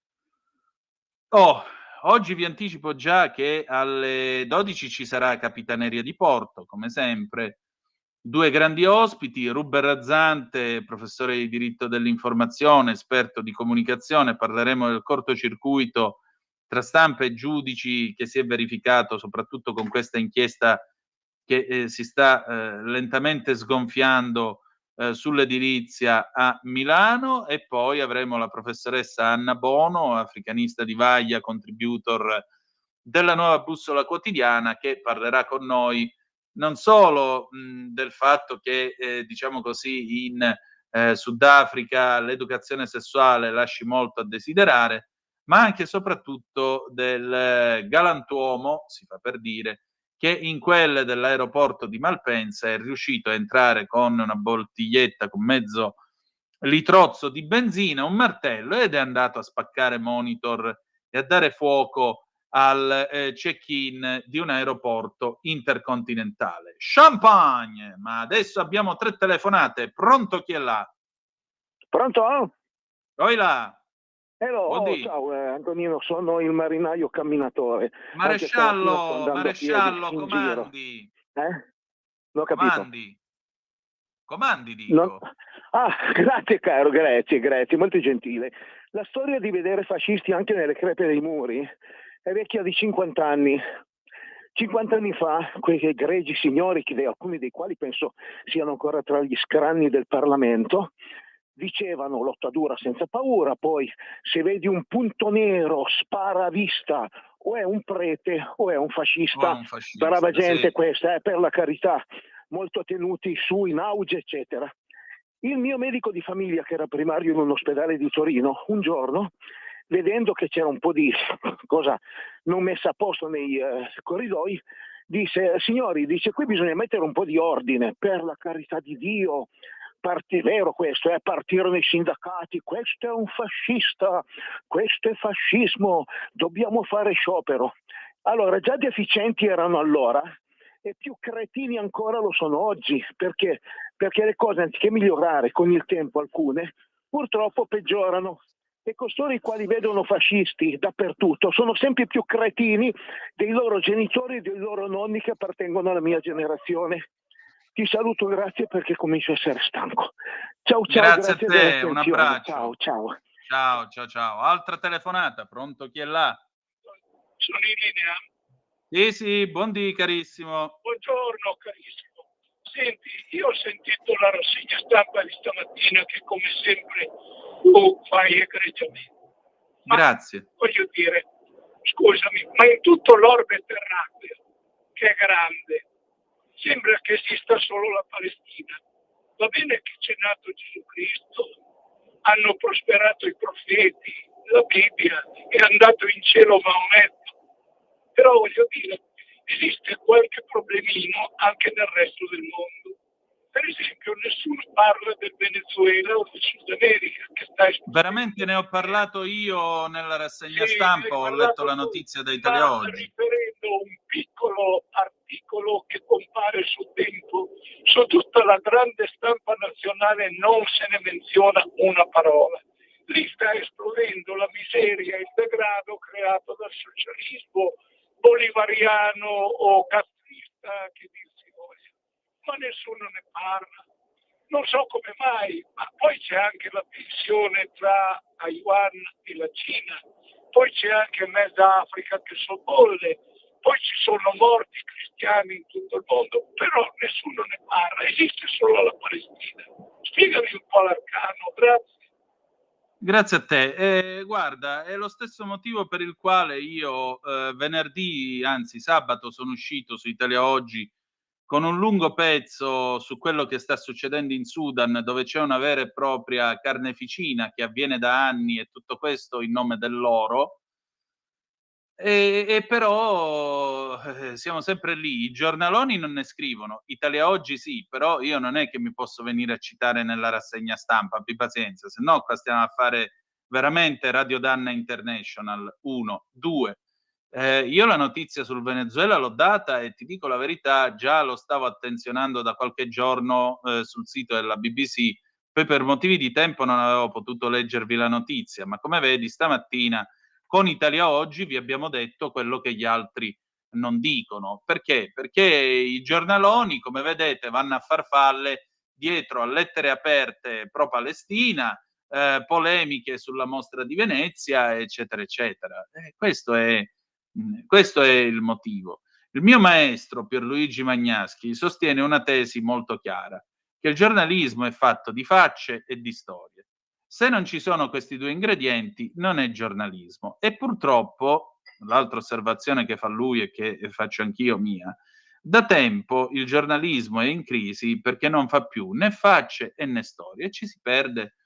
Oggi vi anticipo già che alle 12 ci sarà Capitaneria di Porto, come sempre. 2 grandi ospiti, Ruben Razzante, professore di diritto dell'informazione, esperto di comunicazione. Parleremo del cortocircuito tra stampa e giudici che si è verificato soprattutto con questa inchiesta che si sta lentamente sgonfiando sull'edilizia a Milano, e poi avremo la professoressa Anna Bono, africanista di Vaglia, contributor della Nuova Bussola Quotidiana, che parlerà con noi non solo del fatto che, diciamo così, in Sudafrica l'educazione sessuale lasci molto a desiderare, ma anche e soprattutto del galantuomo, si fa per dire, che in quelle dell'aeroporto di Malpensa è riuscito a entrare con una bottiglietta con mezzo litrozzo di benzina, un martello, ed è andato a spaccare monitor e a dare fuoco al check-in di un aeroporto intercontinentale. Champagne! Ma adesso abbiamo 3 telefonate. Pronto, chi è là? Pronto? Oi là! Hello, Buondì. ciao Antonino, sono il marinaio camminatore. Maresciallo, Anche stamattina sto andando a piedi in giro. comandi. Non ho capito. Comandi, dico. No. Ah, grazie caro, grazie, molto gentile. La storia di vedere fascisti anche nelle crepe dei muri è vecchia di 50 anni. 50 anni fa, quei egregi signori, alcuni dei quali penso siano ancora tra gli scranni del Parlamento, dicevano lotta dura senza paura, poi se vedi un punto nero spara a vista, o è un prete o è un fascista. Brava gente, sì. Questa, per la carità, molto tenuti su, in auge, eccetera. Il mio medico di famiglia, che era primario in un ospedale di Torino, un giorno, vedendo che c'era un po' di cosa non messa a posto nei corridoi, disse: signori, dice, qui bisogna mettere un po' di ordine, per la carità di Dio. Vero questo, partirono i sindacati, questo è un fascista, questo è fascismo, dobbiamo fare sciopero. Allora, già deficienti erano allora e più cretini ancora lo sono oggi, perché le cose, anziché migliorare con il tempo, alcune purtroppo peggiorano, e costoro i quali vedono fascisti dappertutto sono sempre più cretini dei loro genitori e dei loro nonni che appartengono alla mia generazione. Ti saluto, grazie, perché comincio a essere stanco. Ciao, grazie a te, un abbraccio. Ciao. Altra telefonata, pronto, chi è là? Sono in linea? Sì, buondì carissimo. Buongiorno carissimo. Senti, io ho sentito la rassegna stampa di stamattina che come sempre tu fai egregiamente. Grazie. Voglio dire, scusami, ma in tutto l'orbe terracqueo, che è grande, sembra che esista solo la Palestina. Va bene che c'è nato Gesù Cristo, hanno prosperato i profeti, la Bibbia, è andato in cielo Maometto, però voglio dire, esiste qualche problemino anche nel resto del mondo. Per esempio, nessuno parla del Venezuela o del Sud America che sta esplodendo. Veramente ne ho parlato io nella rassegna stampa, ho letto la notizia da Italia Oggi. Riferendo un piccolo articolo che compare su Tempo, su tutta la grande stampa nazionale non se ne menziona una parola. Lì sta esplodendo la miseria e il degrado creato dal socialismo bolivariano o castrista, che dir si voglia. Ma nessuno ne parla. Non so come mai, ma poi c'è anche la tensione tra Taiwan e la Cina, poi c'è anche mezza Africa che sobbolle, poi ci sono morti cristiani in tutto il mondo, però nessuno ne parla, esiste solo la Palestina. Spiegami un po' l'arcano, grazie. Grazie a te. Guarda, è lo stesso motivo per il quale io venerdì, anzi sabato, sono uscito su Italia Oggi con un lungo pezzo su quello che sta succedendo in Sudan, dove c'è una vera e propria carneficina che avviene da anni, e tutto questo in nome dell'oro. E però siamo sempre lì, i giornaloni non ne scrivono, Italia Oggi sì, però io non è che mi posso venire a citare nella rassegna stampa, abbi pazienza, se no qua stiamo a fare veramente Radio Danna International. 1, 2, io la notizia sul Venezuela l'ho data e ti dico la verità, già lo stavo attenzionando da qualche giorno sul sito della BBC, Poi per motivi di tempo non avevo potuto leggervi la notizia, ma come vedi stamattina con Italia Oggi vi abbiamo detto quello che gli altri non dicono. Perché? Perché i giornaloni, come vedete, vanno a farfalle dietro a lettere aperte pro-Palestina, polemiche sulla mostra di Venezia, eccetera, eccetera. Questo è il motivo. Il mio maestro Pierluigi Magnaschi sostiene una tesi molto chiara, che il giornalismo è fatto di facce e di storie. Se non ci sono questi due ingredienti, non è giornalismo. E purtroppo, l'altra osservazione che fa lui e che faccio anch'io mia, da tempo il giornalismo è in crisi perché non fa più né facce né storie e ci si perde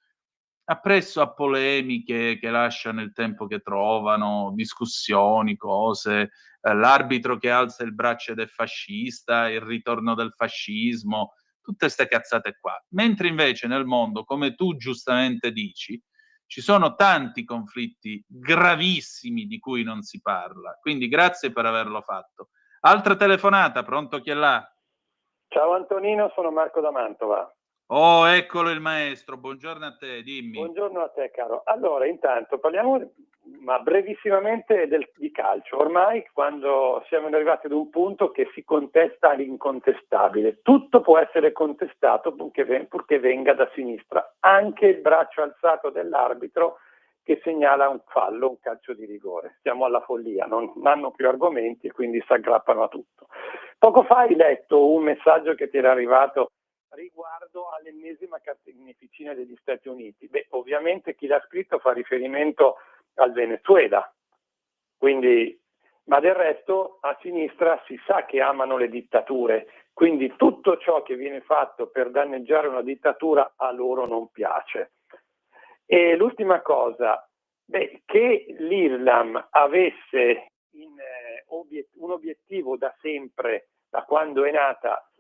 appresso a polemiche che lasciano il tempo che trovano, discussioni, cose, l'arbitro che alza il braccio ed è fascista, il ritorno del fascismo, tutte ste cazzate qua. Mentre invece nel mondo, come tu giustamente dici, ci sono tanti conflitti gravissimi di cui non si parla. Quindi grazie per averlo fatto. Altra telefonata, pronto chi è là? Ciao Antonino, sono Marco da Mantova. Oh, eccolo il maestro, buongiorno a te, dimmi. Buongiorno a te caro. Allora, intanto parliamo ma brevissimamente di calcio. Ormai quando siamo arrivati ad un punto che si contesta l'incontestabile, tutto può essere contestato purché venga da sinistra, anche il braccio alzato dell'arbitro che segnala un fallo, un calcio di rigore. Siamo alla follia, non hanno più argomenti e quindi si aggrappano a tutto. Poco fa hai letto un messaggio che ti era arrivato riguardo all'ennesima carneficina degli Stati Uniti. Beh, ovviamente chi l'ha scritto fa riferimento al Venezuela, quindi, ma del resto a sinistra si sa che amano le dittature, quindi tutto ciò che viene fatto per danneggiare una dittatura a loro non piace. E l'ultima cosa, che l'Islam avesse un obiettivo da sempre, da quando è nata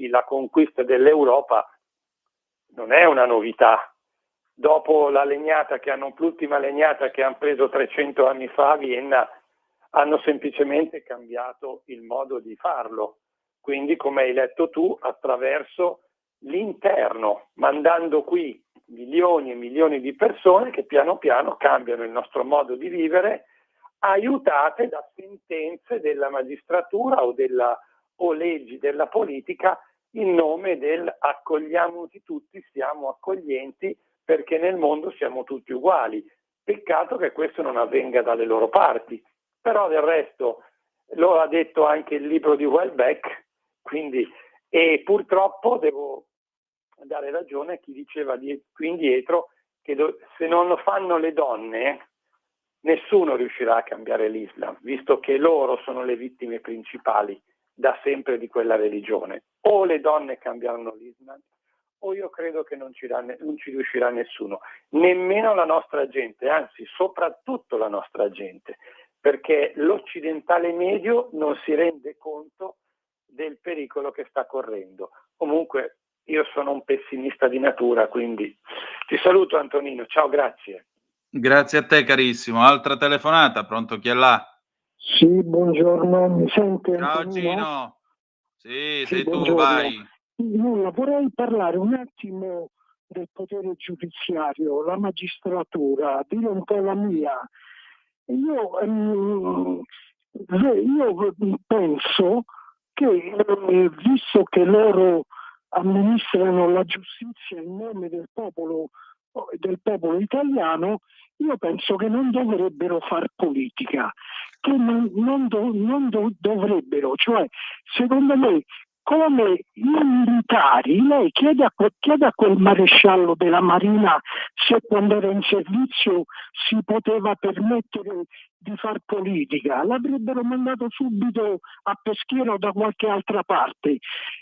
la conquista dell'Europa, non è una novità. Dopo l'ultima legnata che hanno preso 300 anni fa a Vienna, hanno semplicemente cambiato il modo di farlo. Quindi, come hai letto tu, attraverso l'interno, mandando qui milioni e milioni di persone che piano piano cambiano il nostro modo di vivere, aiutate da sentenze della magistratura o leggi della politica in nome del accogliamoci tutti, siamo accoglienti perché nel mondo siamo tutti uguali. Peccato che questo non avvenga dalle loro parti, però del resto lo ha detto anche il libro di Welbeck, quindi, e purtroppo devo dare ragione a chi diceva qui indietro che se non lo fanno le donne nessuno riuscirà a cambiare l'Islam, visto che loro sono le vittime principali da sempre di quella religione. O le donne cambieranno l'Islam o io credo che non ci riuscirà nessuno, nemmeno la nostra gente, anzi soprattutto la nostra gente, perché l'occidentale medio non si rende conto del pericolo che sta correndo. Comunque io sono un pessimista di natura, quindi ti saluto Antonino, ciao, grazie. Grazie a te carissimo. Altra telefonata, pronto chi è là? Sì, buongiorno, mi sente? Ciao Antonino? Gino. Sì, sei buongiorno. tu, vai. Nulla, vorrei parlare un attimo del potere giudiziario, la magistratura, dire un po' la mia. Io penso che, visto che loro amministrano la giustizia in nome del popolo italiano, io penso che non dovrebbero far politica, che non dovrebbero, cioè secondo me come i militari, lei chiede a quel maresciallo della Marina se quando era in servizio si poteva permettere di far politica, l'avrebbero mandato subito a Peschiera o da qualche altra parte.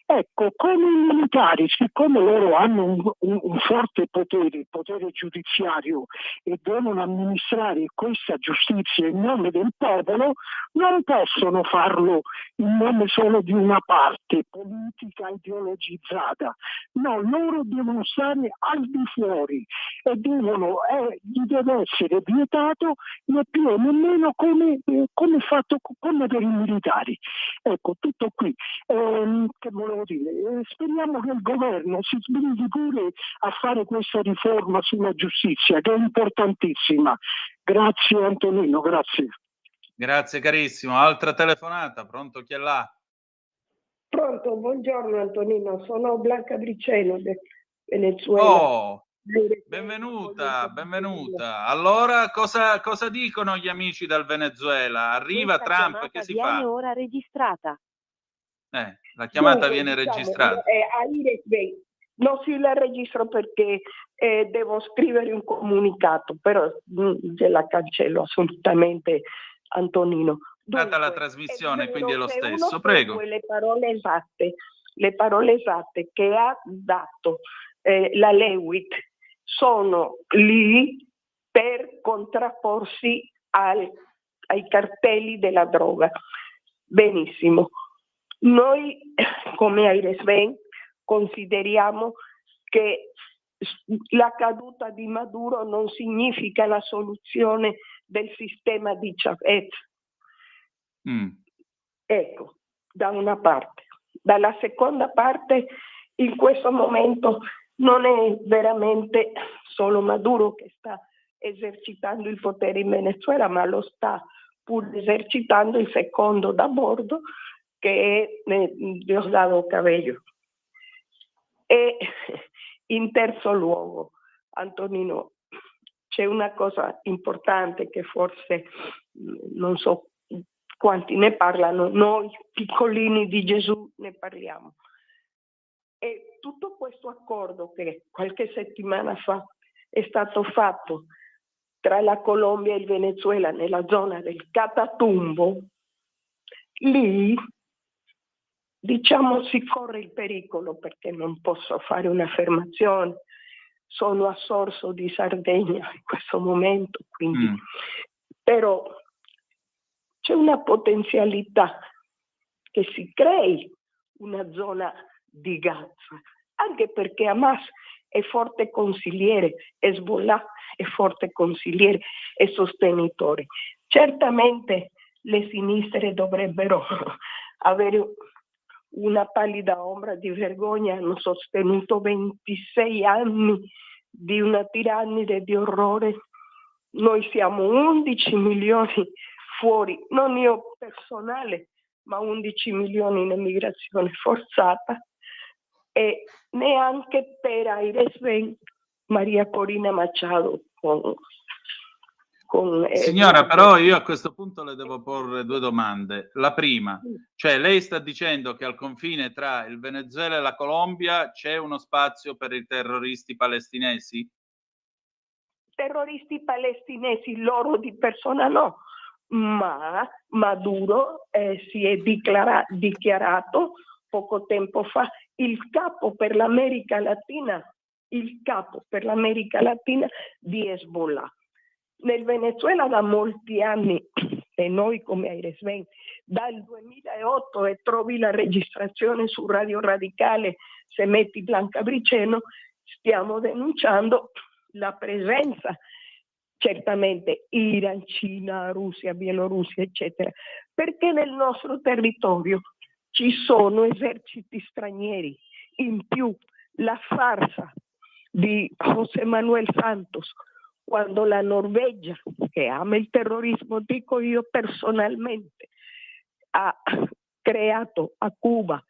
Ecco, come i militari, siccome loro hanno un forte potere, il potere giudiziario, e devono amministrare questa giustizia in nome del popolo, non possono farlo in nome solo di una parte politica ideologizzata. No, loro devono stare al di fuori e gli deve essere vietato né più e nemmeno come fatto come per i militari. Ecco, tutto qui. Che volevo volevo dire, speriamo che il governo si sbrighi pure a fare questa riforma sulla giustizia, che è importantissima. Grazie Antonino, grazie. Grazie carissimo. Altra telefonata, pronto, chi è là? Pronto, buongiorno Antonino, sono Blanca Briceno del Venezuela. Oh, benvenuta, benvenuta. Allora, cosa dicono gli amici dal Venezuela? Arriva Trump, che si fa? Ora registrata. La chiamata Dunque, viene diciamo, registrata. a IRESBEI non si la registro perché devo scrivere un comunicato, però gliela cancello assolutamente, Antonino. Data la trasmissione, quindi è lo Se uno stesso. Prego. segue le parole esatte che ha dato la Lewitt sono lì per contrapporsi ai cartelli della droga. Benissimo. Noi come Airesben consideriamo che la caduta di Maduro non significa la soluzione del sistema di Chavez. Ecco, da una parte. Dalla seconda parte, in questo momento non è veramente solo Maduro che sta esercitando il potere in Venezuela, ma lo sta pur esercitando il secondo da bordo, che è Diosdado Cabello. E in terzo luogo, Antonino, c'è una cosa importante che forse non so quanti ne parlano, noi piccolini di Gesù ne parliamo. E tutto questo accordo che qualche settimana fa è stato fatto tra la Colombia e il Venezuela nella zona del Catatumbo, lì diciamo si corre il pericolo, perché non posso fare un'affermazione, sono a Sorso di Sardegna in questo momento, quindi però c'è una potenzialità che si crei una zona di Gaza, anche perché Hamas è forte consigliere, Hezbollah è forte consigliere e sostenitore. Certamente le sinistre dovrebbero avere una pallida ombra di vergogna, hanno sostenuto 26 anni di una tirannide di orrore. Noi siamo 11 milioni fuori, non io personale, ma 11 milioni in emigrazione forzata, e neanche per Airesben Maria Corina Machado Signora, però io a questo punto le devo porre due domande. La prima, cioè lei sta dicendo che al confine tra il Venezuela e la Colombia c'è uno spazio per i terroristi palestinesi? Terroristi palestinesi loro di persona no, ma Maduro si è dichiarato poco tempo fa il capo per l'America Latina di Hezbollah. Nel Venezuela da molti anni, e noi come Airesben dal 2008, e trovi la registrazione su Radio Radicale se metti Blanca Briceno, stiamo denunciando la presenza, certamente Iran, Cina, Russia, Bielorussia, eccetera, perché nel nostro territorio ci sono eserciti stranieri. In più, la farsa di José Manuel Santos, quando la Norvegia, che ama il terrorismo, dico io personalmente, ha creato a Cuba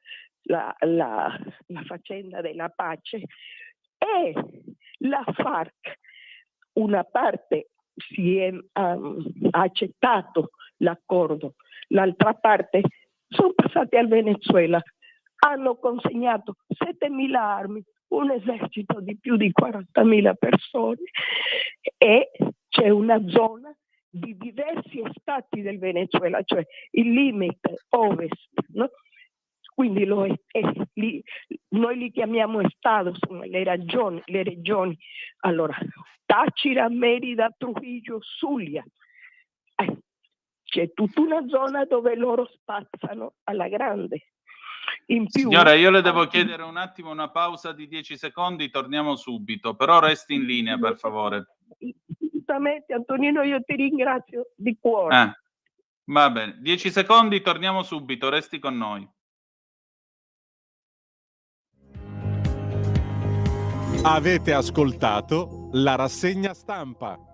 la faccenda della pace, e la FARC, una parte ha accettato l'accordo, l'altra parte sono passati al Venezuela, hanno consegnato 7.000 armi, un esercito di più di 40.000 persone, e c'è una zona di diversi stati del Venezuela, cioè il limite ovest, no? Quindi noi li chiamiamo Estados, le regioni. Allora, Táchira, Mérida, Trujillo, Zulia. C'è tutta una zona dove loro spazzano alla grande. In più, signora, io le devo chiedere un attimo una pausa di 10 secondi, torniamo subito, però resti in linea per favore. Assolutamente, Antonino, io ti ringrazio di cuore. Va bene, 10 secondi, torniamo subito, resti con noi. Avete ascoltato la rassegna stampa.